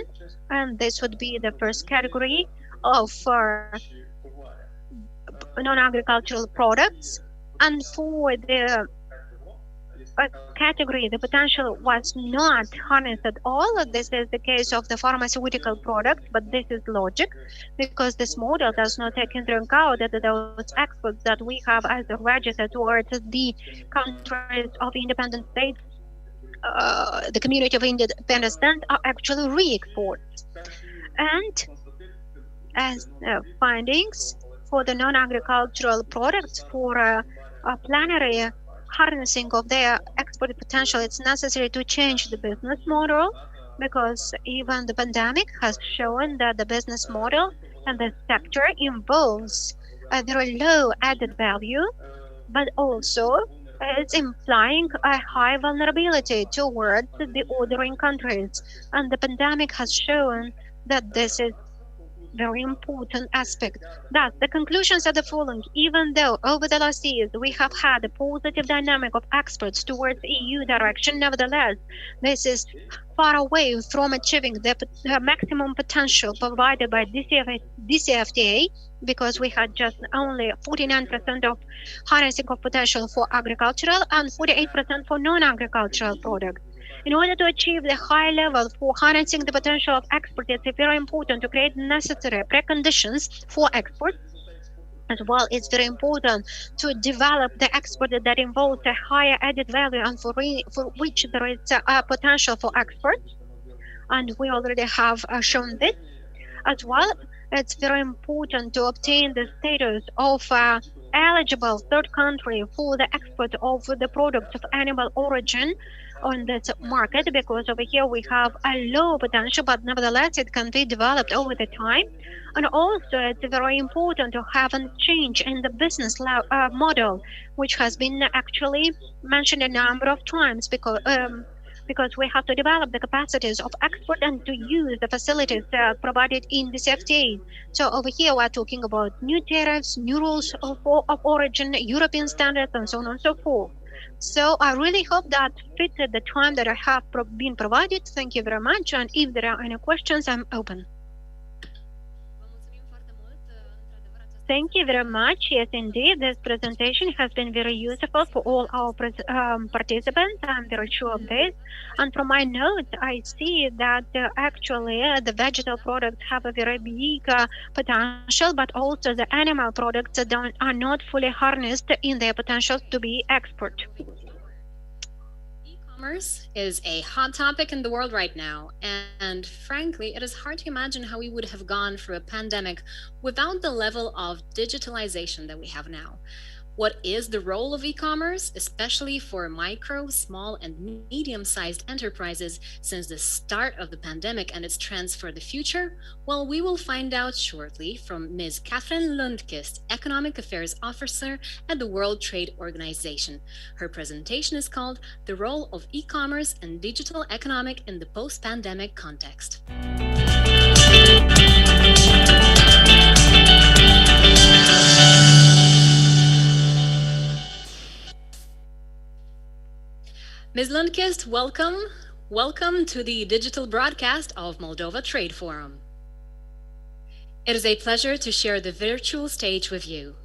and this would be the first category of non-agricultural products. And for the category, the potential was not harnessed at all. This is the case of the pharmaceutical product, but this is logic, because this model does not take into account that those exports that we have as a register towards the countries of independent states, the community of independent states, are actually re-exports. And as findings for the non-agricultural products, for a plenary harnessing of their export potential, it's necessary to change the business model, because even the pandemic has shown that the business model and the sector involves a very low added value, but also it's implying a high vulnerability towards the ordering countries. And the pandemic has shown that this is very important aspect. Thus, the conclusions are the following. Even though over the last years we have had a positive dynamic of exports towards EU direction, nevertheless, this is far away from achieving the maximum potential provided by DCFTA, because we had just only 49% of harnessing of potential for agricultural and 48% for non-agricultural products. In order to achieve the high level for harnessing the potential of export, it's very important to create necessary preconditions for export. as well. It's very important to develop the export that involves a higher added value and for which there is a potential for export. And we already have shown this as well. It's very important to obtain the status of eligible third country for the export of the products of animal origin on this market, because over here we have a low potential, but nevertheless it can be developed over the time. And also it's very important to have a change in the business model, which has been actually mentioned a number of times, because we have to develop the capacities of export and to use the facilities provided in the FTA. So over here we're talking about new tariffs, new rules of origin, European standards, and so on and so forth. So I really hope that fitted the time that I have been provided. Thank you very much. And if there are any questions, I'm open. Thank you very much. Yes, indeed, this presentation has been very useful for all our participants. I'm very sure of this. And from my notes, I see that actually the vegetal products have a very big potential, but also the animal products are not fully harnessed in their potential to be export. E-commerce is a hot topic in the world right now, and frankly, it is hard to imagine how we would have gone through a pandemic without the level of digitalization that we have now. What is the role of e-commerce, especially for micro, small, and medium-sized enterprises since the start of the pandemic and its trends for the future? Well, we will find out shortly from Ms. Catherine Lundqvist, Economic Affairs Officer at the World Trade Organization. Her presentation is called The Role of E-commerce and Digital Economic in the Post-Pandemic Context. Ms. Lundqvist, welcome. Welcome to the digital broadcast of Moldova Trade Forum. It is a pleasure to share the virtual stage with you.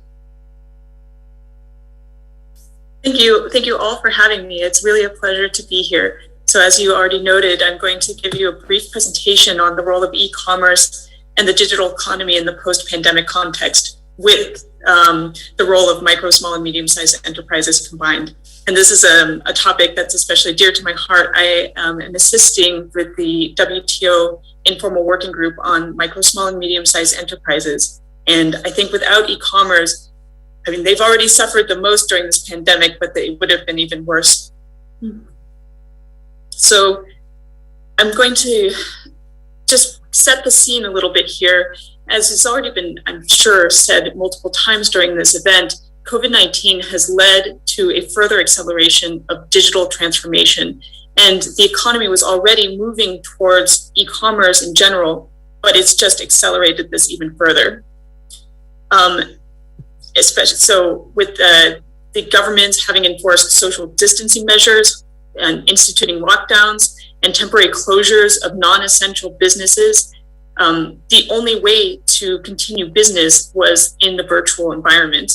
Thank you all for having me. It's really a pleasure to be here. So as you already noted, I'm going to give you a brief presentation on the role of e-commerce and the digital economy in the post-pandemic context with the role of micro, small, and medium-sized enterprises combined. And this is a topic that's especially dear to my heart. I am assisting with the WTO informal working group on micro, small, and medium-sized enterprises. And I think without e-commerce, I mean, they've already suffered the most during this pandemic, but it would have been even worse. So I'm going to just set the scene a little bit here. As has already been, I'm sure, said multiple times during this event, COVID-19 has led to a further acceleration of digital transformation. And the economy was already moving towards e-commerce in general, but it's just accelerated this even further. Especially so with the governments having enforced social distancing measures and instituting lockdowns and temporary closures of non-essential businesses, the only way to continue business was in the virtual environment.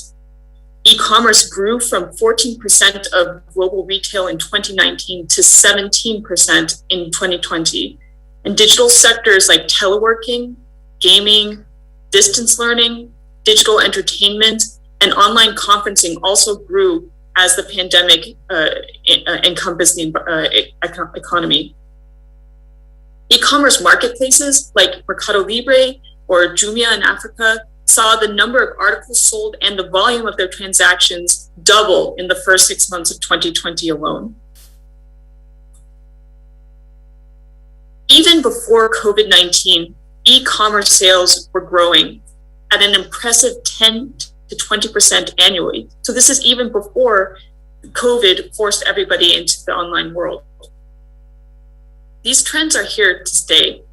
E-commerce grew from 14% of global retail in 2019 to 17% in 2020. And digital sectors like teleworking, gaming, distance learning, digital entertainment, and online conferencing also grew as the pandemic encompassed the economy. E-commerce marketplaces like Mercado Libre or Jumia in Africa saw the number of articles sold and the volume of their transactions double in the first 6 months of 2020 alone. Even before COVID-19, e-commerce sales were growing at an impressive 10 to 20% annually. So this is even before COVID forced everybody into the online world. These trends are here to stay.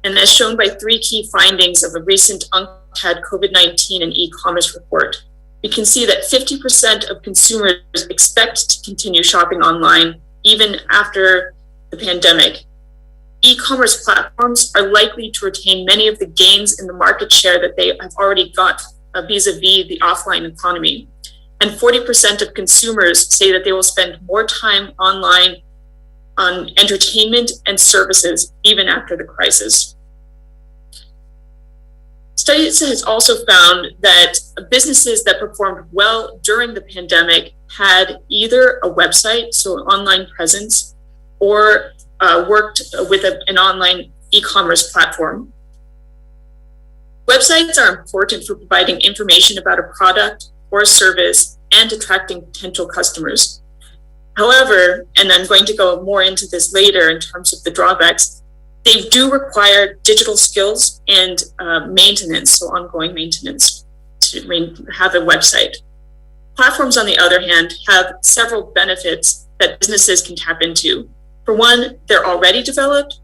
And as shown by 3 key findings of a recent UNCTAD COVID-19 and e-commerce report, we can see that 50% of consumers expect to continue shopping online even after the pandemic. E-commerce platforms are likely to retain many of the gains in the market share that they have already got vis-a-vis the offline economy. And 40% of consumers say that they will spend more time online on entertainment and services even after the crisis. Studies has also found that businesses that performed well during the pandemic had either a website, so an online presence, or worked with an online e-commerce platform. Websites are important for providing information about a product or a service and attracting potential customers. However, and I'm going to go more into this later in terms of the drawbacks, they do require digital skills and maintenance, so ongoing maintenance to have a website. Platforms, on the other hand, have several benefits that businesses can tap into. For one, they're already developed.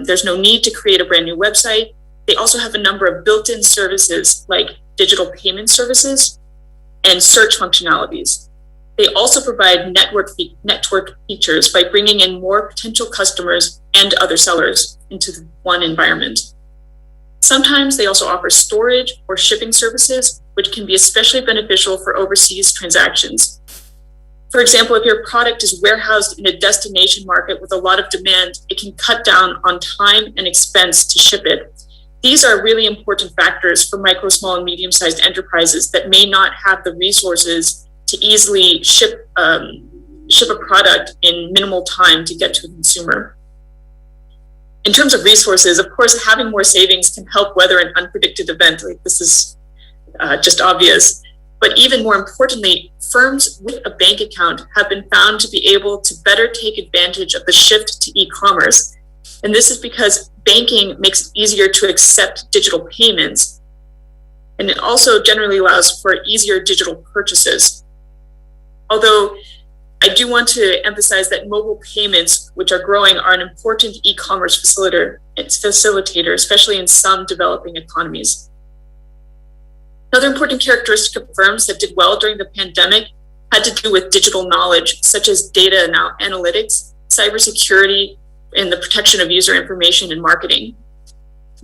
There's no need to create a brand new website. They also have a number of built-in services like digital payment services and search functionalities. They also provide network features by bringing in more potential customers and other sellers into one environment. Sometimes they also offer storage or shipping services, which can be especially beneficial for overseas transactions. For example, if your product is warehoused in a destination market with a lot of demand, it can cut down on time and expense to ship it. These are really important factors for micro, small, and medium-sized enterprises that may not have the resources to easily ship a product in minimal time to get to a consumer. In terms of resources, of course, having more savings can help weather an unpredicted event. Like this is just obvious. But even more importantly, firms with a bank account have been found to be able to better take advantage of the shift to e-commerce. And this is because banking makes it easier to accept digital payments. And it also generally allows for easier digital purchases. Although I do want to emphasize that mobile payments, which are growing, are an important e-commerce facilitator, especially in some developing economies. Another important characteristic of firms that did well during the pandemic had to do with digital knowledge, such as data analytics, cybersecurity, and the protection of user information and marketing.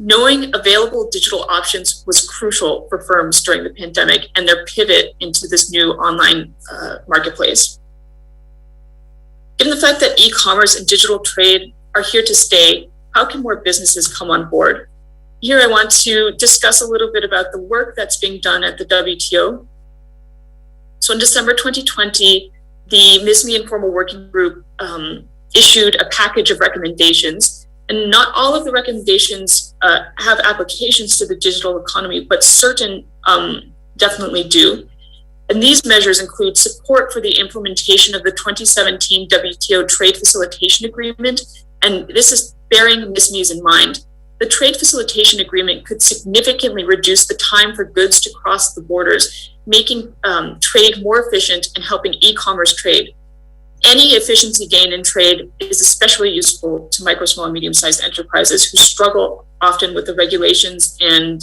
Knowing available digital options was crucial for firms during the pandemic and their pivot into this new online marketplace. Given the fact that e-commerce and digital trade are here to stay, how can more businesses come on board? Here I want to discuss a little bit about the work that's being done at the WTO. So in December 2020, the MISME Informal Working Group issued a package of recommendations. And not all of the recommendations have applications to the digital economy, but certain definitely do. And these measures include support for the implementation of the 2017 WTO Trade Facilitation Agreement. And this is bearing MISMEs in mind. The Trade Facilitation Agreement could significantly reduce the time for goods to cross the borders, making trade more efficient and helping e-commerce trade. Any efficiency gain in trade is especially useful to micro, small, and medium-sized enterprises who struggle often with the regulations and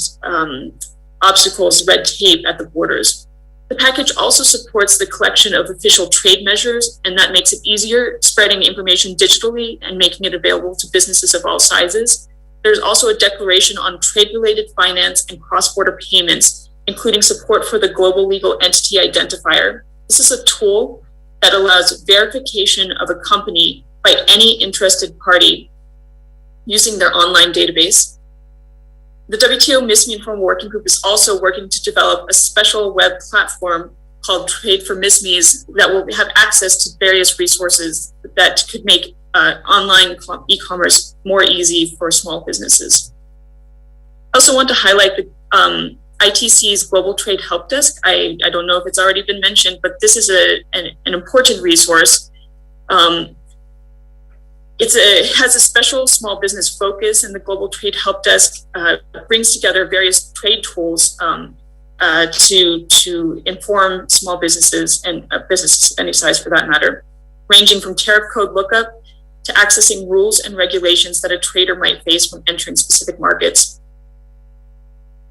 obstacles, red tape at the borders. The package also supports the collection of official trade measures, and that makes it easier spreading information digitally and making it available to businesses of all sizes. There's also a declaration on trade-related finance and cross-border payments, including support for the Global Legal Entity Identifier. This is a tool that allows verification of a company by any interested party using their online database. The WTO MISME Informal Working Group is also working to develop a special web platform called Trade for MISMEs that will have access to various resources that could make online e-commerce more easy for small businesses. I also want to highlight the ITC's Global Trade Help Desk. I don't know if it's already been mentioned, but this is an important resource. It has a special small business focus, and the Global Trade Help Desk brings together various trade tools to inform small businesses and businesses of any size for that matter, ranging from tariff code lookup to accessing rules and regulations that a trader might face when entering specific markets.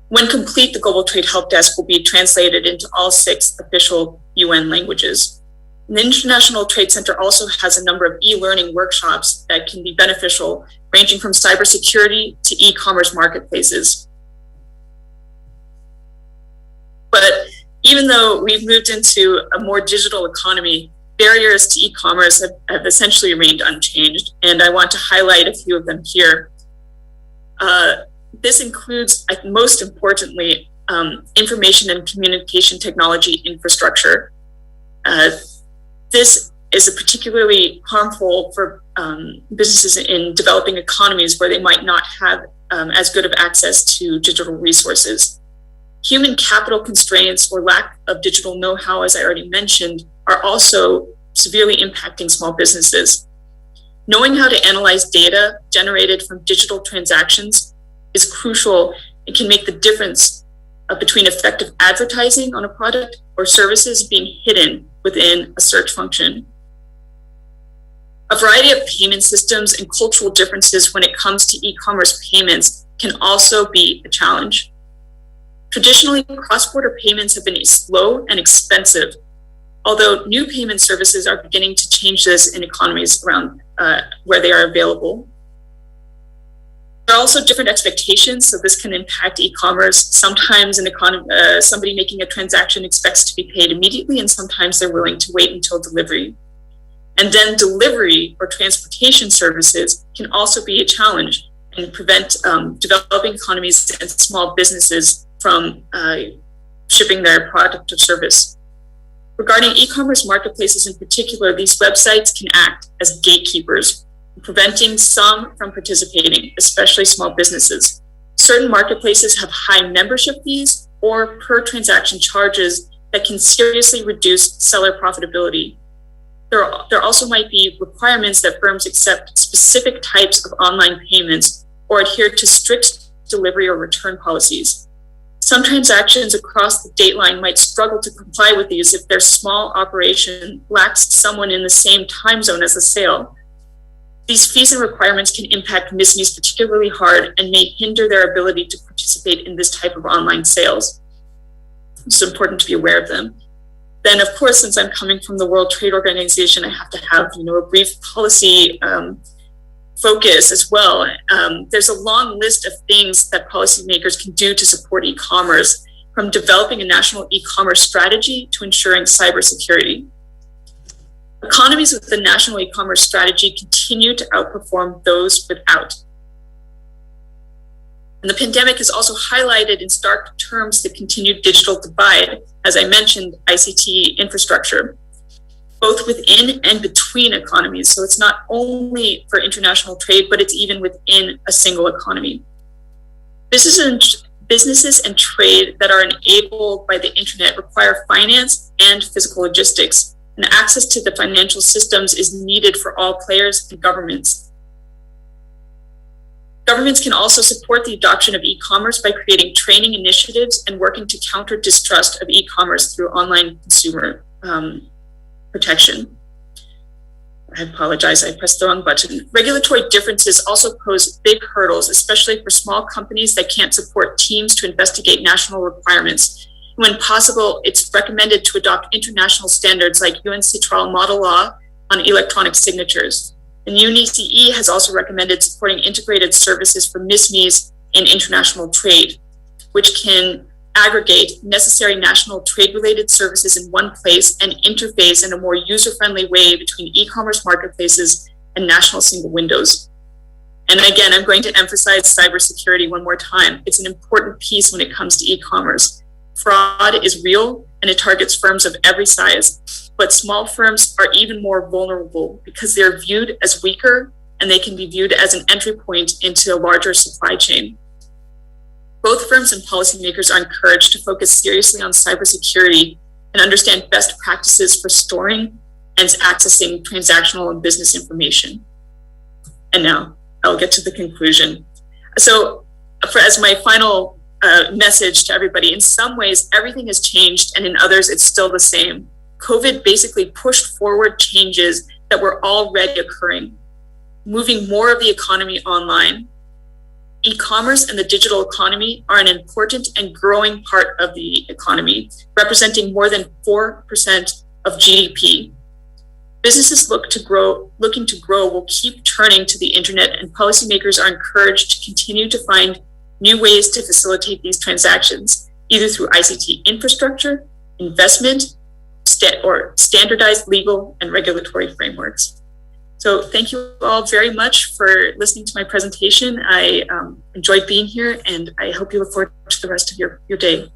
When complete, the Global Trade Help Desk will be translated into all 6 official UN languages. And the International Trade Center also has a number of e-learning workshops that can be beneficial, ranging from cybersecurity to e-commerce marketplaces. But even though we've moved into a more digital economy, barriers to e-commerce have essentially remained unchanged, and I want to highlight a few of them here. this includes, most importantly, information and communication technology infrastructure. This is particularly harmful for businesses in developing economies where they might not have as good of access to digital resources. Human capital constraints or lack of digital know-how, as I already mentioned, are also severely impacting small businesses. Knowing how to analyze data generated from digital transactions is crucial and can make the difference between effective advertising on a product or services being hidden within a search function. A variety of payment systems and cultural differences when it comes to e-commerce payments can also be a challenge. Traditionally, cross-border payments have been slow and expensive, although new payment services are beginning to change this in economies around where they are available. There are also different expectations, so this can impact e-commerce. Sometimes somebody making a transaction expects to be paid immediately, and sometimes they're willing to wait until delivery. And then delivery or transportation services can also be a challenge and prevent developing economies and small businesses from shipping their product or service. Regarding e-commerce marketplaces in particular, these websites can act as gatekeepers, preventing some from participating, especially small businesses. Certain marketplaces have high membership fees or per transaction charges that can seriously reduce seller profitability. There also might be requirements that firms accept specific types of online payments or adhere to strict delivery or return policies. Some transactions across the date line might struggle to comply with these if their small operation lacks someone in the same time zone as the sale. These fees and requirements can impact SMEs particularly hard and may hinder their ability to participate in this type of online sales. It's important to be aware of them. Then, of course, since I'm coming from the World Trade Organization, I have to have, a brief policy focus as well. There's a long list of things that policymakers can do to support e-commerce, from developing a national e-commerce strategy to ensuring cybersecurity. Economies with the national e-commerce strategy continue to outperform those without. And the pandemic has also highlighted in stark terms the continued digital divide, as I mentioned, ICT infrastructure, both within and between economies. So it's not only for international trade, but it's even within a single economy. Businesses and trade that are enabled by the internet require finance and physical logistics, and access to the financial systems is needed for all players and governments. Governments can also support the adoption of e-commerce by creating training initiatives and working to counter distrust of e-commerce through online consumer protection. I apologize, I pressed the wrong button. Regulatory differences also pose big hurdles, especially for small companies that can't support teams to investigate national requirements. When possible, it's recommended to adopt international standards like UNCTRAL model law on electronic signatures. And UNECE has also recommended supporting integrated services for SMEs in international trade, which can aggregate necessary national trade-related services in one place and interface in a more user-friendly way between e-commerce marketplaces and national single windows. And again, I'm going to emphasize cybersecurity one more time. It's an important piece when it comes to e-commerce. Fraud is real and it targets firms of every size, but small firms are even more vulnerable because they're viewed as weaker and they can be viewed as an entry point into a larger supply chain. Both firms and policymakers are encouraged to focus seriously on cybersecurity and understand best practices for storing and accessing transactional and business information. And now I'll get to the conclusion. So as my final message to everybody, in some ways, everything has changed, and in others, it's still the same. COVID basically pushed forward changes that were already occurring, moving more of the economy online. E-commerce and the digital economy are an important and growing part of the economy, representing more than 4% of GDP. Businesses looking to grow will keep turning to the internet, and policymakers are encouraged to continue to find new ways to facilitate these transactions, either through ICT infrastructure, investment, or standardized legal and regulatory frameworks. So thank you all very much for listening to my presentation. I enjoyed being here, and I hope you look forward to the rest of your day.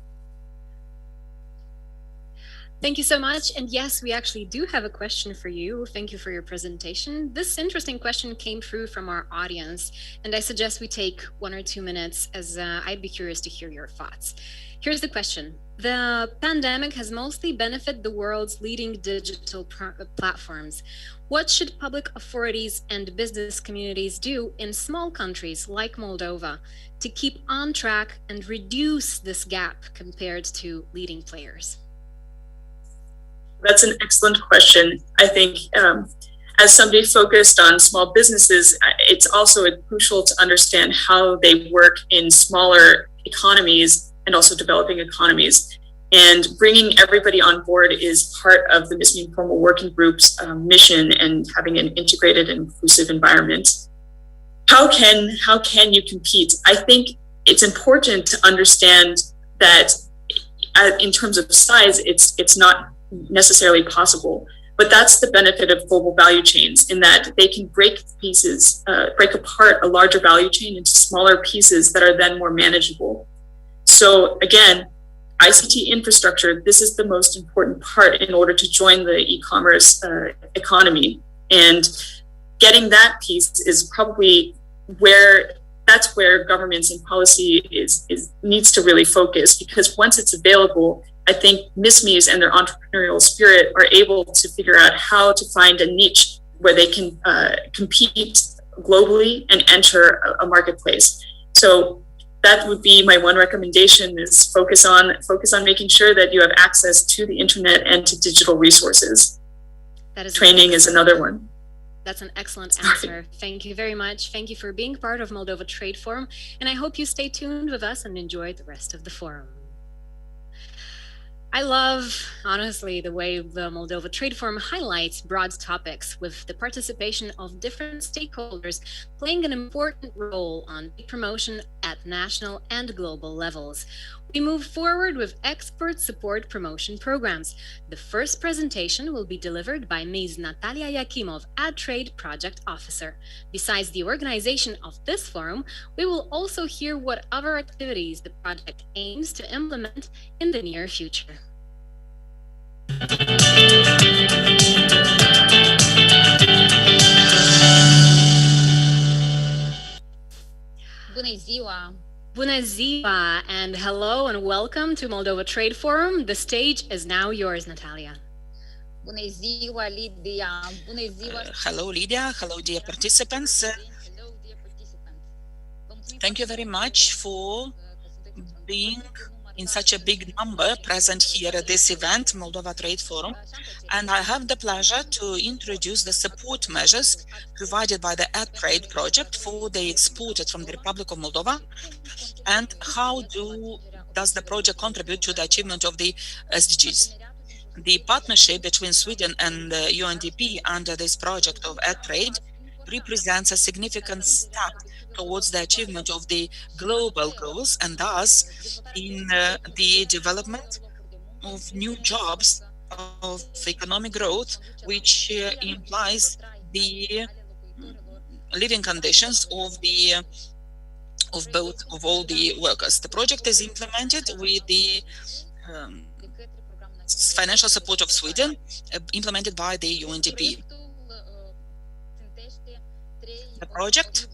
Thank you so much. And yes, we actually do have a question for you. Thank you for your presentation. This interesting question came through from our audience, and I suggest we take 1 or 2 minutes, as I'd be curious to hear your thoughts. Here's the question. The pandemic has mostly benefited the world's leading digital platforms. What should public authorities and business communities do in small countries like Moldova to keep on track and reduce this gap compared to leading players? That's an excellent question. I think as somebody focused on small businesses, it's also crucial to understand how they work in smaller economies and also developing economies. And bringing everybody on board is part of the MISME Informal Working Group's mission and having an integrated and inclusive environment. How can you compete? I think it's important to understand that in terms of size, it's not necessarily possible, but that's the benefit of global value chains, in that they can break apart a larger value chain into smaller pieces that are then more manageable. So again, ICT infrastructure, this is the most important part in order to join the e-commerce economy. And getting that piece is probably where governments and policy needs to really focus, because once it's available, I think MISMEs and their entrepreneurial spirit are able to figure out how to find a niche where they can compete globally and enter a marketplace. So that would be my one recommendation, is focus on making sure that you have access to the internet and to digital resources. Training is another one. That's an excellent answer. Thank you very much. Thank you for being part of Moldova Trade Forum, and I hope you stay tuned with us and enjoy the rest of the forum. I love, honestly, the way the Moldova Trade Forum highlights broad topics with the participation of different stakeholders playing an important role on promotion at national and global levels. We move forward with expert support promotion programs. The first presentation will be delivered by Ms. Natalia Yakimov, AdTrade Project Officer. Besides the organization of this forum, we will also hear what other activities the project aims to implement in the near future. Bună ziua! Bună ziua, and hello and welcome to Moldova Trade Forum. The stage is now yours, Natalia. Bună ziua, Lydia! Bună ziua! Hello, Lydia. Hello, dear participants. Thank you very much for being in such a big number present here at this event, Moldova Trade Forum. And I have the pleasure to introduce the support measures provided by the AdTrade project for the exported from the Republic of Moldova, and how does the project contribute to the achievement of the SDGs. The partnership between Sweden and UNDP under this project of AdTrade represents a significant step towards the achievement of the global goals, and thus in the development of new jobs, of economic growth, which implies the living conditions of all the workers. The project is implemented with the financial support of Sweden, implemented by the UNDP. The project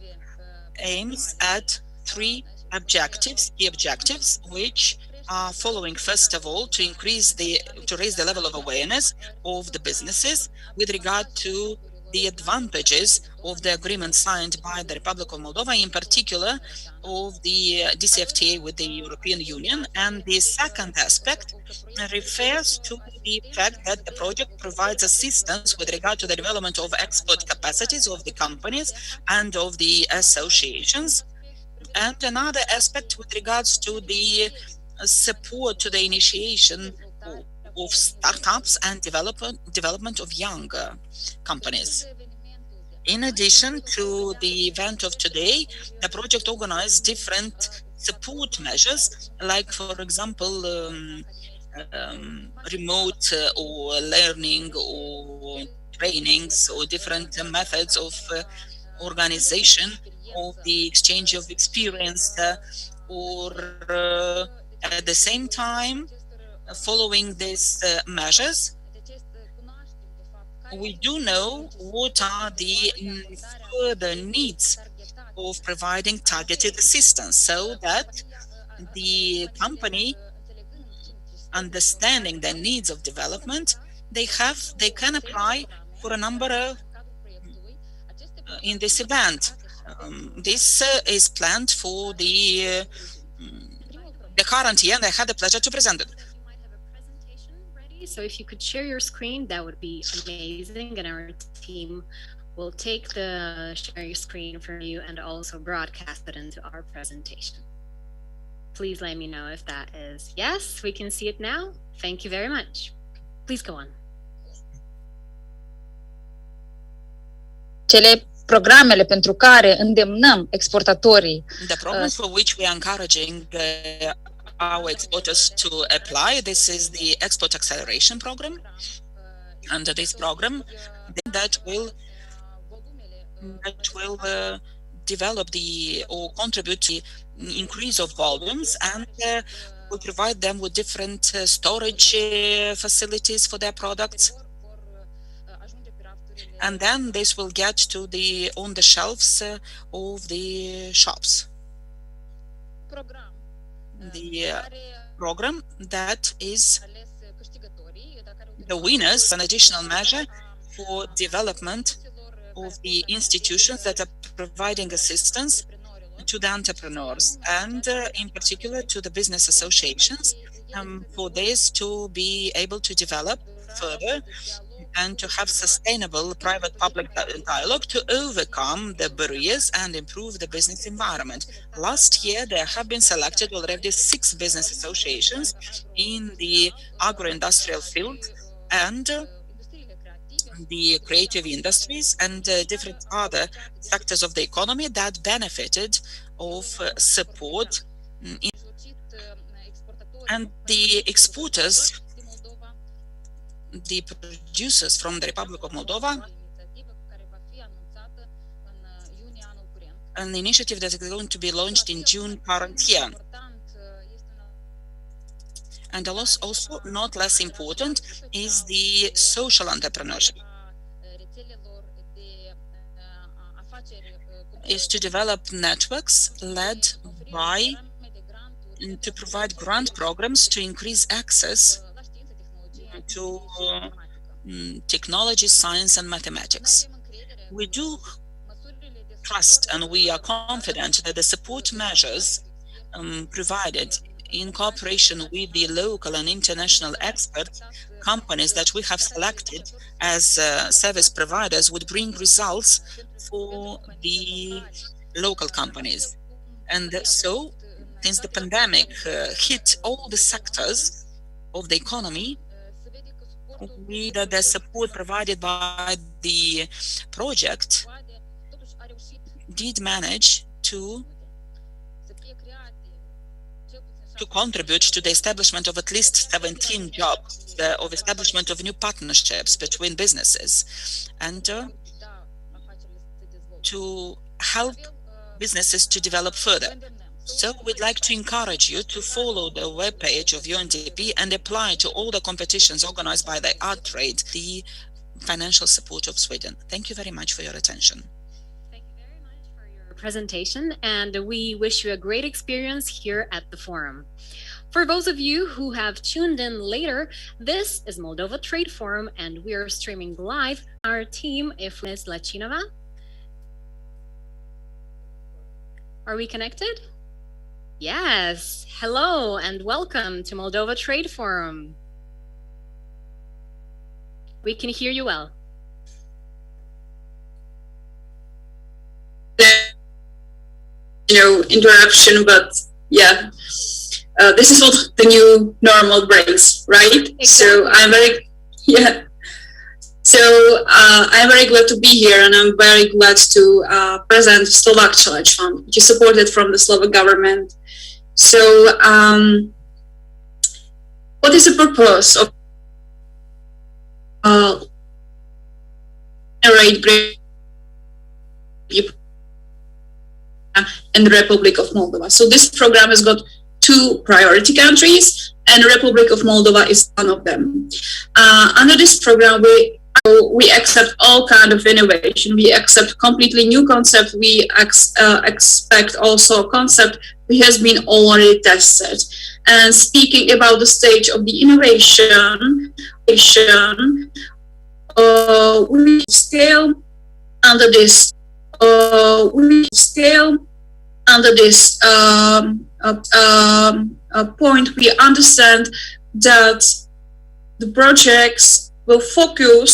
aims at three objectives, key objectives, which are following: first of all, to raise the level of awareness of the businesses with regard to the advantages of the agreement signed by the Republic of Moldova, in particular of the DCFTA with the European Union. And the second aspect refers to the fact that the project provides assistance with regard to the development of export capacities of the companies and of the associations. And another aspect with regards to the support to the initiation of startups and development of young companies. In addition to the event of today, the project organized different support measures, like, for example, remote or learning or trainings or different methods of organization of the exchange of experience, or at the same time, following these measures, we do know what are the further needs of providing targeted assistance, so that the company, understanding the needs of development, they can apply for a number of in this event. This is planned for the current year, and I had the pleasure to present it. So if you could share your screen, that would be amazing, and our team will take the sharing screen from you and also broadcast it into our presentation. Please let me know if that is yes. We can see it now. Thank you very much. Please go on. Programele pentru care îndemnăm exportatorii. The programs for which we are encouraging our exporters to apply. This is the Export Acceleration Program. Under this program, that will develop or contribute to the increase of volumes, and will provide them with different storage facilities for their products. And then this will get to on the shelves of the shops. The program that is the winners, an additional measure for development of the institutions that are providing assistance to the entrepreneurs, and in particular to the business associations, for this to be able to develop further and to have sustainable private-public dialogue to overcome the barriers and improve the business environment. Last year, there have been selected already 6 business associations in the agro-industrial field and the creative industries and different other sectors of the economy that benefited of support. And the exporters, the producers from the Republic of Moldova, an initiative that is going to be launched in June current year. And also, not less important, is the social entrepreneurship, is to develop networks led by, to provide grant programs to increase access to technology, science, and mathematics. We do trust and we are confident that the support measures provided in cooperation with the local and international expert companies that we have selected as service providers would bring results for the local companies. And so, since the pandemic hit all the sectors of the economy, that the support provided by the project did manage to contribute to the establishment of at least 17 jobs, of establishment of new partnerships between businesses, and to help businesses to develop further. So we'd like to encourage you to follow the webpage of UNDP and apply to all the competitions organized by the art trade, the financial support of Sweden. Thank you very much for your attention. Thank you very much for your presentation, and we wish you a great experience here at the forum. For those of you who have tuned in later, this is Moldova Trade Forum, and we are streaming live. Our team, if Ms. Lachinova. Are we connected? Yes. Hello and welcome to Moldova Trade Forum. We can hear you well. Interruption, but yeah, this is what the new normal brings, right? Exactly. So I'm very glad to be here, and I'm very glad to present Slovak Challenge Fund, which is supported from the Slovak government. So what is the purpose of generate great and the Republic of Moldova. So this program has got 2 priority countries, and the Republic of Moldova is one of them. Under this program, we accept all kind of innovation. We accept completely new concept. We expect also a concept which has been already tested. And speaking about the stage of the innovation, we scale under this. Point, we understand that the projects will focus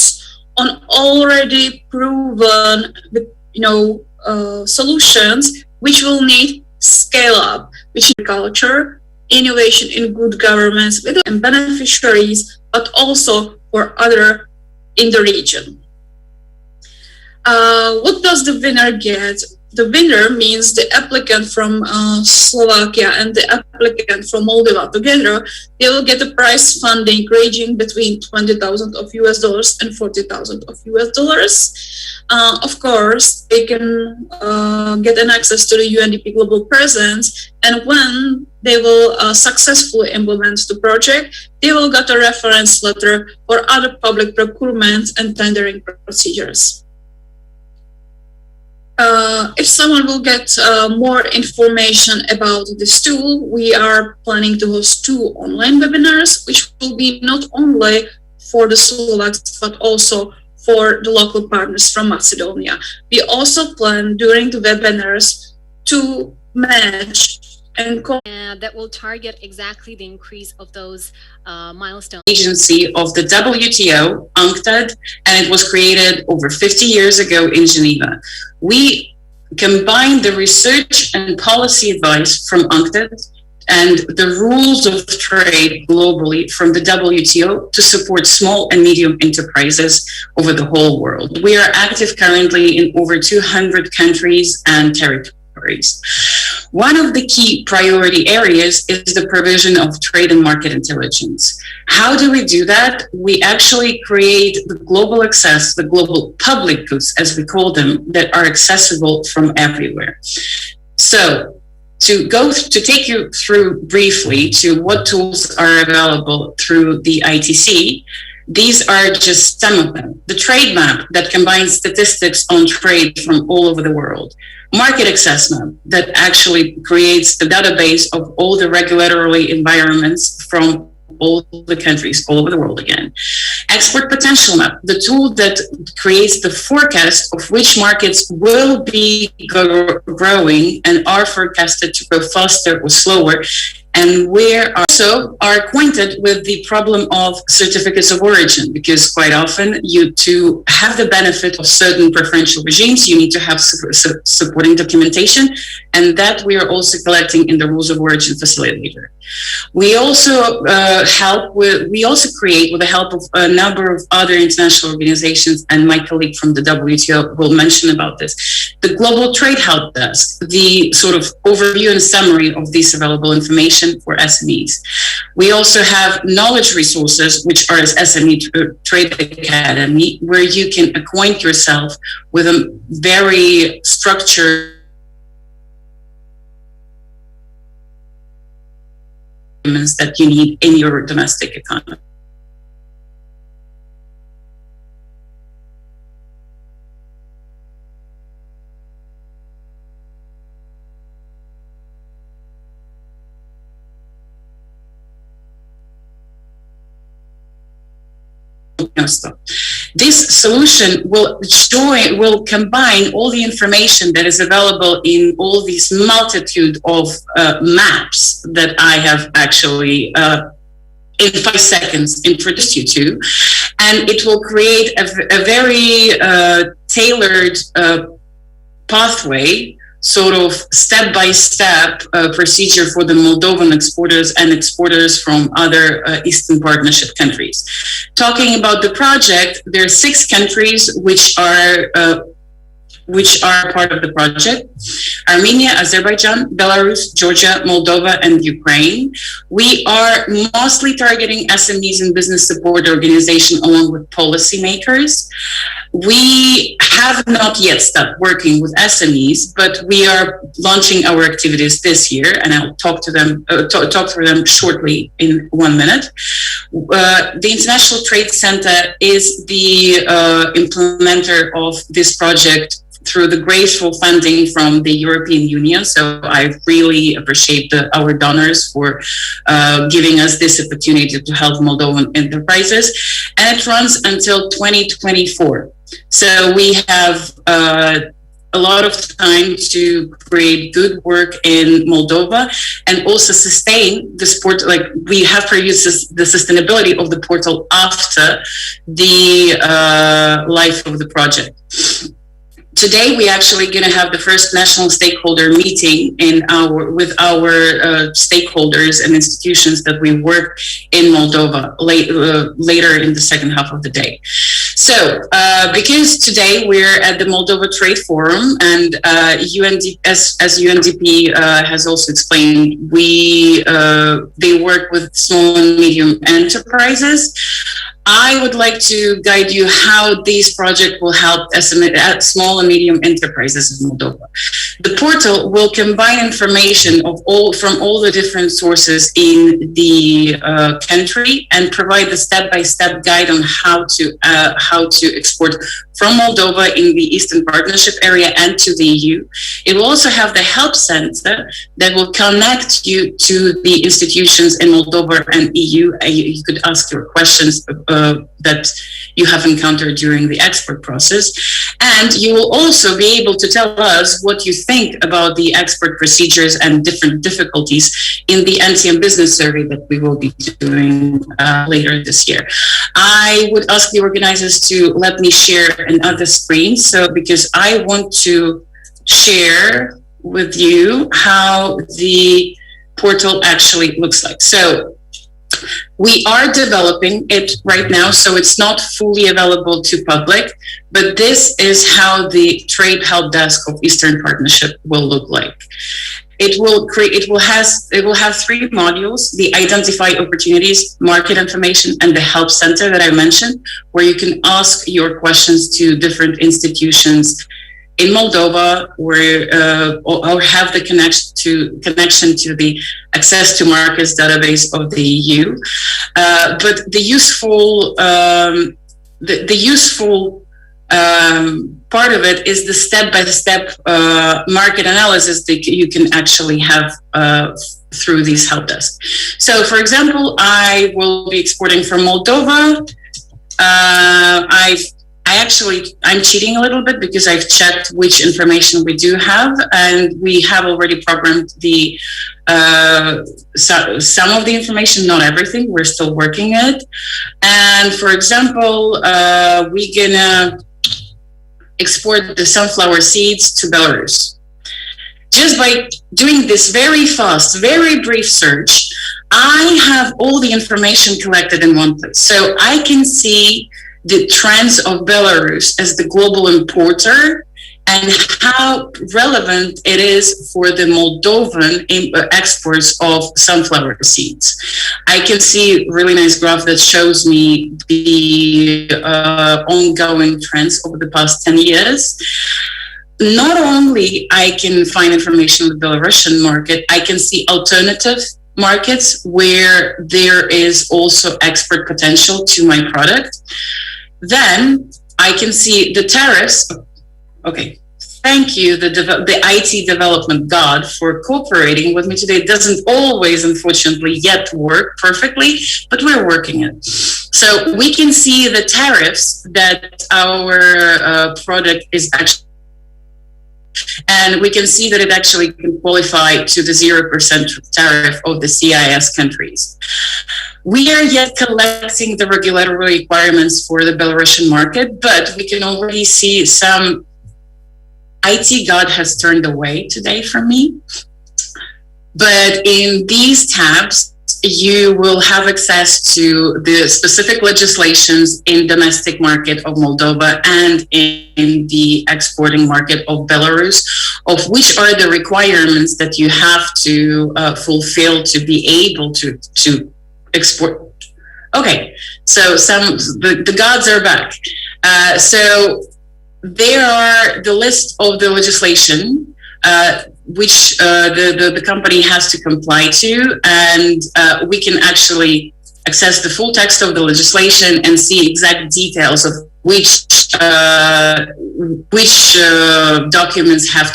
on already proven, solutions which will need scale up, which is agriculture, innovation in good governance, and beneficiaries, but also for other in the region. What does the winner get? The winner means the applicant from Slovakia and the applicant from Moldova together. They will get a prize funding ranging between $20,000 of US dollars and $40,000 of US dollars. Of course, they can get an access to the UNDP global presence, and when they will successfully implement the project, they will get a reference letter for other public procurement and tendering procedures. If someone will get more information about this tool, we are planning to host 2 online webinars, which will be not only for the Slovaks, but also for the local partners from Macedonia. We also plan during the webinars to match and that will target exactly the increase of those milestones. Agency of the WTO, UNCTAD, and it was created over 50 years ago in Geneva. We combined the research and policy advice from UNCTAD and the rules of trade globally from the WTO to support small and medium enterprises over the whole world. We are active currently in over 200 countries and territories. One of the key priority areas is the provision of trade and market intelligence. How do we do that? We actually create the global access, the global public goods, as we call them, that are accessible from everywhere. So, to take you through briefly to what tools are available through the ITC, these are just some of them. The trade map that combines statistics on trade from all over the world. Market access map that actually creates the database of all the regulatory environments from all the countries all over the world again. Export potential map, the tool that creates the forecast of which markets will be growing and are forecasted to grow faster or slower, and where also are acquainted with the problem of certificates of origin, because quite often to have the benefit of certain preferential regimes, you need to have supporting documentation, and that we are also collecting in the rules of origin facilitator. We also create, with the help of a number of other international organizations, and my colleague from the WTO will mention about this, the Global Trade Help Desk, the sort of overview and summary of this available information for SMEs. We also have knowledge resources, which are SME Trade Academy, where you can acquaint yourself with a very structured that you need in your domestic economy. This solution will combine all the information that is available in all these multitude of maps that I have actually in 5 seconds introduced you to, and it will create a very tailored pathway, sort of step-by-step procedure for the Moldovan exporters and exporters from other Eastern Partnership countries. Talking about the project, there are 6 countries which are which are part of the project: Armenia, Azerbaijan, Belarus, Georgia, Moldova, and Ukraine. We are mostly targeting SMEs and business support organizations along with policymakers. We have not yet started working with SMEs, but we are launching our activities this year, and I'll talk through them shortly in 1 minute. The International Trade Center is the implementer of this project through the graceful funding from the European Union. So I really appreciate our donors for giving us this opportunity to help Moldovan enterprises. And it runs until 2024. So we have a lot of time to create good work in Moldova and also sustain the sport. Like, we have produced the sustainability of the portal after the life of the project. Today, we're actually going to have the first national stakeholder meeting with our stakeholders and institutions that we work in Moldova later in the second half of the day. So, because today we're at the Moldova Trade Forum, and as UNDP has also explained, they work with small and medium enterprises. I would like to guide you how this project will help small and medium enterprises in Moldova. The portal will combine information from all the different sources in the country and provide the step-by-step guide on how to export from Moldova in the Eastern Partnership area and to the EU. It will also have the help center that will connect you to the institutions in Moldova and EU. You could ask your questions that you have encountered during the export process. And you will also be able to tell us what you think about the export procedures and different difficulties in the NTM business survey that we will be doing later this year. I would ask the organizers to let me share another screen, because I want to share with you how the portal actually looks like. So we are developing it right now, so it's not fully available to public, but this is how the Trade Help Desk of Eastern Partnership will look like. It will have 3 modules: the Identify Opportunities, Market Information, and the Help Center that I mentioned, where you can ask your questions to different institutions in Moldova, or have the connection to the Access to Markets database of the EU. But the useful part of it is the step-by-step market analysis that you can actually have through these help desks. So, for example, I will be exporting from Moldova. I'm cheating a little bit because I've checked which information we do have, and we have already programmed some of the information, not everything. We're still working it. And for example, we're gonna export the sunflower seeds to Belarus. Just by doing this very fast, very brief search, I have all the information collected in one place. So I can see the trends of Belarus as the global importer and how relevant it is for the Moldovan exports of sunflower seeds. I can see a really nice graph that shows me the ongoing trends over the past 10 years. Not only I can find information on the Belarusian market, I can see alternative markets where there is also export potential to my product. Then I can see the tariffs. Okay, thank you, the IT development god, for cooperating with me today. It doesn't always, unfortunately, yet work perfectly, but we're working it. So we can see the tariffs that our product is actually, and we can see that it actually can qualify to the 0% tariff of the CIS countries. We are yet collecting the regulatory requirements for the Belarusian market, but we can already see some IT god has turned away today from me. But in these tabs, you will have access to the specific legislations in domestic market of Moldova and in the exporting market of Belarus, of which are the requirements that you have to fulfill to be able to export. Okay, so the gods are back. So there are the list of the legislation which the company has to comply to, and we can actually access the full text of the legislation and see exact details of which documents have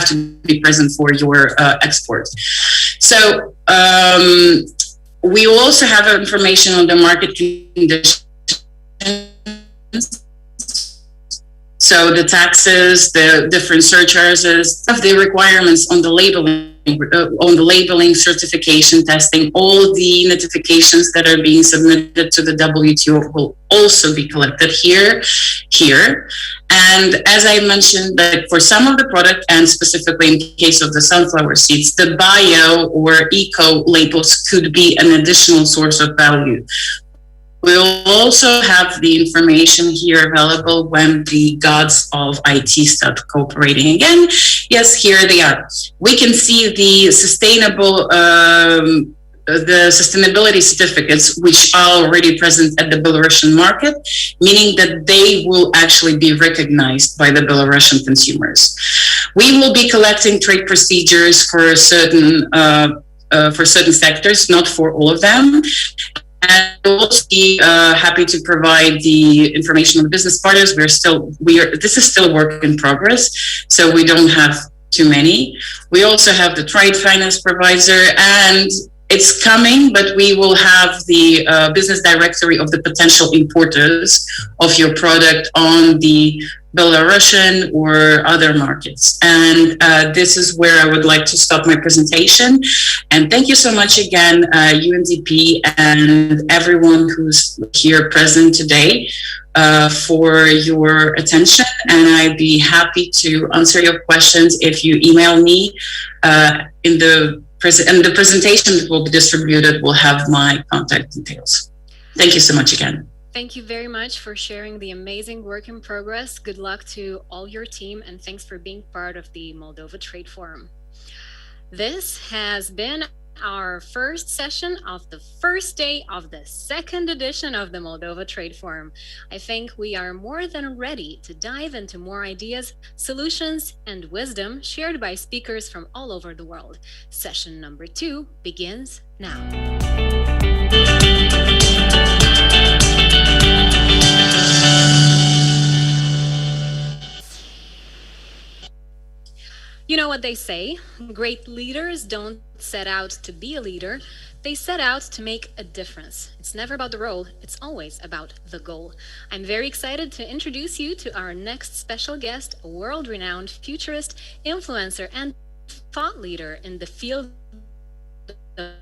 to be present for your export. So we will also have information on the market conditions. So the taxes, the different surcharges, of the requirements on the labeling, certification, testing, all the notifications that are being submitted to the WTO will also be collected here. And as I mentioned, that for some of the product, and specifically in the case of the sunflower seeds, the bio or eco labels could be an additional source of value. We'll also have the information here available when the gods of IT start cooperating again. Yes, here they are. We can see the sustainability certificates, which are already present at the Belarusian market, meaning that they will actually be recognized by the Belarusian consumers. We will be collecting trade procedures for certain sectors, not for all of them. And we'll also be happy to provide the information on the business partners. This is still a work in progress, so we don't have too many. We also have the trade finance provider, and it's coming, but we will have the business directory of the potential importers of your product on the Belarusian or other markets. And this is where I would like to stop my presentation. And thank you so much again, UNDP and everyone who's here present today for your attention. And I'd be happy to answer your questions if you email me. In the presentation that will be distributed will have my contact details. Thank you so much again. Thank you very much for sharing the amazing work in progress. Good luck to all your team, and thanks for being part of the Moldova Trade Forum. This has been our first session of the first day of the second edition of the Moldova Trade Forum. I think we are more than ready to dive into more ideas, solutions, and wisdom shared by speakers from all over the world. Session number 2 begins now. You know what they say, great leaders don't set out to be a leader, they set out to make a difference. It's never about the role, it's always about the goal. I'm very excited to introduce you to our next special guest, a world-renowned futurist, influencer, and thought leader in the field of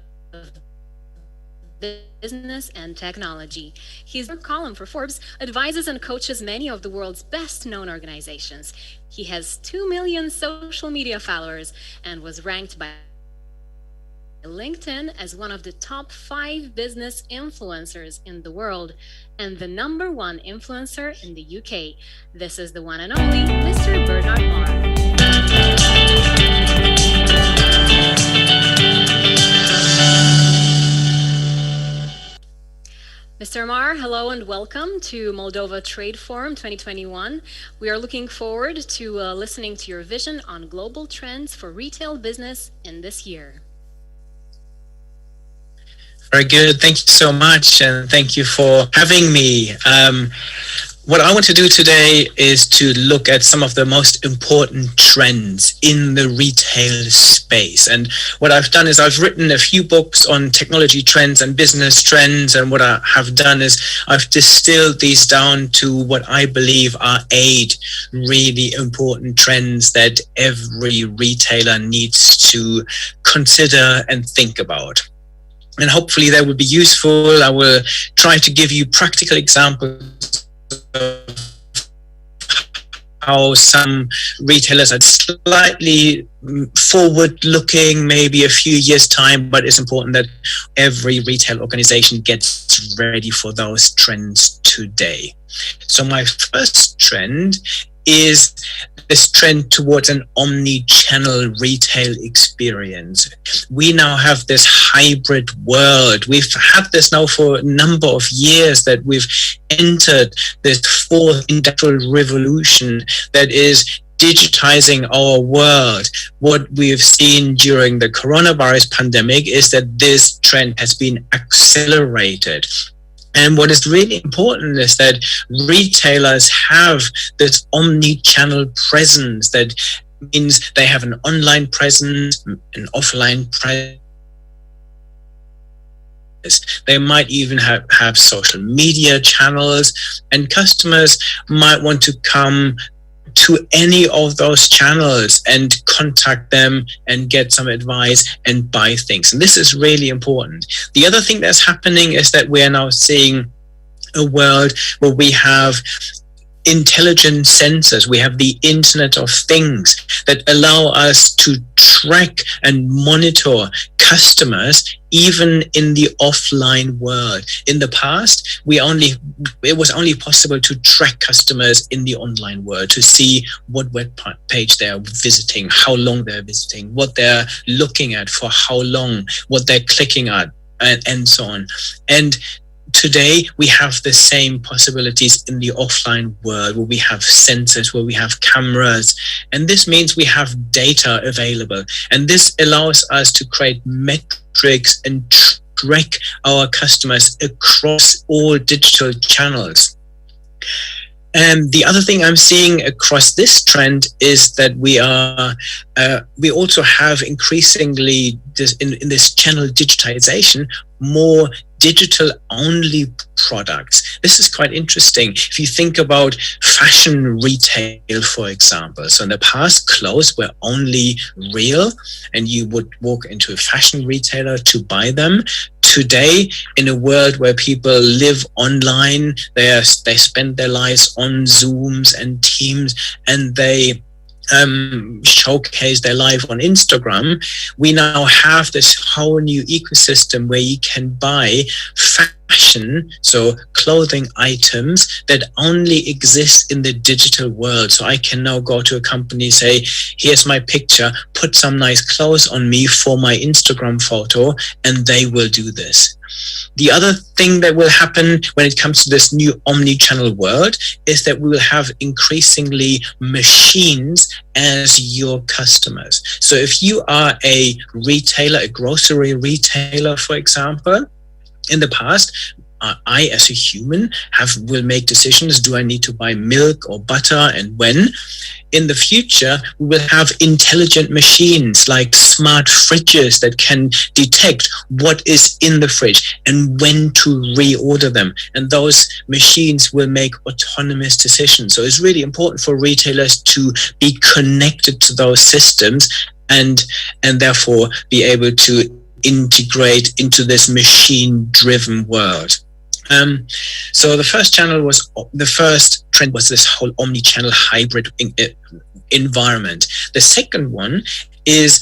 business and technology. He's a column for Forbes, advises and coaches many of the world's best-known organizations. He has 2 million social media followers and was ranked by LinkedIn as one of the top 5 business influencers in the world and the #1 influencer in the UK. This is the one and only Mr. Bernard Marr. Mr. Marr, hello and welcome to Moldova Trade Forum 2021. We are looking forward to listening to your vision on global trends for retail business in this year. Very good. Thank you so much, and thank you for having me. What I want to do today is to look at some of the most important trends in the retail space. And what I've done is I've written a few books on technology trends and business trends. And what I have done is I've distilled these down to what I believe are 8 really important trends that every retailer needs to consider and think about. And hopefully that will be useful. I will try to give you practical examples of how some retailers are slightly forward looking, maybe a few years time, but it's important that every retail organization gets ready for those trends today. So my first trend is this trend towards an omni-channel retail experience. We now have this hybrid world. We've had this now for a number of years, that we've entered this fourth industrial revolution that is digitizing our world. What we've seen during the coronavirus pandemic is that this trend has been accelerated. And what is really important is that retailers have this omni-channel presence. That means they have an online presence, an offline presence. They might even have social media channels, and customers might want to come to any of those channels and contact them and get some advice and buy things. And this is really important. The other thing that's happening is that we are now seeing a world where we have intelligent sensors. We have the Internet of Things that allow us to track and monitor customers even in the offline world. In the past, it was only possible to track customers in the online world, to see what web page they're visiting, how long they're visiting, what they're looking at for how long, what they're clicking at, and so on. And today, we have the same possibilities in the offline world, where we have sensors, where we have cameras, and this means we have data available. And this allows us to create metrics and track our customers across all digital channels. And the other thing I'm seeing across this trend is that we also have increasingly in this channel digitization more digital only products. This is quite interesting. If you think about fashion retail, for example, so in the past, clothes were only real and you would walk into a fashion retailer to buy them. Today, in a world where people live online, they spend their lives on Zooms and Teams, and they showcase their life on Instagram, we now have this whole new ecosystem where you can buy fashion, so clothing items that only exist in the digital world. So I can now go to a company, say, here's my picture, put some nice clothes on me for my Instagram photo, and they will do this. The other thing that will happen when it comes to this new omni-channel world is that we will have increasingly machines as your customers. So if you are a retailer, a grocery retailer, for example, in the past, I as a human will make decisions. Do I need to buy milk or butter, and when? In the future, we will have intelligent machines like smart fridges that can detect what is in the fridge and when to reorder them. And those machines will make autonomous decisions. So it's really important for retailers to be connected to those systems and therefore be able to integrate into this machine-driven world. So the first trend was this whole omni-channel hybrid environment. The second one is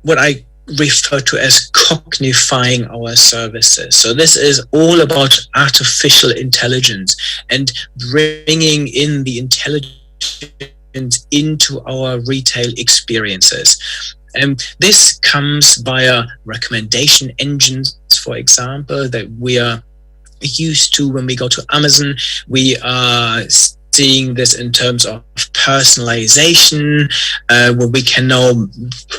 what I refer to as cognifying our services. So this is all about artificial intelligence and bringing in the intelligence into our retail experiences. And this comes via recommendation engines, for example, that we are used to when we go to Amazon. We are seeing this in terms of personalization, where we can now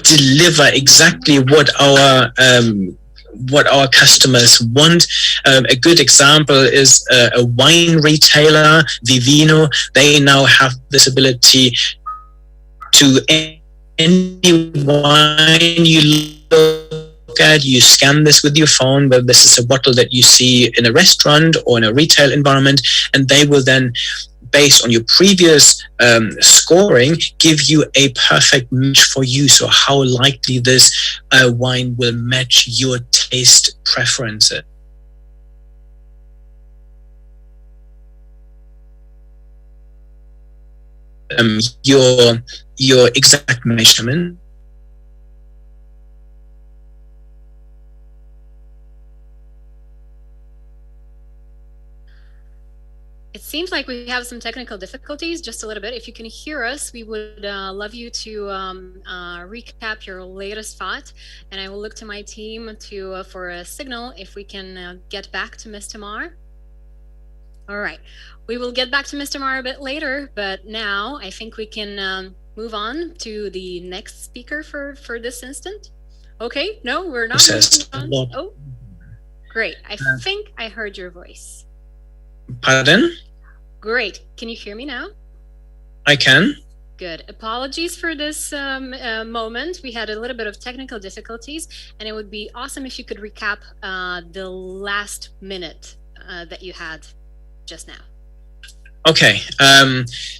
deliver exactly what our customers want. A good example is a wine retailer, Vivino. They now have this ability to any wine you look at, you scan this with your phone, whether this is a bottle that you see in a restaurant or in a retail environment, and they will then, based on your previous scoring, give you a perfect match for you. So how likely this wine will match your taste preferences. your exact measurement. It seems like we have some technical difficulties, just a little bit. If you can hear us, we would love you to recap your latest thought, and I will look to my team for a signal if we can get back to Ms. Tamar. All right, we will get back to Ms. Tamar a bit later, but now I think we can move on to the next speaker for this instant. Okay, no, we're not moving on. Oh, great. I think I heard your voice. Pardon? Great. Can you hear me now? I can. Good. Apologies for this moment. We had a little bit of technical difficulties, and it would be awesome if you could recap the last minute that you had just now. Okay,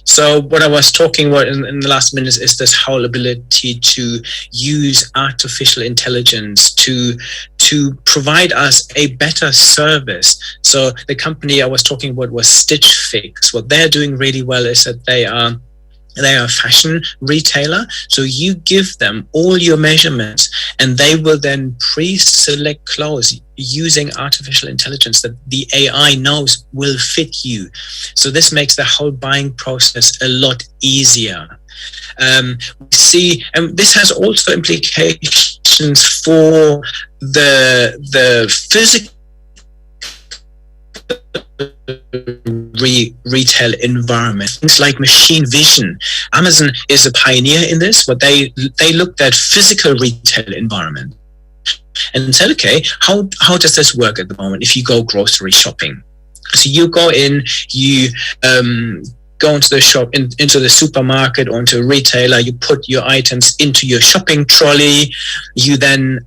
so what I was talking about in the last minute is this whole ability to use artificial intelligence to provide us a better service. So the company I was talking about was Stitch Fix. What they're doing really well is that they are a fashion retailer. So you give them all your measurements and they will then pre-select clothes using artificial intelligence that the AI knows will fit you. So this makes the whole buying process a lot easier. We see, and this has also implications for the physical retail environment. Things like machine vision. Amazon is a pioneer in this, but they looked at physical retail environment and said, okay, how does this work at the moment if you go grocery shopping? So you go in, you go into the shop, into the supermarket or into a retailer, you put your items into your shopping trolley, you then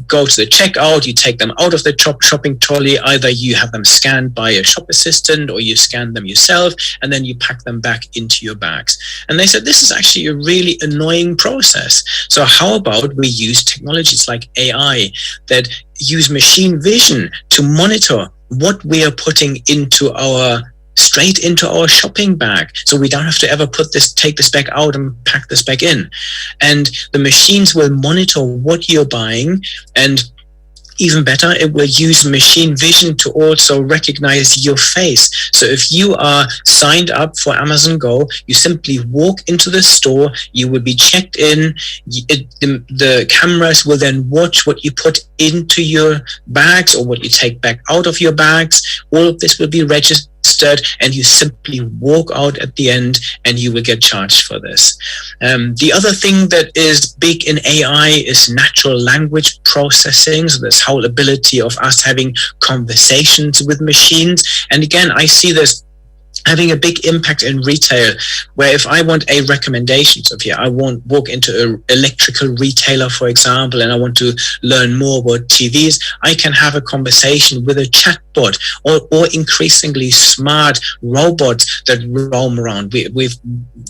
go to the checkout, you take them out of the shopping trolley, either you have them scanned by a shop assistant or you scan them yourself, and then you pack them back into your bags. And they said, this is actually a really annoying process. So how about we use technologies like AI that use machine vision to monitor what we are putting straight into our shopping bag, so we don't have to ever take this bag out and pack this back in. And the machines will monitor what you're buying, and even better, it will use machine vision to also recognize your face. So if you are signed up for Amazon Go, you simply walk into the store, you will be checked in, the cameras will then watch what you put into your bags or what you take back out of your bags. All of this will be registered, and you simply walk out at the end and you will get charged for this. The other thing that is big in AI is natural language processing. So this whole ability of us having conversations with machines. And again, I see this having a big impact in retail, where if I want a recommendation, so if I won't walk into an electrical retailer, for example, and I want to learn more about TVs, I can have a conversation with a chatbot or increasingly smart robots that roam around. With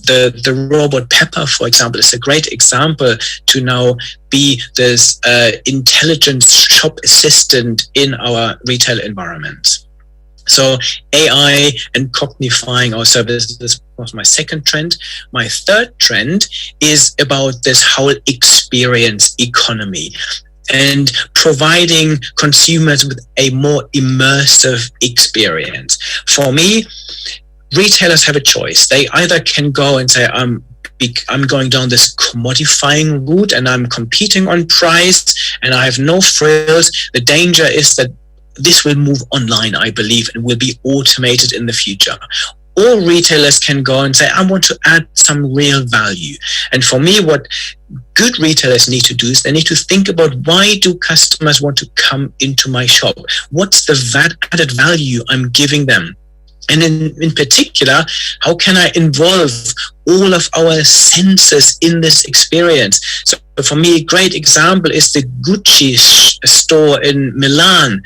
the robot Pepper, for example, is a great example to now be this intelligence shop assistant in our retail environment. So AI and cognifying our services was my second trend. My third trend is about this whole experience economy and providing consumers with a more immersive experience. For me, retailers have a choice. They either can go and say, I'm going down this commodifying route and I'm competing on price and I have no frills. The danger is that this will move online, I believe, and will be automated in the future. All retailers can go and say, I want to add some real value. And for me, what good retailers need to do is they need to think about, why do customers want to come into my shop? What's the added value I'm giving them? And in particular, how can I involve all of our senses in this experience? So for me, a great example is the Gucci store in Milan,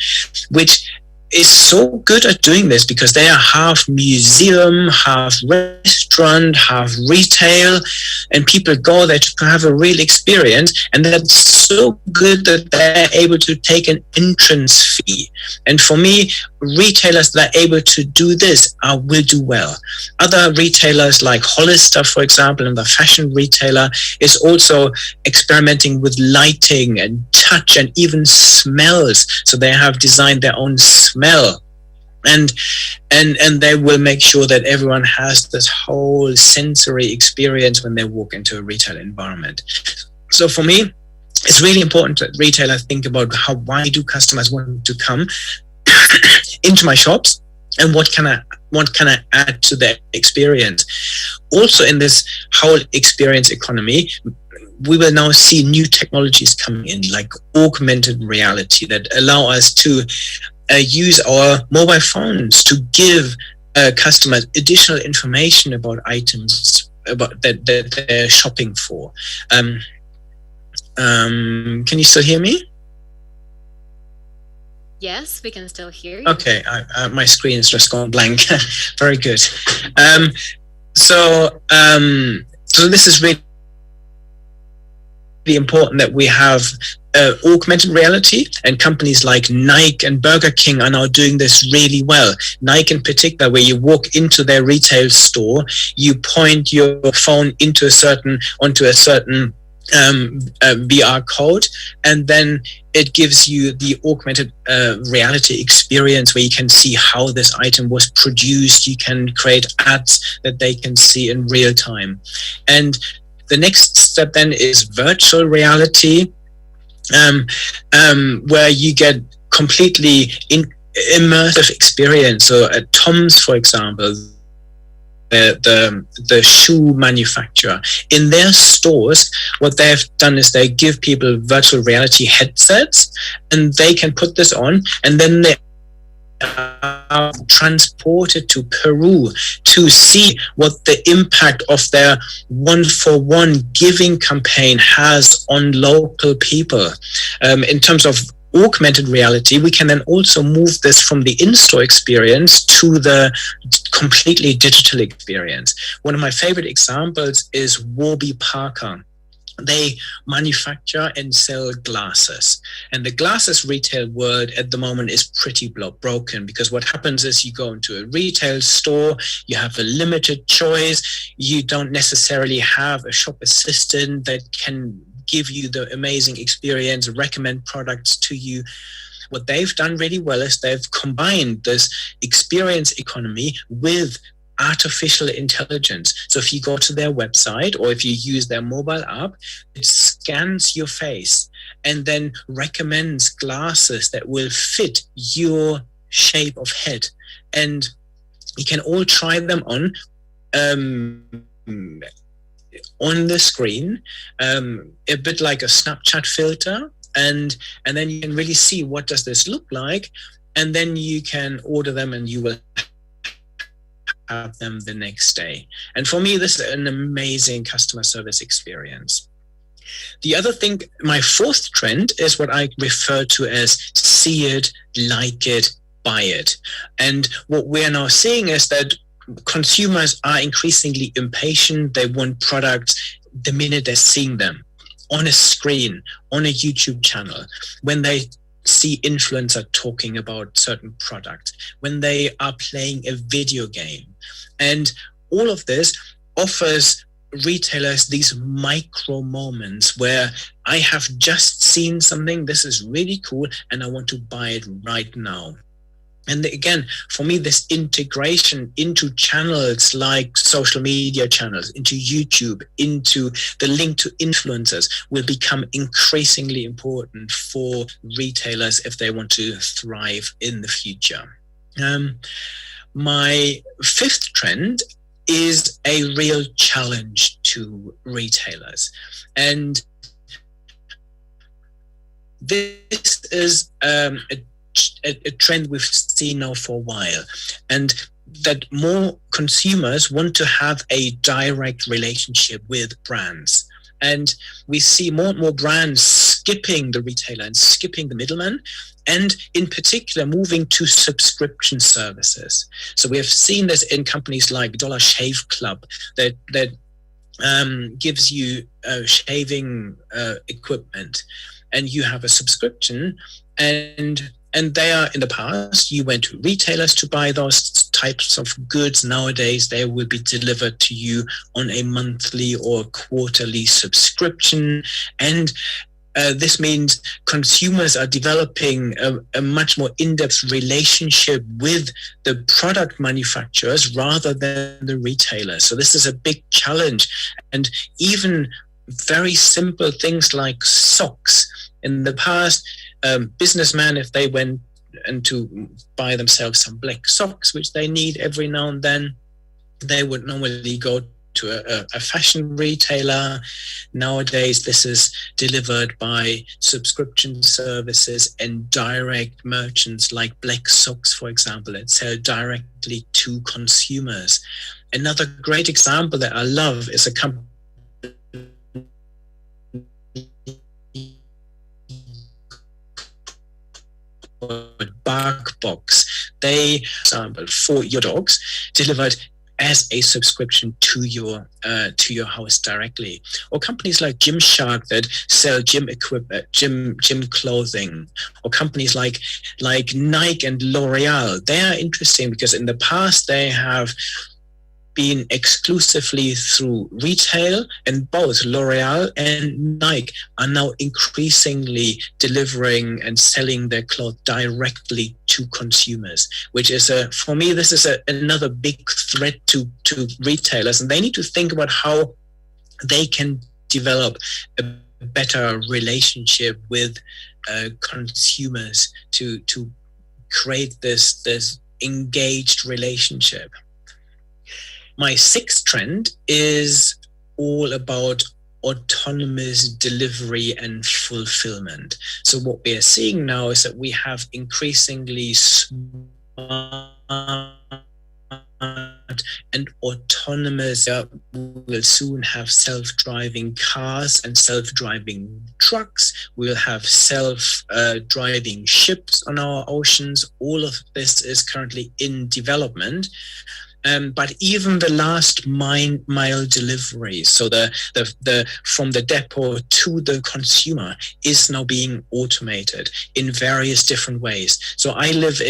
which is so good at doing this because they are half museum, half restaurant, half retail, and people go there to have a real experience, and that's so good that they're able to take an entrance fee. And for me, retailers that are able to do this will do well. Other retailers like Hollister, for example, and the fashion retailer, is also experimenting with lighting and touch and even smells. So they have designed their own smell. And they will make sure that everyone has this whole sensory experience when they walk into a retail environment. So for me, it's really important that retailers think about why do customers want to come into my shops, and what can I add to their experience. Also, in this whole experience economy, we will now see new technologies coming in, like augmented reality, that allow us to use our mobile phones to give customers additional information about items that they're shopping for. Can you still hear me? Yes, we can still hear you. Okay, my screen is just gone blank. Very good. So this is really important that we have augmented reality, and companies like Nike and Burger King are now doing this really well. Nike in particular, where you walk into their retail store, you point your phone onto a certain VR code, and then it gives you the augmented reality experience where you can see how this item was produced. You can create ads that they can see in real time. And the next step then is virtual reality, where you get completely immersive experience. So at Tom's, for example, the shoe manufacturer, in their stores, what they have done is they give people virtual reality headsets, and they can put this on, and then they are transported to Peru to see what the impact of their 1-for-1 giving campaign has on local people. In terms of augmented reality, we can then also move this from the in-store experience to the completely digital experience. One of my favorite examples is Warby Parker. They manufacture and sell glasses, and the glasses retail world at the moment is pretty broken, because what happens is you go into a retail store, you have a limited choice, you don't necessarily have a shop assistant that can give you the amazing experience, recommend products to you. What they've done really well is they've combined this experience economy with artificial intelligence. So if you go to their website, or if you use their mobile app, it scans your face and then recommends glasses that will fit your shape of head. And you can all try them on the screen, a bit like a Snapchat filter, and then you can really see what does this look like, and then you can order them and you will have them the next day. And for me, this is an amazing customer service experience. The other thing, my fourth trend, is what I refer to as see it, like it, buy it. And what we're now seeing is that consumers are increasingly impatient. They want products the minute they're seeing them on a screen, on a YouTube channel, when they see influencer talking about certain products, when they are playing a video game. And all of this offers retailers these micro moments where I have just seen something, this is really cool, and I want to buy it right now. And again, for me, this integration into channels like social media channels, into YouTube, into the link to influencers will become increasingly important for retailers if they want to thrive in the future. My fifth trend is a real challenge to retailers. And this is a trend we've seen now for a while, and that more consumers want to have a direct relationship with brands. And we see more and more brands skipping the retailer and skipping the middleman, and in particular moving to subscription services. So we have seen this in companies like Dollar Shave Club that gives you shaving equipment, and you have a subscription, and And in the past, you went to retailers to buy those types of goods. Nowadays, they will be delivered to you on a monthly or quarterly subscription. And this means consumers are developing a much more in-depth relationship with the product manufacturers rather than the retailers. So this is a big challenge. And even very simple things like socks. In the past, businessmen, if they went and to buy themselves some black socks, which they need every now and then, they would normally go to a fashion retailer. Nowadays, this is delivered by subscription services and direct merchants like Black Socks, for example, that sell directly to consumers. Another great example that I love is a company Bark Box. They, for example, for your dogs, delivered as a subscription to your house directly. Or companies like Gymshark that sell gym equipment, gym clothing. Or companies like Nike and L'Oreal. They are interesting because in the past they have been exclusively through retail, and both L'Oreal and Nike are now increasingly delivering and selling their clothes directly to consumers, which is for me, this is another big threat to retailers, and they need to think about how they can develop a better relationship with consumers to create this engaged relationship. My sixth trend is all about autonomous delivery and fulfillment. So what we are seeing now is that we have increasingly smart and autonomous, we'll soon have self-driving cars and self-driving trucks. We'll have self-driving ships on our oceans. All of this is currently in development. But even the last mile delivery, so the from the depot to the consumer, is now being automated in various different ways. So I live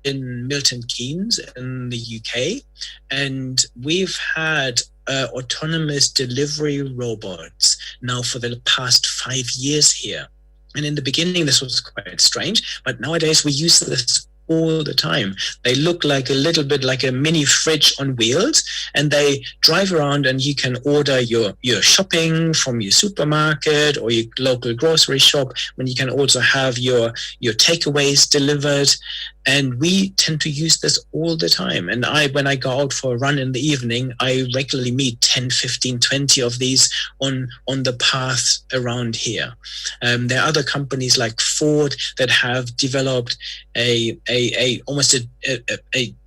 in Milton Keynes in the UK, and we've had autonomous delivery robots now for the past 5 years here. And in the beginning, this was quite strange, but nowadays we use this all the time. They look like a little bit like a mini fridge on wheels, and they drive around, and you can order your shopping from your supermarket or your local grocery shop, when you can also have your takeaways delivered. And we tend to use this all the time. And when I go out for a run in the evening, I regularly meet 10, 15, 20 of these on the path around here. There are other companies like Ford that have developed almost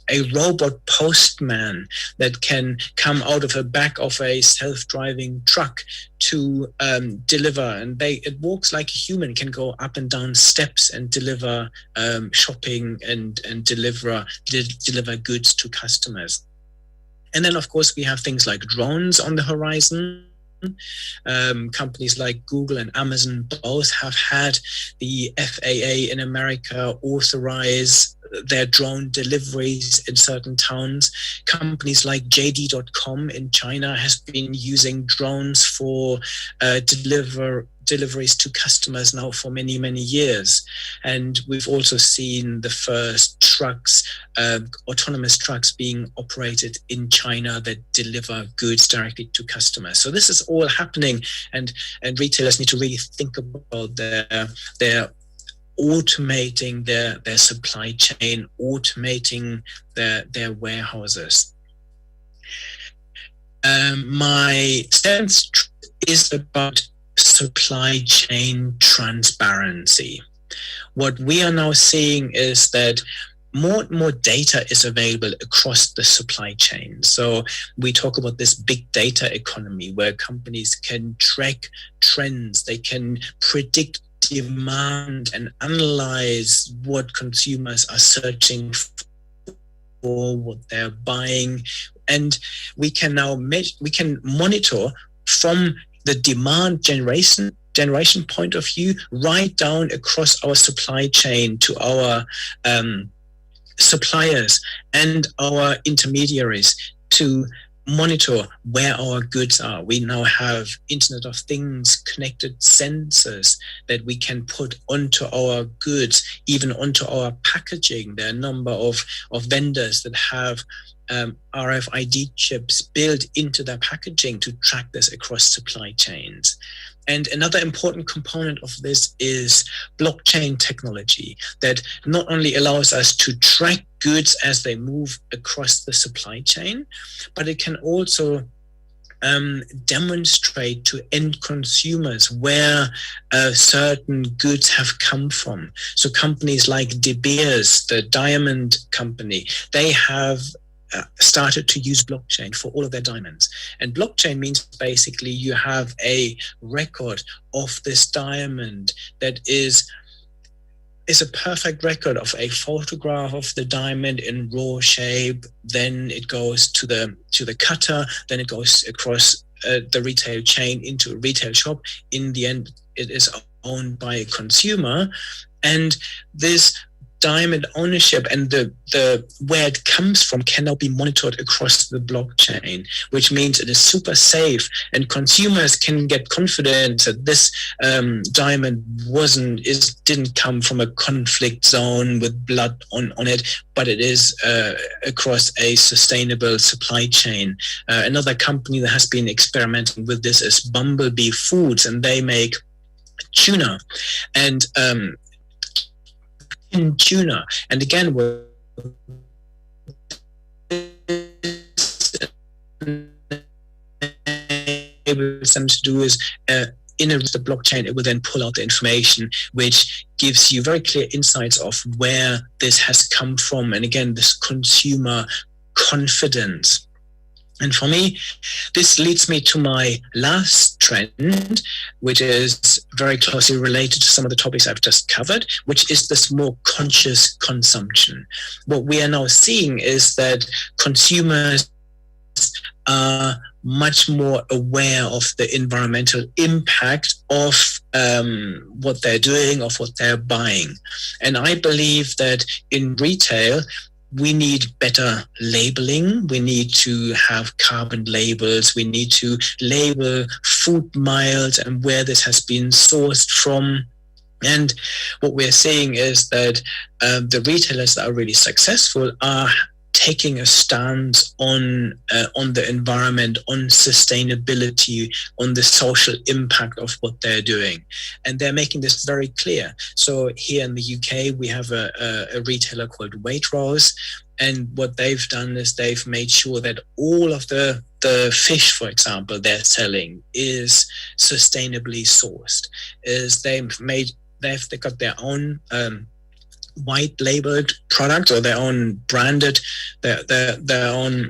a robot postman that can come out of the back of a self-driving truck to deliver, and it walks like a human, can go up and down steps and deliver shopping and deliver goods to customers. And then, of course, we have things like drones on the horizon. Companies like Google and Amazon both have had the FAA in America authorize their drone deliveries in certain towns. Companies like JD.com in China has been using drones for deliveries to customers now for many, many years. And we've also seen the first trucks, autonomous trucks being operated in China that deliver goods directly to customers. So this is all happening, and retailers need to really think about their automating their supply chain, automating their warehouses. My seventh is about supply chain transparency. What we are now seeing is that more and more data is available across the supply chain. So we talk about this big data economy where companies can track trends, they can predict demand and analyze what consumers are searching for, what they're buying, and we can now monitor from the demand generation generation point of view, right down across our supply chain to our suppliers and our intermediaries to monitor where our goods are. We now have Internet of Things connected sensors that we can put onto our goods, even onto our packaging. There are a number of vendors that have RFID chips built into their packaging to track this across supply chains. And another important component of this is blockchain technology that not only allows us to track goods as they move across the supply chain, but it can also demonstrate to end consumers where certain goods have come from. So companies like De Beers, the diamond company, they have started to use blockchain for all of their diamonds. And blockchain means basically you have a record of this diamond that is a perfect record of a photograph of the diamond in raw shape. Then it goes to the cutter, then it goes across the retail chain into a retail shop. In the end, it is owned by a consumer. And this diamond ownership and the where it comes from can now be monitored across the blockchain, which means it is super safe and consumers can get confident that this diamond didn't come from a conflict zone with blood on it, but it is across a sustainable supply chain. Another company that has been experimenting with this is Bumblebee Foods, and they make tuna and in tuna. And again, what enables them to do is in the blockchain, it will then pull out the information, which gives you very clear insights of where this has come from. And again, this consumer confidence. And for me, this leads me to my last trend, which is very closely related to some of the topics I've just covered, which is this more conscious consumption. What we are now seeing is that consumers are much more aware of the environmental impact of what they're doing, of what they're buying. And I believe that in retail, we need better labeling. We need to have carbon labels. We need to label food miles and where this has been sourced from. And what we're seeing is that the retailers that are really successful are taking a stance on the environment, on sustainability, on the social impact of what they're doing. And they're making this very clear. So here in the UK, we have a retailer called Waitrose. And what they've done is they've made sure that all of the fish, for example, they're selling is sustainably sourced. They've got their own white labeled product or their own branded, their own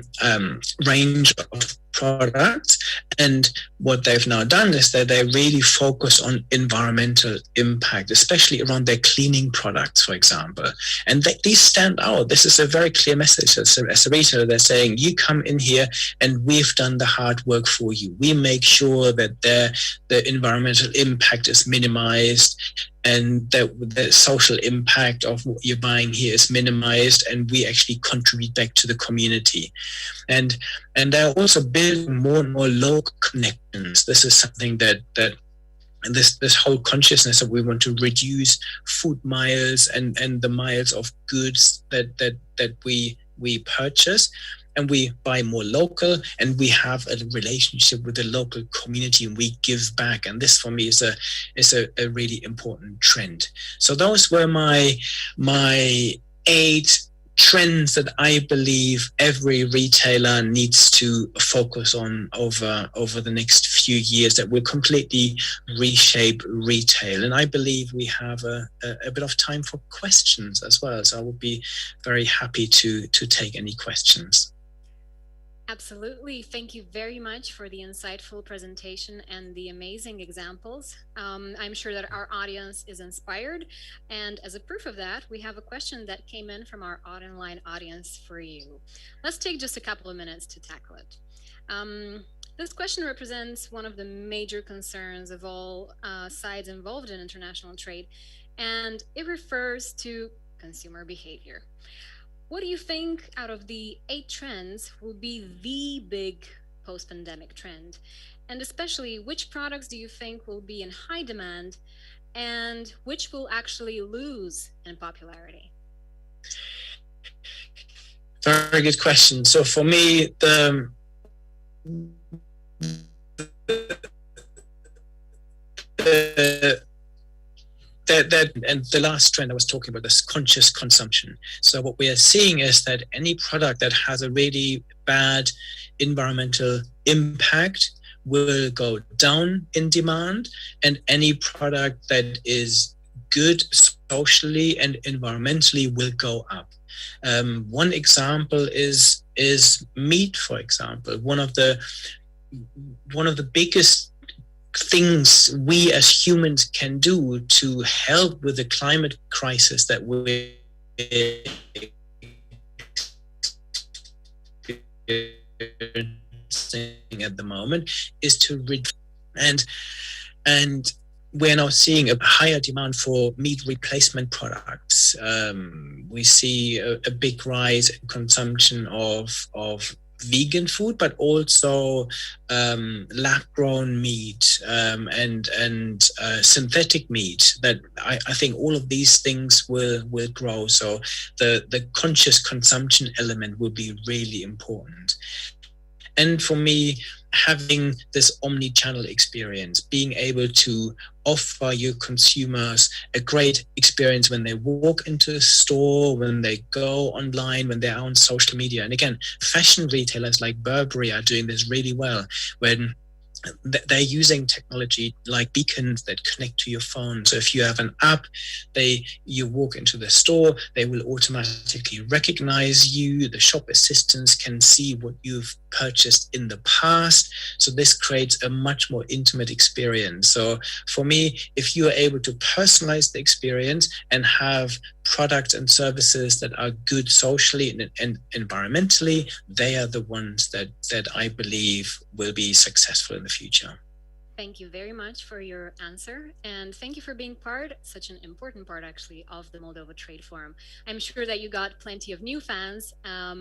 range of products. And what they've now done is that they really focus on environmental impact, especially around their cleaning products, for example. And these stand out. This is a very clear message. As a retailer, they're saying, you come in here and we've done the hard work for you. We make sure that the environmental impact is minimized and that the social impact of what you're buying here is minimized, and we actually contribute back to the community. And they're also building more and more local connections. This is something that this whole consciousness that we want to reduce food miles and the miles of goods that we purchase, and we buy more local, and we have a relationship with the local community, and we give back. And this for me is a really important trend. So those were my 8 trends that I believe every retailer needs to focus on over the next few years that will completely reshape retail. And I believe we have a bit of time for questions as well. So I would be very happy to take any questions. Absolutely. Thank you very much for the insightful presentation and the amazing examples. I'm sure that our audience is inspired. And as a proof of that, we have a question that came in from our online audience for you. Let's take just a couple of minutes to tackle it. This question represents one of the major concerns of all sides involved in international trade, and it refers to consumer behavior. What do you think out of the 8 trends will be the big post-pandemic trend? And especially, which products do you think will be in high demand and which will actually lose in popularity? Very good question. So for me, and the last trend I was talking about, this conscious consumption. So what we are seeing is that any product that has a really bad environmental impact will go down in demand, and any product that is good socially and environmentally will go up. One example is meat, for example. One of the biggest things we as humans can do to help with the climate crisis that we're experiencing at the moment is to and we're now seeing a higher demand for meat replacement products. We see a big rise in consumption of vegan food, but also lab-grown meat and synthetic meat. That I think all of these things will grow. So the conscious consumption element will be really important. And for me, having this omni-channel experience, being able to offer your consumers a great experience when they walk into a store, when they go online, when they're on social media. And again, fashion retailers like Burberry are doing this really well, when they're using technology like beacons that connect to your phone. So if you have an app, you walk into the store, they will automatically recognize you. The shop assistants can see what you've purchased in the past. So this creates a much more intimate experience. So for me, if you are able to personalize the experience and have products and services that are good socially and environmentally, they are the ones that I believe will be successful in the future. Thank you very much for your answer, and thank you for being such an important part actually of the Moldova Trade Forum. I'm sure that you got plenty of new fans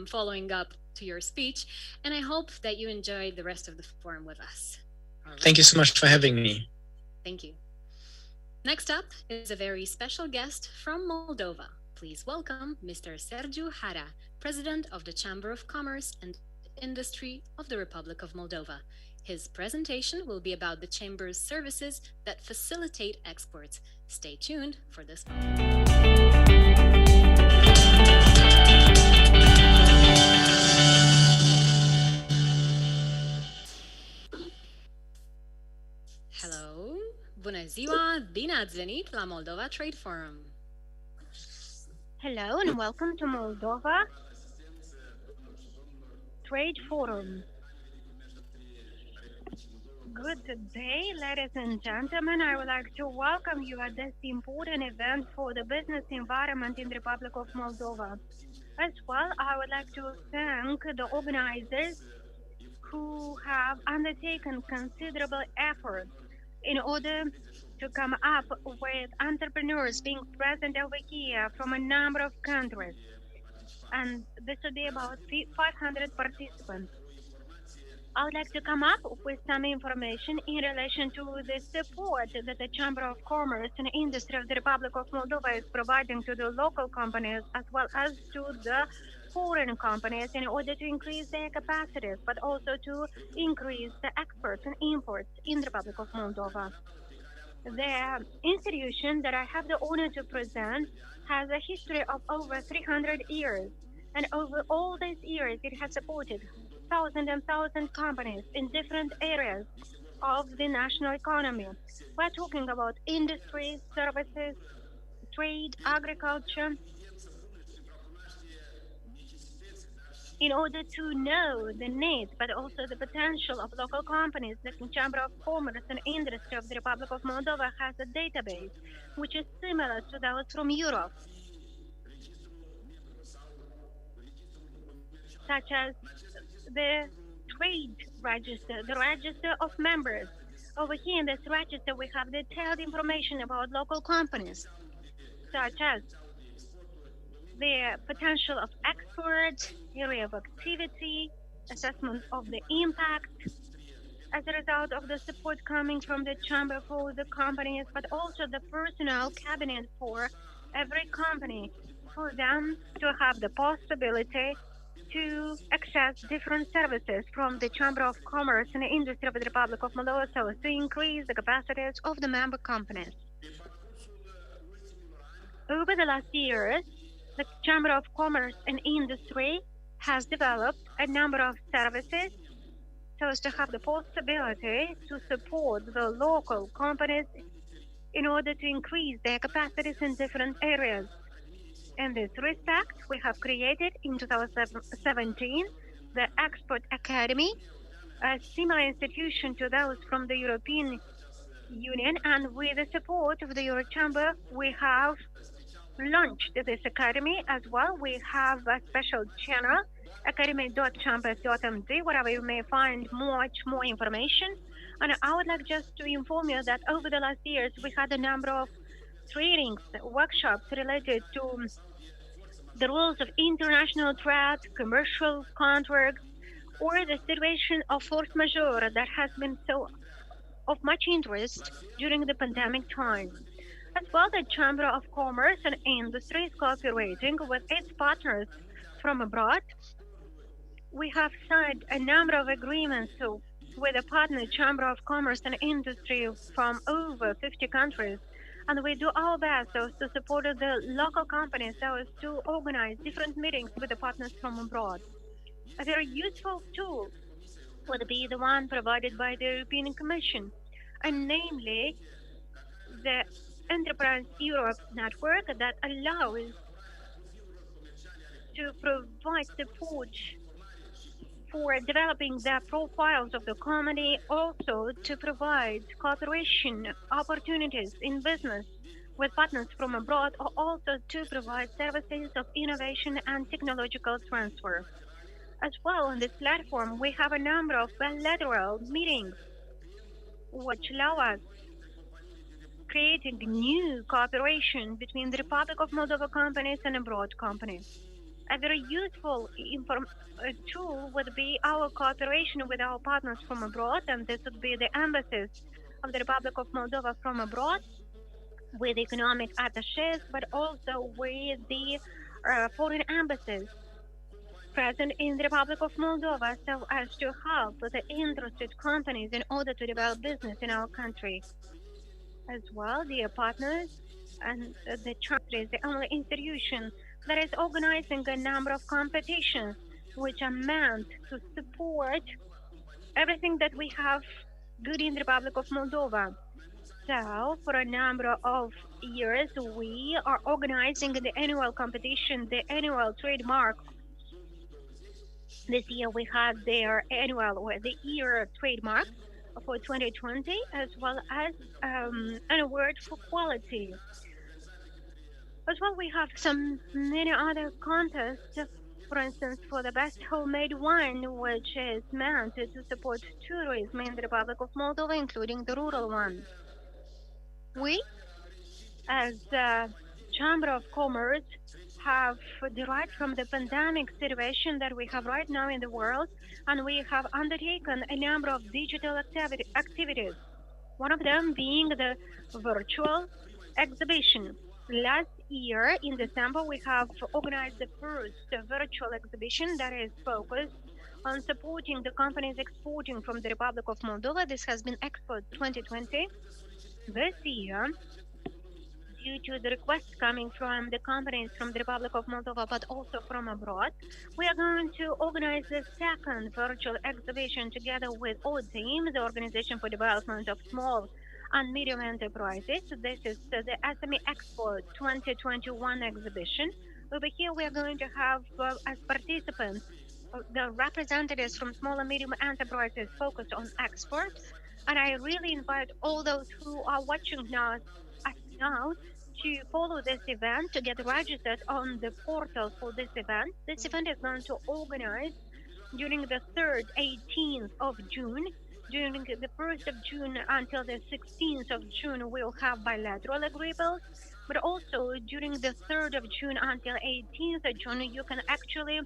following up to your speech, and I hope that you enjoyed the rest of the forum with us. Thank you so much for having me. Thank you. Next up is a very special guest from Moldova. Please welcome Mr. Sergiu Hara, President of the Chamber of Commerce and Industry of the Republic of Moldova. His presentation will be about the Chamber's services that facilitate exports. Stay tuned for this one. Hello, bună ziua, bine ați venit la Moldova Trade Forum. Hello and welcome to Moldova Trade Forum. Good day, ladies and gentlemen. I would like to welcome you at this important event for the business environment in the Republic of Moldova. As well, I would like to thank the organizers who have undertaken considerable effort in order to come up with entrepreneurs being present over here from a number of countries. And this will be about 500 participants. I would like to come up with some information in relation to the support that the Chamber of Commerce and Industry of the Republic of Moldova is providing to the local companies as well as to the foreign companies in order to increase their capacities, but also to increase the exports and imports in the Republic of Moldova. The institution that I have the honor to present has a history of over 300 years, and over all these years it has supported thousands and thousands of companies in different areas of the national economy. We're talking about industry, services, trade, agriculture. In order to know the needs, but also the potential of local companies, the Chamber of Commerce and Industry of the Republic of Moldova has a database which is similar to those from Europe, such as the trade register, the register of members. Over here in this register, we have detailed information about local companies, such as the potential of export, area of activity, assessment of the impact as a result of the support coming from the chamber for the companies, but also the personnel cabinet for every company, for them to have the possibility to access different services from the Chamber of Commerce and Industry of the Republic of Moldova, so as to increase the capacities of the member companies. Over the last years, the Chamber of Commerce and Industry has developed a number of services so as to have the possibility to support the local companies in order to increase their capacities in different areas. In this respect, we have created in 2017 the Export Academy, a similar institution to those from the European Union, and with the support of the Euro Chamber, we have launched this academy as well. We have a special channel, academy.chamber.md, where you may find much more information. And I would like just to inform you that over the last years, we had a number of trainings, workshops related to the rules of international trade, commercial contracts, or the situation of force majeure that has been so of much interest during the pandemic time. As well, the Chamber of Commerce and Industry is cooperating with its partners from abroad. We have signed a number of agreements with a partner Chamber of Commerce and Industry from over 50 countries, and we do our best to support the local companies so as to organize different meetings with the partners from abroad. A very useful tool would be the one provided by the European Commission, and namely the Enterprise Europe network that allows to provide support for developing the profiles of the company, also to provide cooperation opportunities in business with partners from abroad, or also to provide services of innovation and technological transfer. As well, on this platform, we have a number of bilateral meetings which allow us creating new cooperation between the Republic of Moldova companies and abroad companies. A very useful tool would be our cooperation with our partners from abroad, and this would be the embassies of the Republic of Moldova from abroad, with economic attaches, but also with the foreign embassies present in the Republic of Moldova, so as to help the interested companies in order to develop business in our country. As well, dear partners, and the Chamber is the only institution that is organizing a number of competitions which are meant to support everything that we have good in the Republic of Moldova. So, for a number of years, we are organizing the annual competition, the annual trademark. This year we had their annual or the year trademark for 2020, as well as an award for quality. As well, we have many other contests, for instance, for the best homemade wine, which is meant to support tourism in the Republic of Moldova, including the rural one. We, as the Chamber of Commerce, have derived from the pandemic situation that we have right now in the world, and we have undertaken a number of digital activities, one of them being the virtual exhibition. Last year, in December, we have organized the first virtual exhibition that is focused on supporting the companies exporting from the Republic of Moldova. This has been Expo 2020. This year, due to the requests coming from the companies from the Republic of Moldova, but also from abroad, we are going to organize the second virtual exhibition together with ODIM, the Organization for Development of Small and Medium Enterprises. This is the SME Expo 2021 exhibition. Over here, we are going to have as participants the representatives from small and medium enterprises focused on export. And I really invite all those who are watching now to follow this event, to get registered on the portal for this event. This event is going to organize during the 3rd, 18th of June. During the 1st of June until the 16th of June, we'll have bilateral agreements. But also during the 3rd of June until 18th of June, you can actually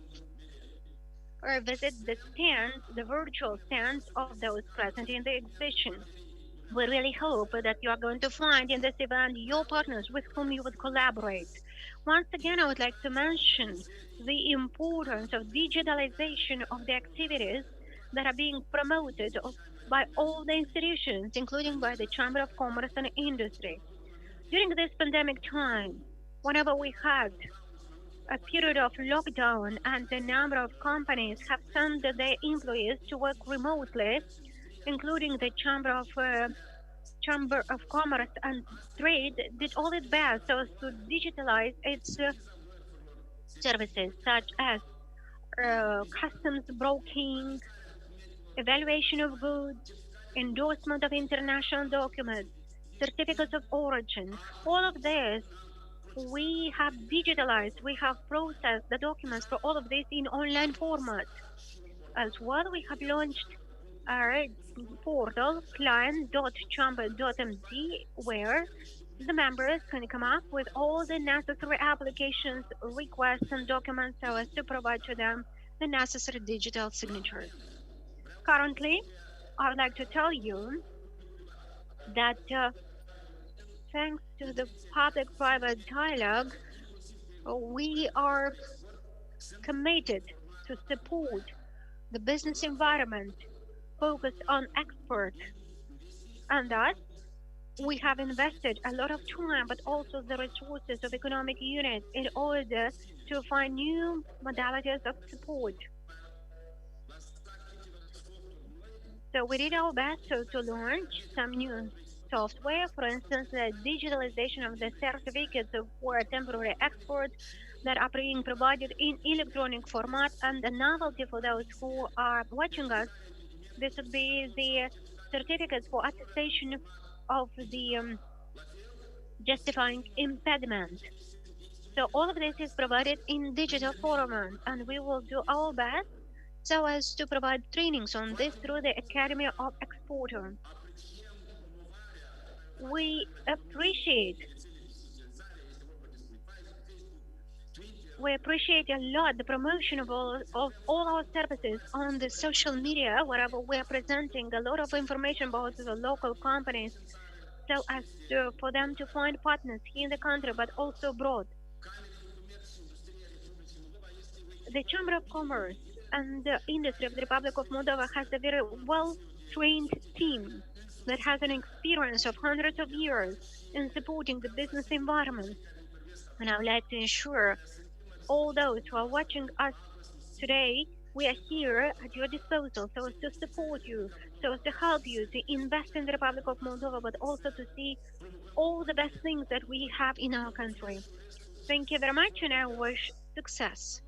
visit the stands, the virtual stands of those present in the exhibition. We really hope that you are going to find in this event your partners with whom you would collaborate. Once again, I would like to mention the importance of digitalization of the activities that are being promoted by all the institutions, including by the Chamber of Commerce and Industry. During this pandemic time, whenever we had a period of lockdown and a number of companies have sent their employees to work remotely, including the Chamber of Commerce and Trade, did all its best so as to digitalize its services such as customs broking, evaluation of goods, endorsement of international documents, certificates of origin. All of this we have digitalized, we have processed the documents for all of this in online format. As well, we have launched our portal client.chamber.md where the members can come up with all the necessary applications, requests, and documents so as to provide to them the necessary digital signatures. Currently, I would like to tell you that thanks to the public-private dialogue, we are committed to support the business environment focused on export, and thus we have invested a lot of time but also the resources of economic units in order to find new modalities of support. So we did our best to launch some new software, for instance, the digitalization of the certificates for temporary export that are being provided in electronic format, and the novelty for those who are watching us, this would be the certificates for attestation of the justifying impediment. So all of this is provided in digital format, and we will do our best so as to provide trainings on this through the Academy of Exporter. We appreciate a lot the promotion of all our services on the social media, wherever we are presenting a lot of information about the local companies so as for them to find partners here in the country but also abroad. The Chamber of Commerce and the Industry of the Republic of Moldova has a very well-trained team that has an experience of hundreds of years in supporting the business environment. And I would like to ensure all those who are watching us today, we are here at your disposal so as to support you, so as to help you to invest in the Republic of Moldova, but also to see all the best things that we have in our country. Thank you very much, and I wish success.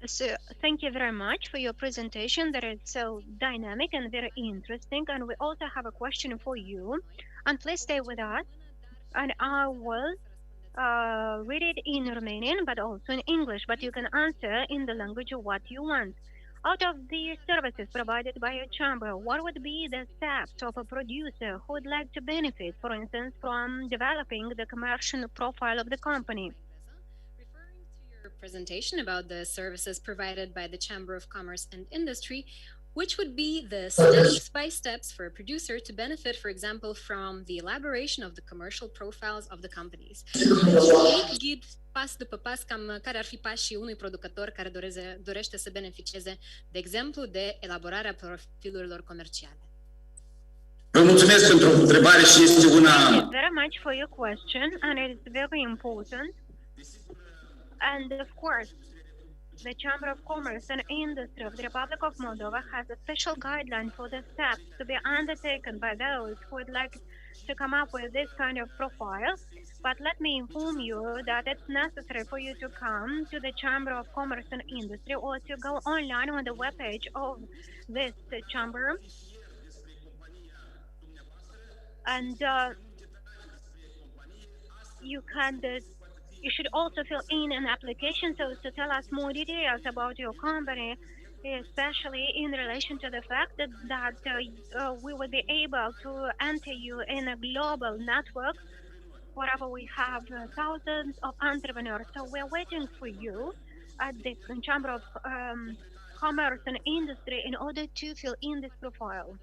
So thank you very much for your presentation that is so dynamic and very interesting. And we also have a question for you. And please stay with us. And I will read it in Romanian, but also in English. But you can answer in the language of what you want. Out of the services provided by your chamber, what would be the steps of a producer who would like to benefit, for instance, from developing the commercial profile of the company? Presentation about the services provided by the Chamber of Commerce and Industry, which would be the steps for a producer to benefit, for example, from the elaboration of the commercial profiles of the companies. Mic ghid, pas după pas, cam care ar fi pașii unui producător care dorește să beneficieze, de exemplu, de elaborarea profilurilor comerciale. Vă mulțumesc pentru întrebare și este una... Thank you very much for your question, and it is very important. And of course, the Chamber of Commerce and Industry of the Republic of Moldova has a special guideline for the steps to be undertaken by those who would like to come up with this kind of profile. But let me inform you that it's necessary for you to come to the Chamber of Commerce and Industry or to go online on the webpage of this chamber. And you can You should also fill in an application so to tell us more details about your company, especially in relation to the fact that we will be able to enter you in a global network wherever we have thousands of entrepreneurs. So we're waiting for you at the Chamber of Commerce and Industry in order to fill in this profile.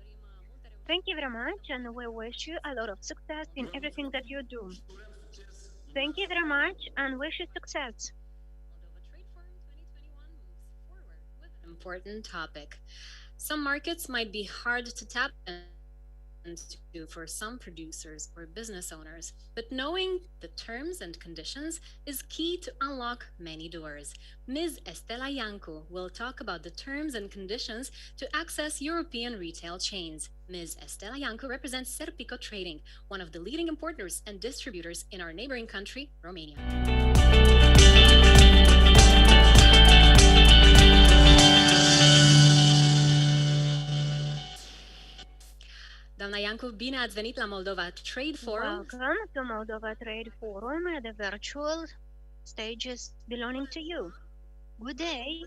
Thank you very much, and we wish you a lot of success in everything that you do. Thank you very much, and wish you success. Important topic. Some markets might be hard to tap into for some producers or business owners, but knowing the terms and conditions is key to unlock many doors. Ms. Estela Iancu will talk about the terms and conditions to access European retail chains. Ms. Estela Iancu represents Serpico Trading, one of the leading importers and distributors in our neighboring country, Romania. Doamna Iancu, bine ați venit la Moldova Trade Forum. Welcome to Moldova Trade Forum. The virtual stage is belonging to you. Good day.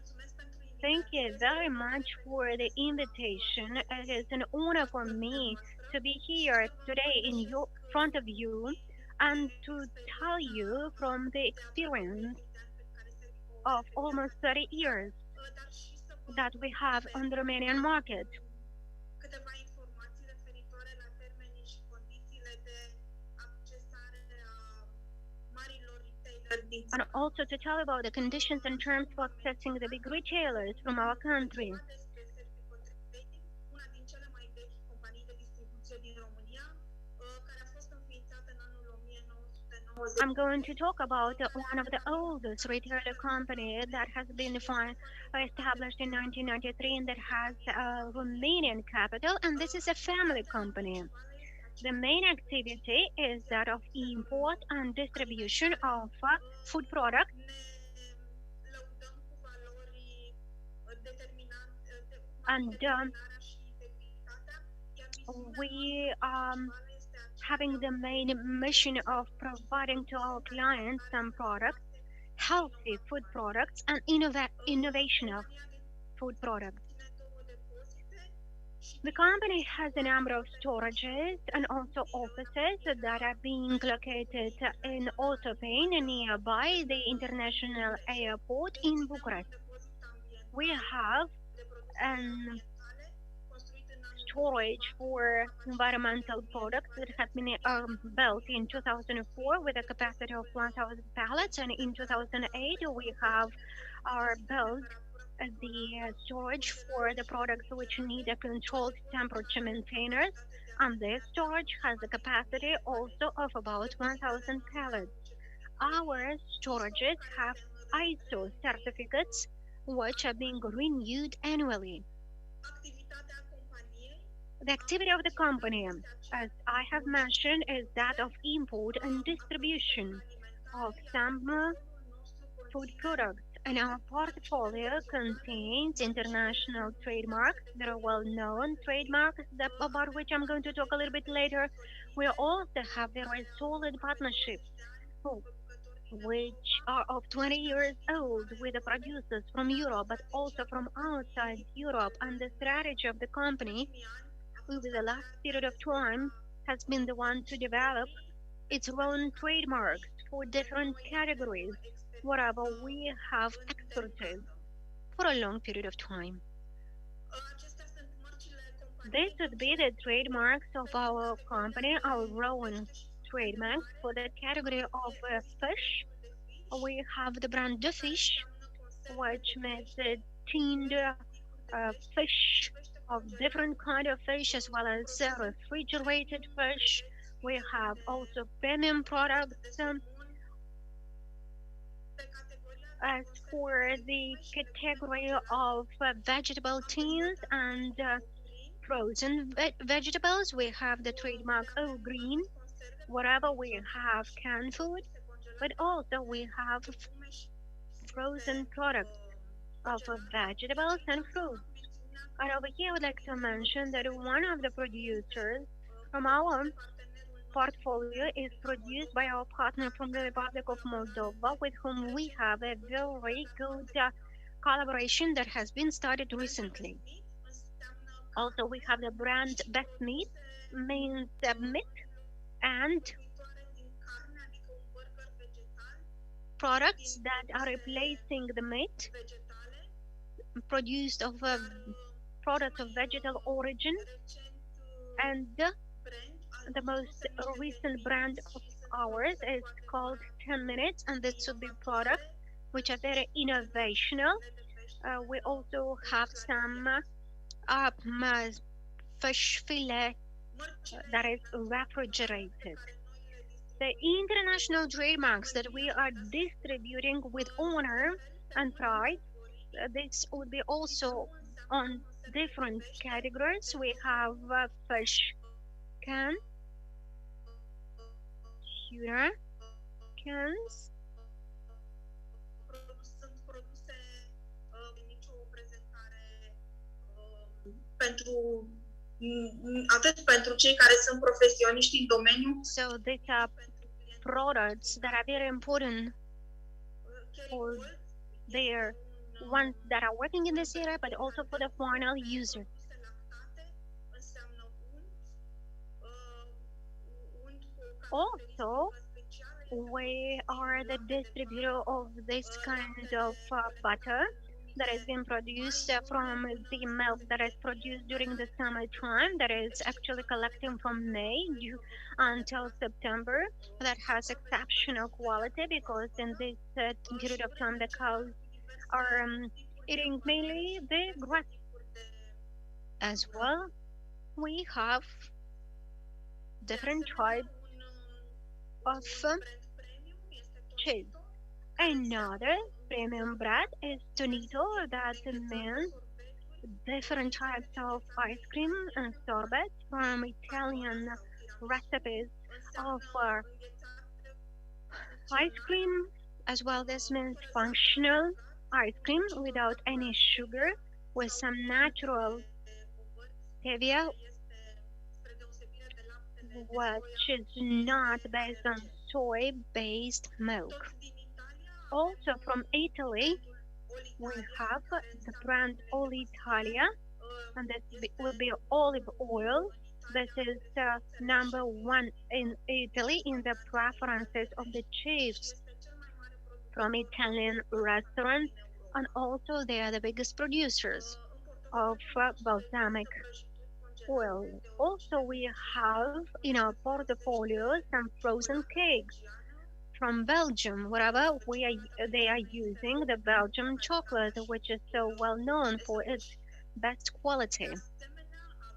Thank you very much for the invitation. It is an honor for me to be here today in front of you and to tell you from the experience of almost 30 years that we have on the Romanian market. And also to tell about the conditions and terms for accessing the big retailers from our country. I'm going to talk about one of the oldest retailer company that has been established in 1993 and that has a Romanian capital, and this is a family company. The main activity is that of import and distribution of food products and we are having the main mission of providing to our clients some products, healthy food products and innovation of food products. The company has a number of storages and also offices that are being located in Otopeni, nearby the international airport in Bucharest. We have storage for environmental products that have been built in 2004 with a capacity of 1,000 pallets, and in 2008 we have built the storage for the products which need a controlled temperature maintainers, and this storage has a capacity also of about 1,000 pallets. Our storages have ISO certificates which are being renewed annually. The activity of the company, as I have mentioned, is that of import and distribution of some food products. And our portfolio contains international trademarks that are well-known trademarks about which I'm going to talk a little bit later. We also have very solid partnerships which are of 20 years old with the producers from Europe, but also from outside Europe. And the strategy of the company over the last period of time has been the one to develop its own trademarks for different categories, wherever we have expertise for a long period of time. This would be the trademarks of our company, our own trademarks for the category of fish. We have the brand De Fish, which makes it tinned fish of different kind of fish as well as refrigerated fish. We have also premium products. As for the category of vegetable tins and frozen vegetables, we have the trademark O Green. Wherever we have canned food, but also we have frozen products of vegetables and fruits. And over here, I would like to mention that one of the producers from our portfolio is produced by our partner from the Republic of Moldova, with whom we have a very good collaboration that has been started recently. Also, we have the brand Best Meat, means meat and products that are replacing the meat produced of a product of vegetal origin. And the most recent brand of ours is called 10 Minutes, and this would be products which are very innovational. We also have some fish fillet that is refrigerated. The international trademarks that we are distributing with honor and pride, this would be also on different categories. We have fish can, tuna cans, atât pentru cei care sunt profesioniști în domeniu. So these are products that are very important for their ones that are working in this area, but also for the final user. Also, we are the distributor of this kind of butter that has been produced from the milk that is produced during the summertime, that is actually collecting from May until September, that has exceptional quality, because in this period of time the cows are eating mainly the grass. As well, we have different types of cheese. Another premium bread is tonito, that means different types of ice cream and sorbet from Italian recipes of ice cream. As well, this means functional ice cream without any sugar, with some natural stevia, which is not based on soy-based milk. Also from Italy, we have the brand Olitalia, and this will be olive oil. This is number one in Italy in the preferences of the chefs from Italian restaurants, and also they are the biggest producers of balsamic oil. Also, we have in our portfolio some frozen cakes from Belgium, wherever they are using the Belgium chocolate, which is so well known for its best quality.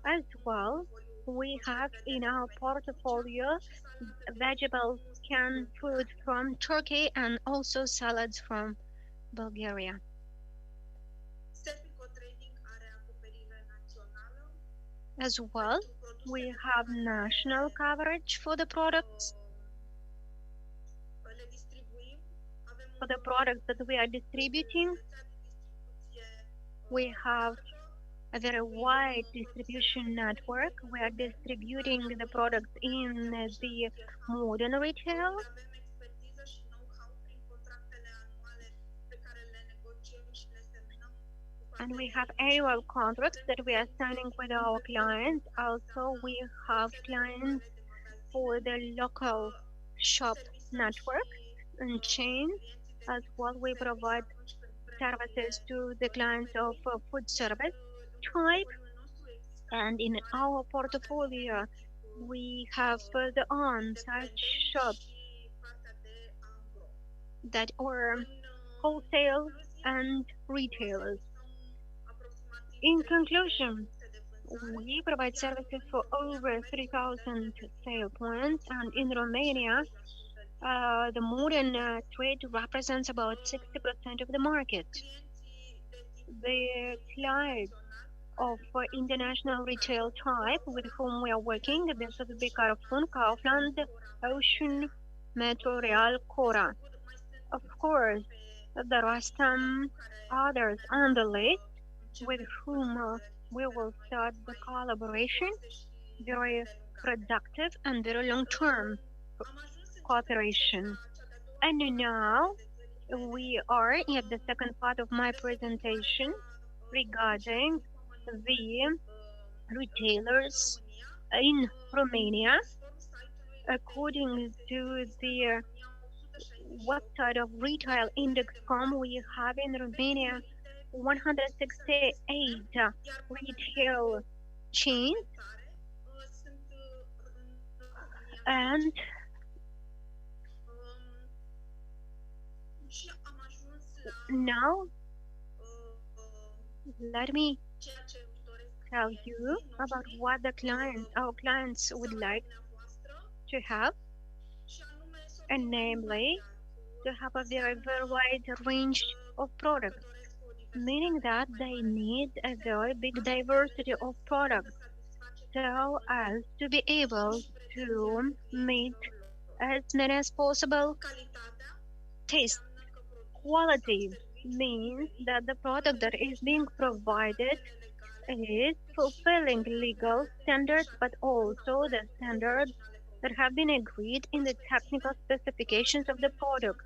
As well, we have in our portfolio vegetable canned food from Turkey and also salads from Bulgaria. As well, we have national coverage for the products. For the products that we are distributing, we have a very wide distribution network. We are distributing the products in the modern retail, and we have annual contracts that we are signing with our clients. Also, we have clients for the local shop network and chain. As well, we provide services to the clients of food service type, and in our portfolio we have further on such shops that are wholesale and retailers. In conclusion, we provide services for over 3,000 sale points, and in Romania the modern trade represents about 60% of the market. The clients of international retail type with whom we are working, this would be Carrefour, Kaufland, Ocean, Metro, Real, Cora. Of course, there are some others on the list with whom we will start the collaboration very productive and very long-term cooperation. And now we are at the second part of my presentation regarding the retailers in Romania. According to the website of retailindex.com, we have in Romania 168 retail chains, and now let me tell you about what our clients would like to have, and namely to have a very wide range of products, meaning that they need a very big diversity of products so as to be able to meet as many as possible tastes. Quality means that the product that is being provided is fulfilling legal standards, but also the standards that have been agreed in the technical specifications of the product.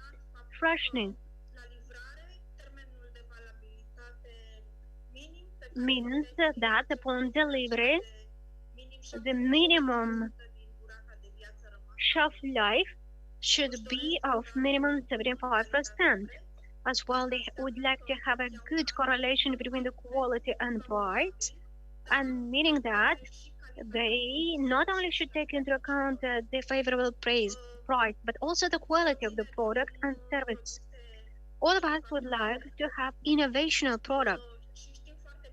Freshness means that upon delivery, the minimum shelf life should be of minimum 75%. As well, they would like to have a good correlation between the quality and price, and meaning that they not only should take into account the favorable price, but also the quality of the product and service. All of us would like to have innovational products.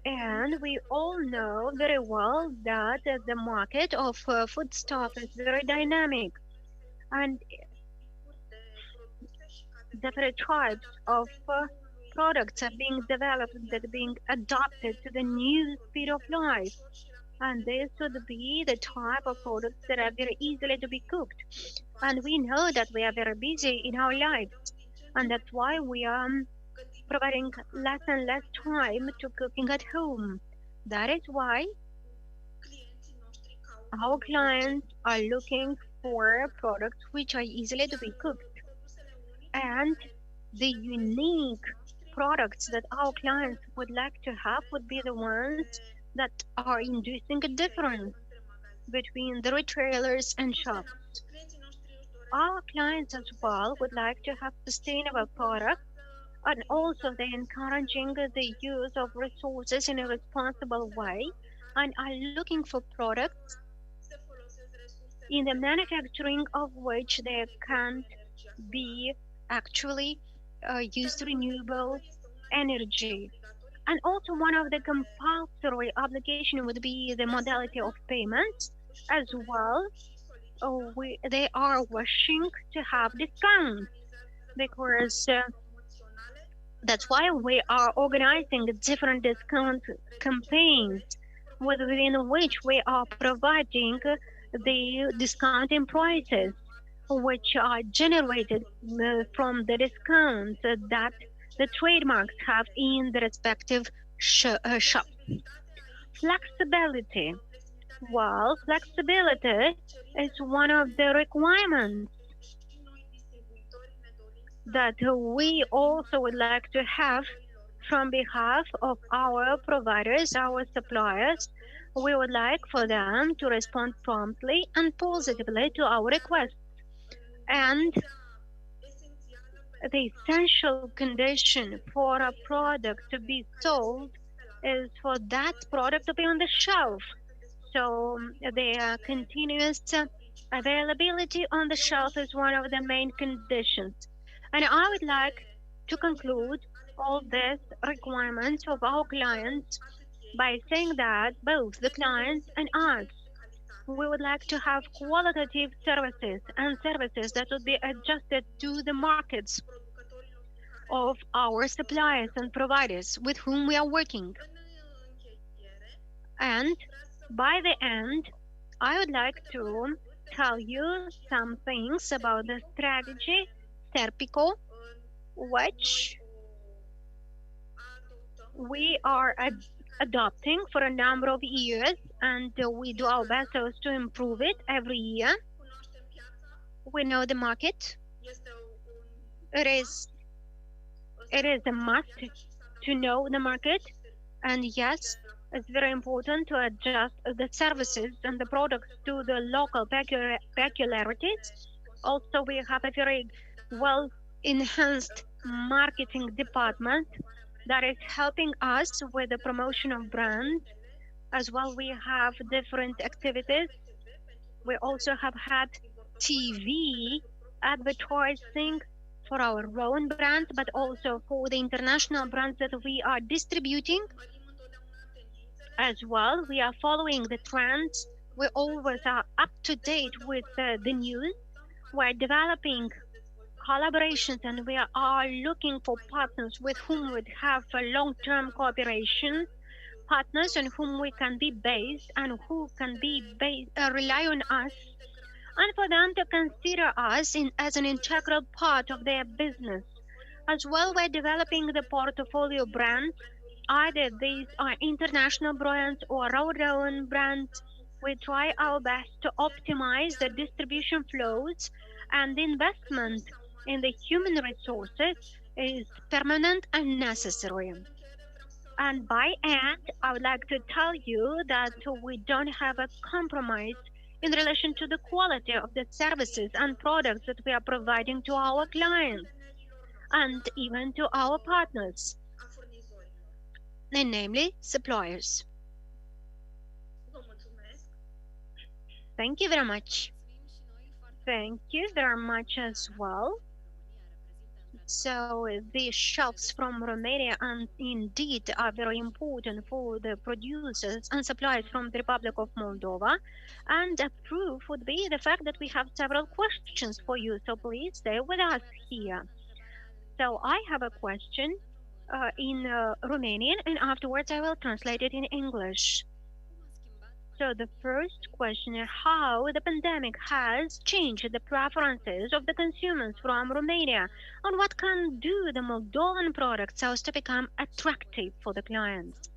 And we all know very well that the market of foodstuff is very dynamic, and different types of products are being developed that are being adapted to the new speed of life. And this would be the type of products that are very easily to be cooked. And we know that we are very busy in our lives, and that's why we are providing less and less time to cooking at home. That is why our clients are looking for products which are easily to be cooked. And the unique products that our clients would like to have would be the ones that are inducing a difference between the retailers and shops. Our clients as well would like to have sustainable products, and also they're encouraging the use of resources in a responsible way and are looking for products in the manufacturing of which they can be actually used renewable energy. And also one of the compulsory obligation would be the modality of payments as well. They are wishing to have discounts because that's why we are organizing different discount campaigns within which we are providing the discounting prices which are generated from the discounts that the trademarks have in the respective shop. Flexibility. Well, flexibility is one of the requirements that we also would like to have from behalf of our providers, our suppliers. We would like for them to respond promptly and positively to our requests. And the essential condition for a product to be sold is for that product to be on the shelf. So the continuous availability on the shelf is one of the main conditions. And I would like to conclude all these requirements of our clients by saying that both the clients and us, we would like to have qualitative services and services that would be adjusted to the markets of our suppliers and providers with whom we are working. And by the end, I would like to tell you some things about the strategy Serpico, which we are adopting for a number of years and we do our best so as to improve it every year. We know the market. It is a must to know the market, and yes, it's very important to adjust the services and the products to the local peculiarities. Also, we have a very well enhanced marketing department that is helping us with the promotion of brands. As well, we have different activities. We also have had TV advertising for our own brands, but also for the international brands that we are distributing. As well, we are following the trends. We always are up to date with the news. We're developing collaborations, and we are looking for partners with whom we have a long-term cooperation, partners on whom we can be based and who can rely on us, and for them to consider us as an integral part of their business. As well, we're developing the portfolio brands. Either these are international brands or our own brands. We try our best to optimize the distribution flows, and the investment in the human resources is permanent and necessary. And by end, I would like to tell you that we don't have a compromise in relation to the quality of the services and products that we are providing to our clients and even to our partners, and namely suppliers. Thank you very much. Thank you very much as well. So the shelves from Romania and indeed are very important for the producers and suppliers from the Republic of Moldova. And a proof would be the fact that we have several questions for you. So please stay with us here. So I have a question in Romanian, and afterwards I will translate it in English. So the first question is how the pandemic has changed the preferences of the consumers from Romania, and what can do the Moldovan products so as to become attractive for the clients.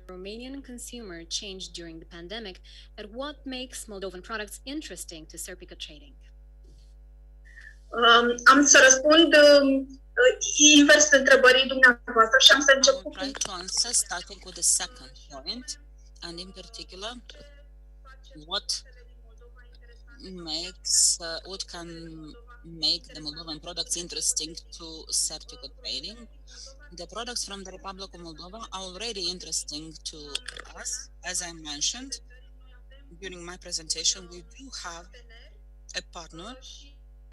The Romanian consumer changed during the pandemic, and what makes Moldovan products interesting to Serpico Trading? Am să răspund invers întrebării dumneavoastră și am să încep cu... Try to answer starting with the second point, and in particular, what can make the Moldovan products interesting to Serpico Trading. The products from the Republic of Moldova are already interesting to us. As I mentioned during my presentation, we do have a partner,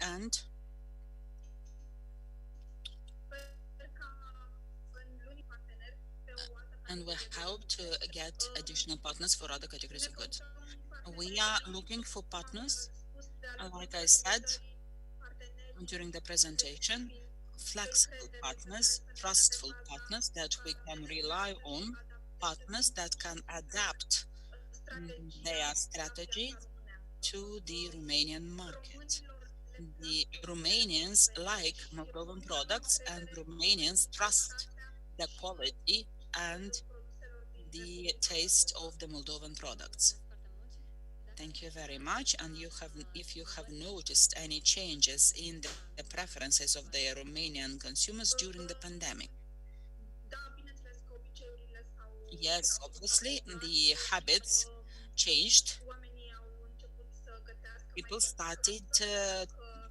and we hope to get additional partners for other categories of goods. We are looking for partners, like I said during the presentation, flexible partners, trustful partners that we can rely on, partners that can adapt their strategy to the Romanian market. The Romanians like Moldovan products, and Romanians trust the quality and the taste of the Moldovan products. Thank you very much. And if you have noticed any changes in the preferences of the Romanian consumers during the pandemic? Yes, obviously, the habits changed. People started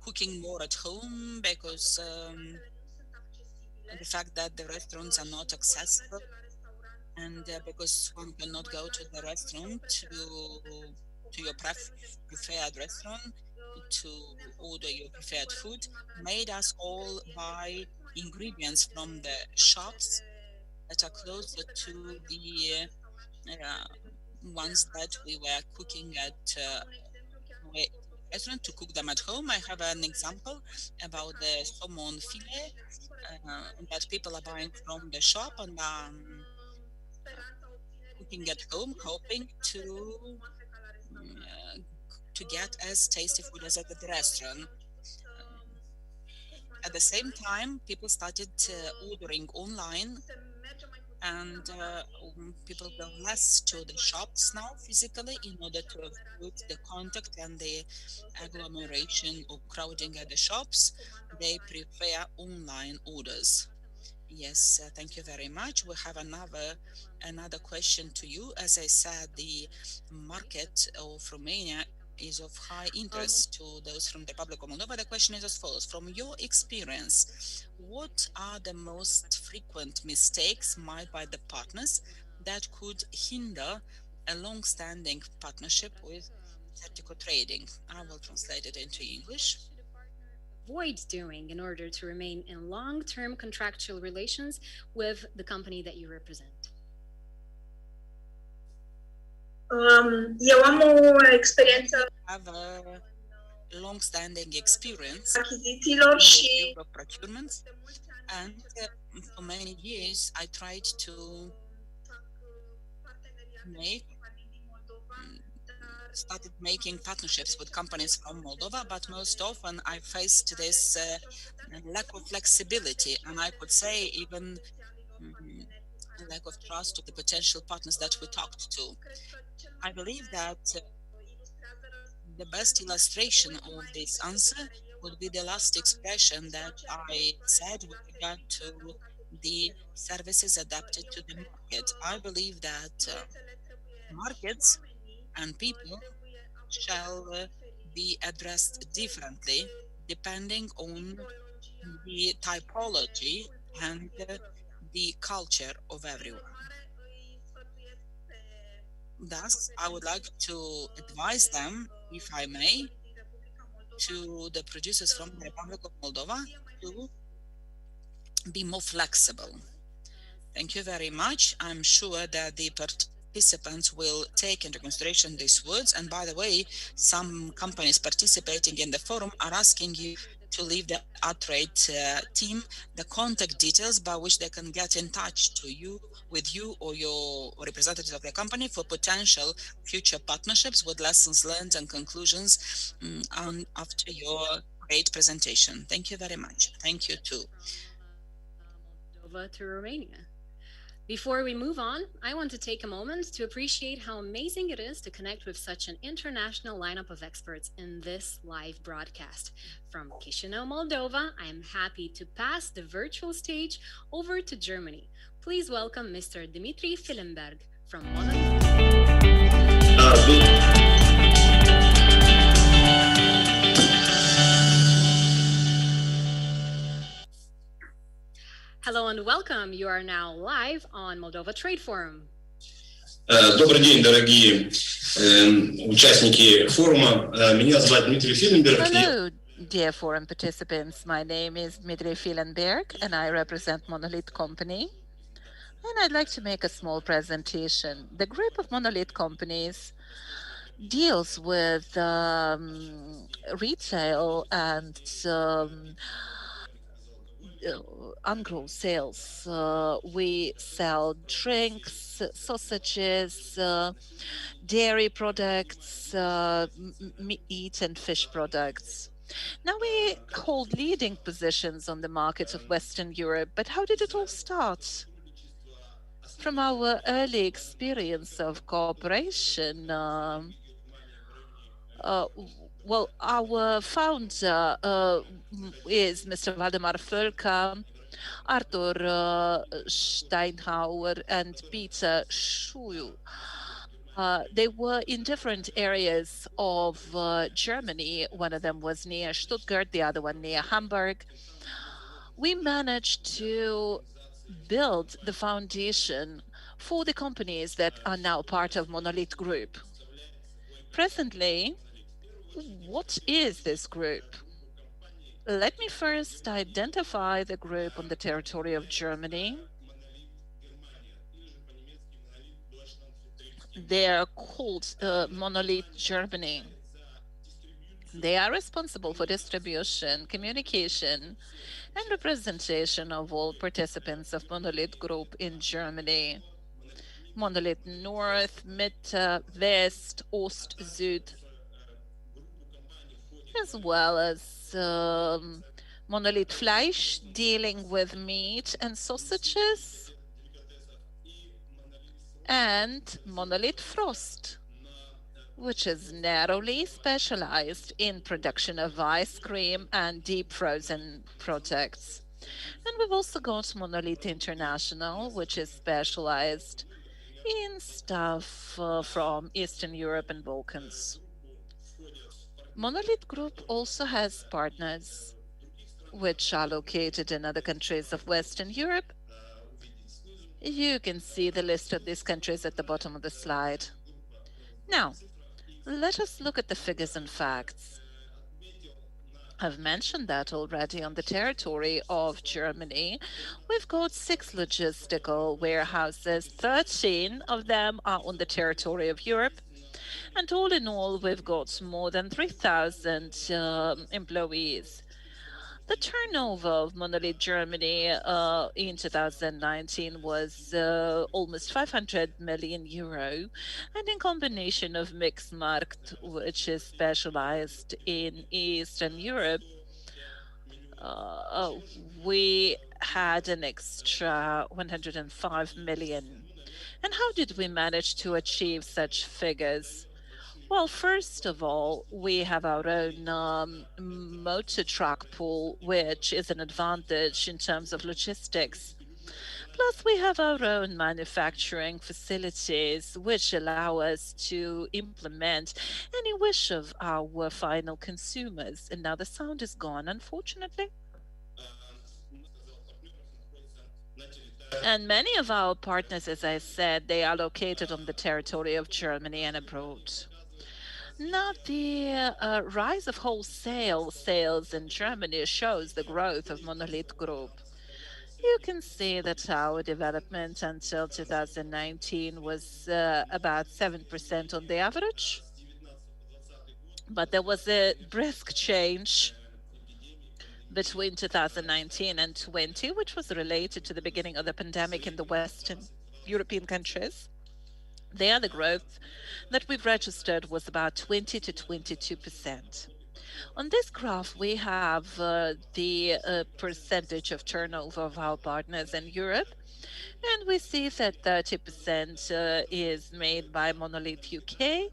cooking more at home because the fact that the restaurants are not accessible, and because one cannot go to the restaurant to your preferred restaurant to order your preferred food, made us all buy ingredients from the shops that are closer to the ones that we were cooking at restaurant to cook them at home. I have an example about the salmon filet that people are buying from the shop and cooking at home, hoping to get as tasty food as at the restaurant. At the same time, people started ordering online, and people go less to the shops now physically in order to avoid the contact and the agglomeration or crowding at the shops. They prefer online orders. Yes, thank you very much. We have another question to you. As I said, the market of Romania is of high interest to those from the Republic of Moldova. The question is as follows. From your experience, what are the most frequent mistakes made by the partners that could hinder a long-standing partnership with Certico Trading? I will translate it into English. Avoid doing in order to remain in long-term contractual relations with the company that you represent? Eu am o experiență have a long-standing experience achizițiilor și of procurements, and for many years I tried to started making partnerships with companies from Moldova, but most often I faced this lack of flexibility, and I could say even lack of trust of the potential partners that we talked to. I believe that the best illustration of this answer would be the last expression that I said with regard to the services adapted to the market. I believe that markets and people shall be addressed differently depending on the typology and the culture of everyone. Thus, I would like to advise them, if I may, to the producers from the Republic of Moldova to be more flexible. Thank you very much. I'm sure that the participants will take into consideration these words. And by the way, some companies participating in the forum are asking you to leave the Trade team the contact details by which they can get in touch with you or your representatives of the company for potential future partnerships with lessons learned and conclusions after your great presentation. Thank you very much. Thank you too. Moldova to Romania. Before we move on, I want to take a moment to appreciate how amazing it is to connect with such an international lineup of experts in this live broadcast. From Chișinău, Moldova, I am happy to pass the virtual stage over to Germany. Please welcome Mr. Dimitri Filenberg from Monolith. Hello and welcome. You are now live on Moldova Trade Forum. Добрый день, дорогие участники форума. Меня зовут Дмитрий Филенберг. Hello, dear forum participants. My name is Dmitry Filenberg, and I represent Monolith Company. And I'd like to make a small presentation. The group of Monolith companies deals with retail and ungrown sales. We sell drinks, sausages, dairy products, meat and fish products. Now we hold leading positions on the markets of Western Europe, but how did it all start? From our early experience of cooperation, well, our founder is Mr. Waldemar Völker, Arthur Steinhauer, and Peter Schuhl. They were in different areas of Germany. One of them was near Stuttgart, the other one near Hamburg. We managed to build the foundation for the companies that are now part of Monolith Group. Presently, what is this group? Let me first identify the group on the territory of Germany. They are called Monolith Germany. They are responsible for distribution, communication, and representation of all participants of Monolith Group in Germany. Monolith North, Mitte, West, Ost, Süd, as well as Monolith, Monolith Fleisch, dealing with meat and sausages. and Monolith Frost, which is narrowly specialized in production of ice cream and deep frozen products. And we've also got Monolith International, which is specialized in stuff from Eastern Europe and Balkans. Monolith Group also has partners which are located in other countries of Western Europe. You can see the list of these countries at the bottom of the slide. Now, let us look at the figures and facts. I've mentioned that already. On the territory of Germany, we've got 6 logistical warehouses. 13 of them are on the territory of Europe. And all in all, we've got more than 3,000 employees. The turnover of Monolith Germany in 2019 was almost 500 million euro, and in combination of Mixmarkt, which is specialized in Eastern Europe, we had an extra 105 million. And how did we manage to achieve such figures? Well, first of all, we have our own motor truck pool, which is an advantage in terms of logistics. Plus, we have our own manufacturing facilities, which allow us to implement any wish of our final consumers. And now the sound is gone, unfortunately. And many of our partners, as I said, they are located on the territory of Germany and abroad. Now, the rise of wholesale sales in Germany shows the growth of Monolith Group. You can see that our development until 2019 was about 7% on the average. But there was a brisk change between 2019 and 20, which was related to the beginning of the pandemic in the Western European countries. There, the growth that we've registered was about 20 to 22%. On this graph, we have the percentage of turnover of our partners in Europe, and we see that 30% is made by Monolith UK,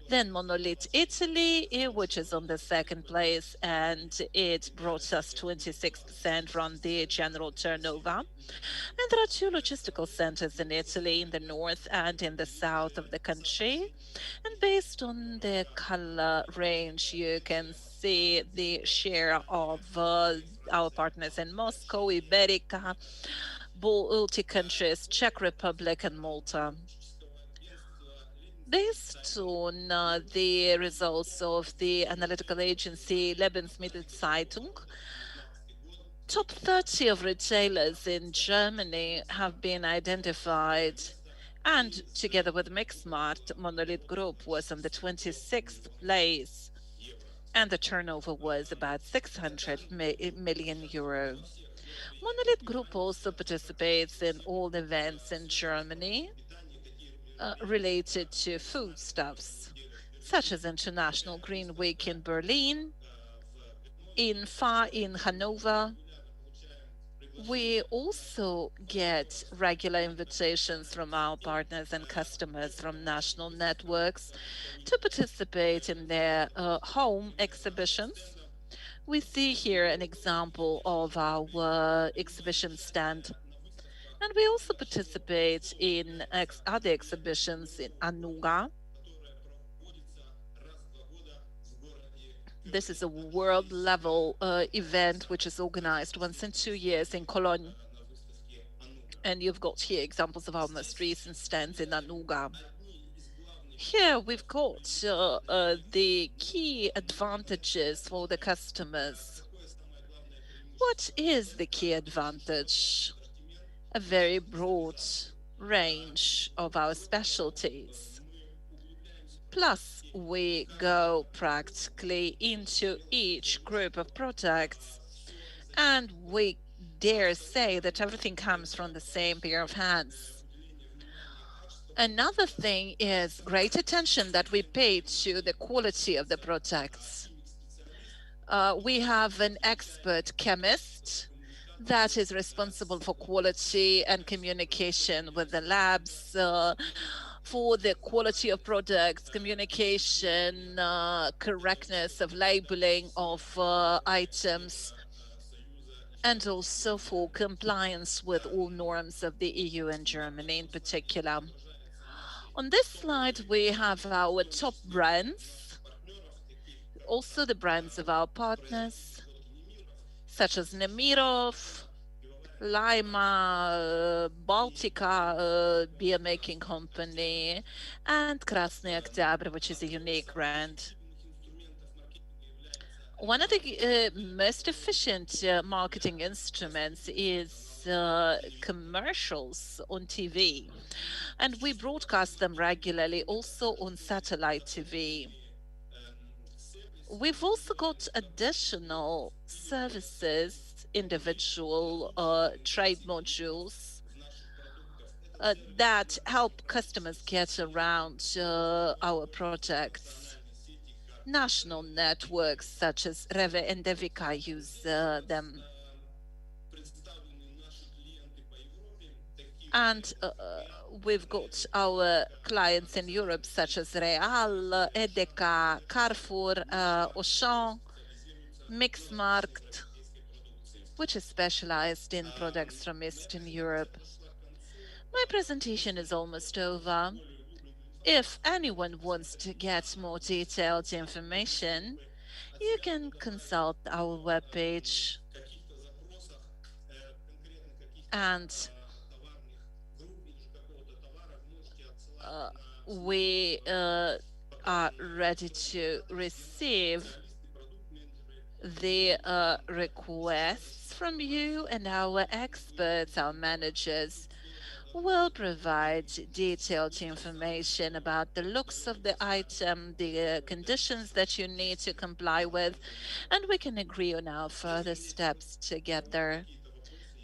then Monolith Italy, which is on the second place, and it brought us 26% from the general turnover. And there are 2 logistical centers in Italy, in the north and in the south of the country. And based on the color range, you can see the share of our partners in Moscow, Iberica, Baltic countries, Czech Republic, and Malta. Based on the results of the analytical agency Lebensmittelzeitung, top 30 of retailers in Germany have been identified, and together with Mixmarkt, Monolith Group was on the 26th place, and the turnover was about 600 million euro. Monolith Group also participates in all events in Germany related to foodstuffs, such as International Green Week in Berlin, in Hanover. We also get regular invitations from our partners and customers from national networks to participate in their home exhibitions. We see here an example of our exhibition stand. And we also participate in other exhibitions in Anuga. This is a world-level event which is organized once in 2 years in Cologne. And you've got here examples of our most recent stands in Anuga. Here we've got the key advantages for the customers. What is the key advantage? A very broad range of our specialties. Plus, we go practically into each group of products, and we dare say that everything comes from the same pair of hands. Another thing is great attention that we pay to the quality of the products. We have an expert chemist that is responsible for quality and communication with the labs, for the quality of products, communication, correctness of labeling of items, and also for compliance with all norms of the EU and Germany in particular. On this slide, we have our top brands, also the brands of our partners, such as Nemirov, Lima, Baltica, beer making company, and Krasny Oktyabr, which is a unique brand. One of the most efficient marketing instruments is commercials on TV, and we broadcast them regularly also on satellite TV. We've also got additional services, individual trade modules that help customers get around our products. National networks such as Reve and Devika use them. And we've got our clients in Europe such as Real, Edeka, Carrefour, Auchan, Mixmarkt, which is specialized in products from Eastern Europe. My presentation is almost over. If anyone wants to get more detailed information, you can consult our webpage. And we are ready to receive the requests from you, and our experts, our managers, will provide detailed information about the looks of the item, the conditions that you need to comply with, and we can agree on our further steps together.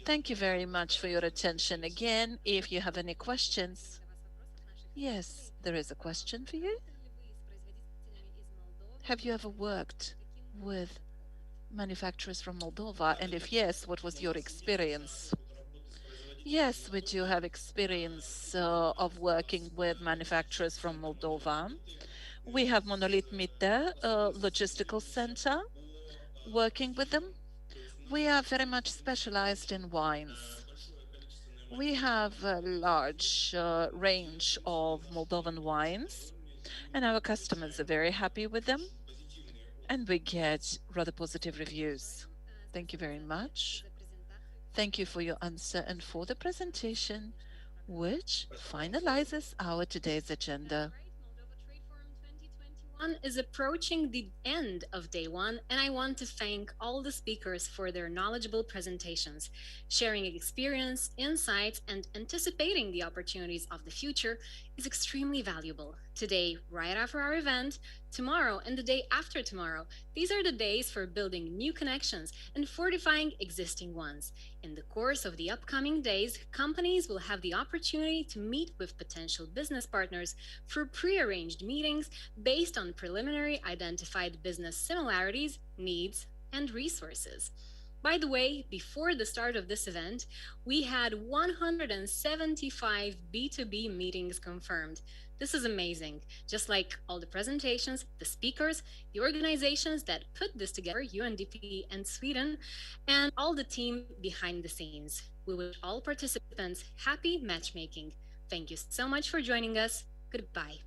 Thank you very much for your attention again. If you have any questions. Yes, there is a question for you. Have you ever worked with manufacturers from Moldova? And if yes, what was your experience? Yes, we do have experience of working with manufacturers from Moldova. We have Monolith Mitte, a logistical center, working with them. We are very much specialized in wines. We have a large range of Moldovan wines, and our customers are very happy with them, and we get rather positive reviews. Thank you very much. Thank you for your answer and for the presentation, which finalizes our today's agenda. Is approaching the end of day one, and I want to thank all the speakers for their knowledgeable presentations. Sharing experience, insights, and anticipating the opportunities of the future is extremely valuable. Today, right after our event, tomorrow, and the day after tomorrow, these are the days for building new connections and fortifying existing ones. In the course of the upcoming days, companies will have the opportunity to meet with potential business partners for pre-arranged meetings based on preliminary identified business similarities, needs, and resources. By the way, before the start of this event, we had 175 B2B meetings confirmed. This is amazing. Just like all the presentations, the speakers, the organizations that put this together, UNDP and Sweden, and all the team behind the scenes. We wish all participants happy matchmaking. Thank you so much for joining us. Goodbye.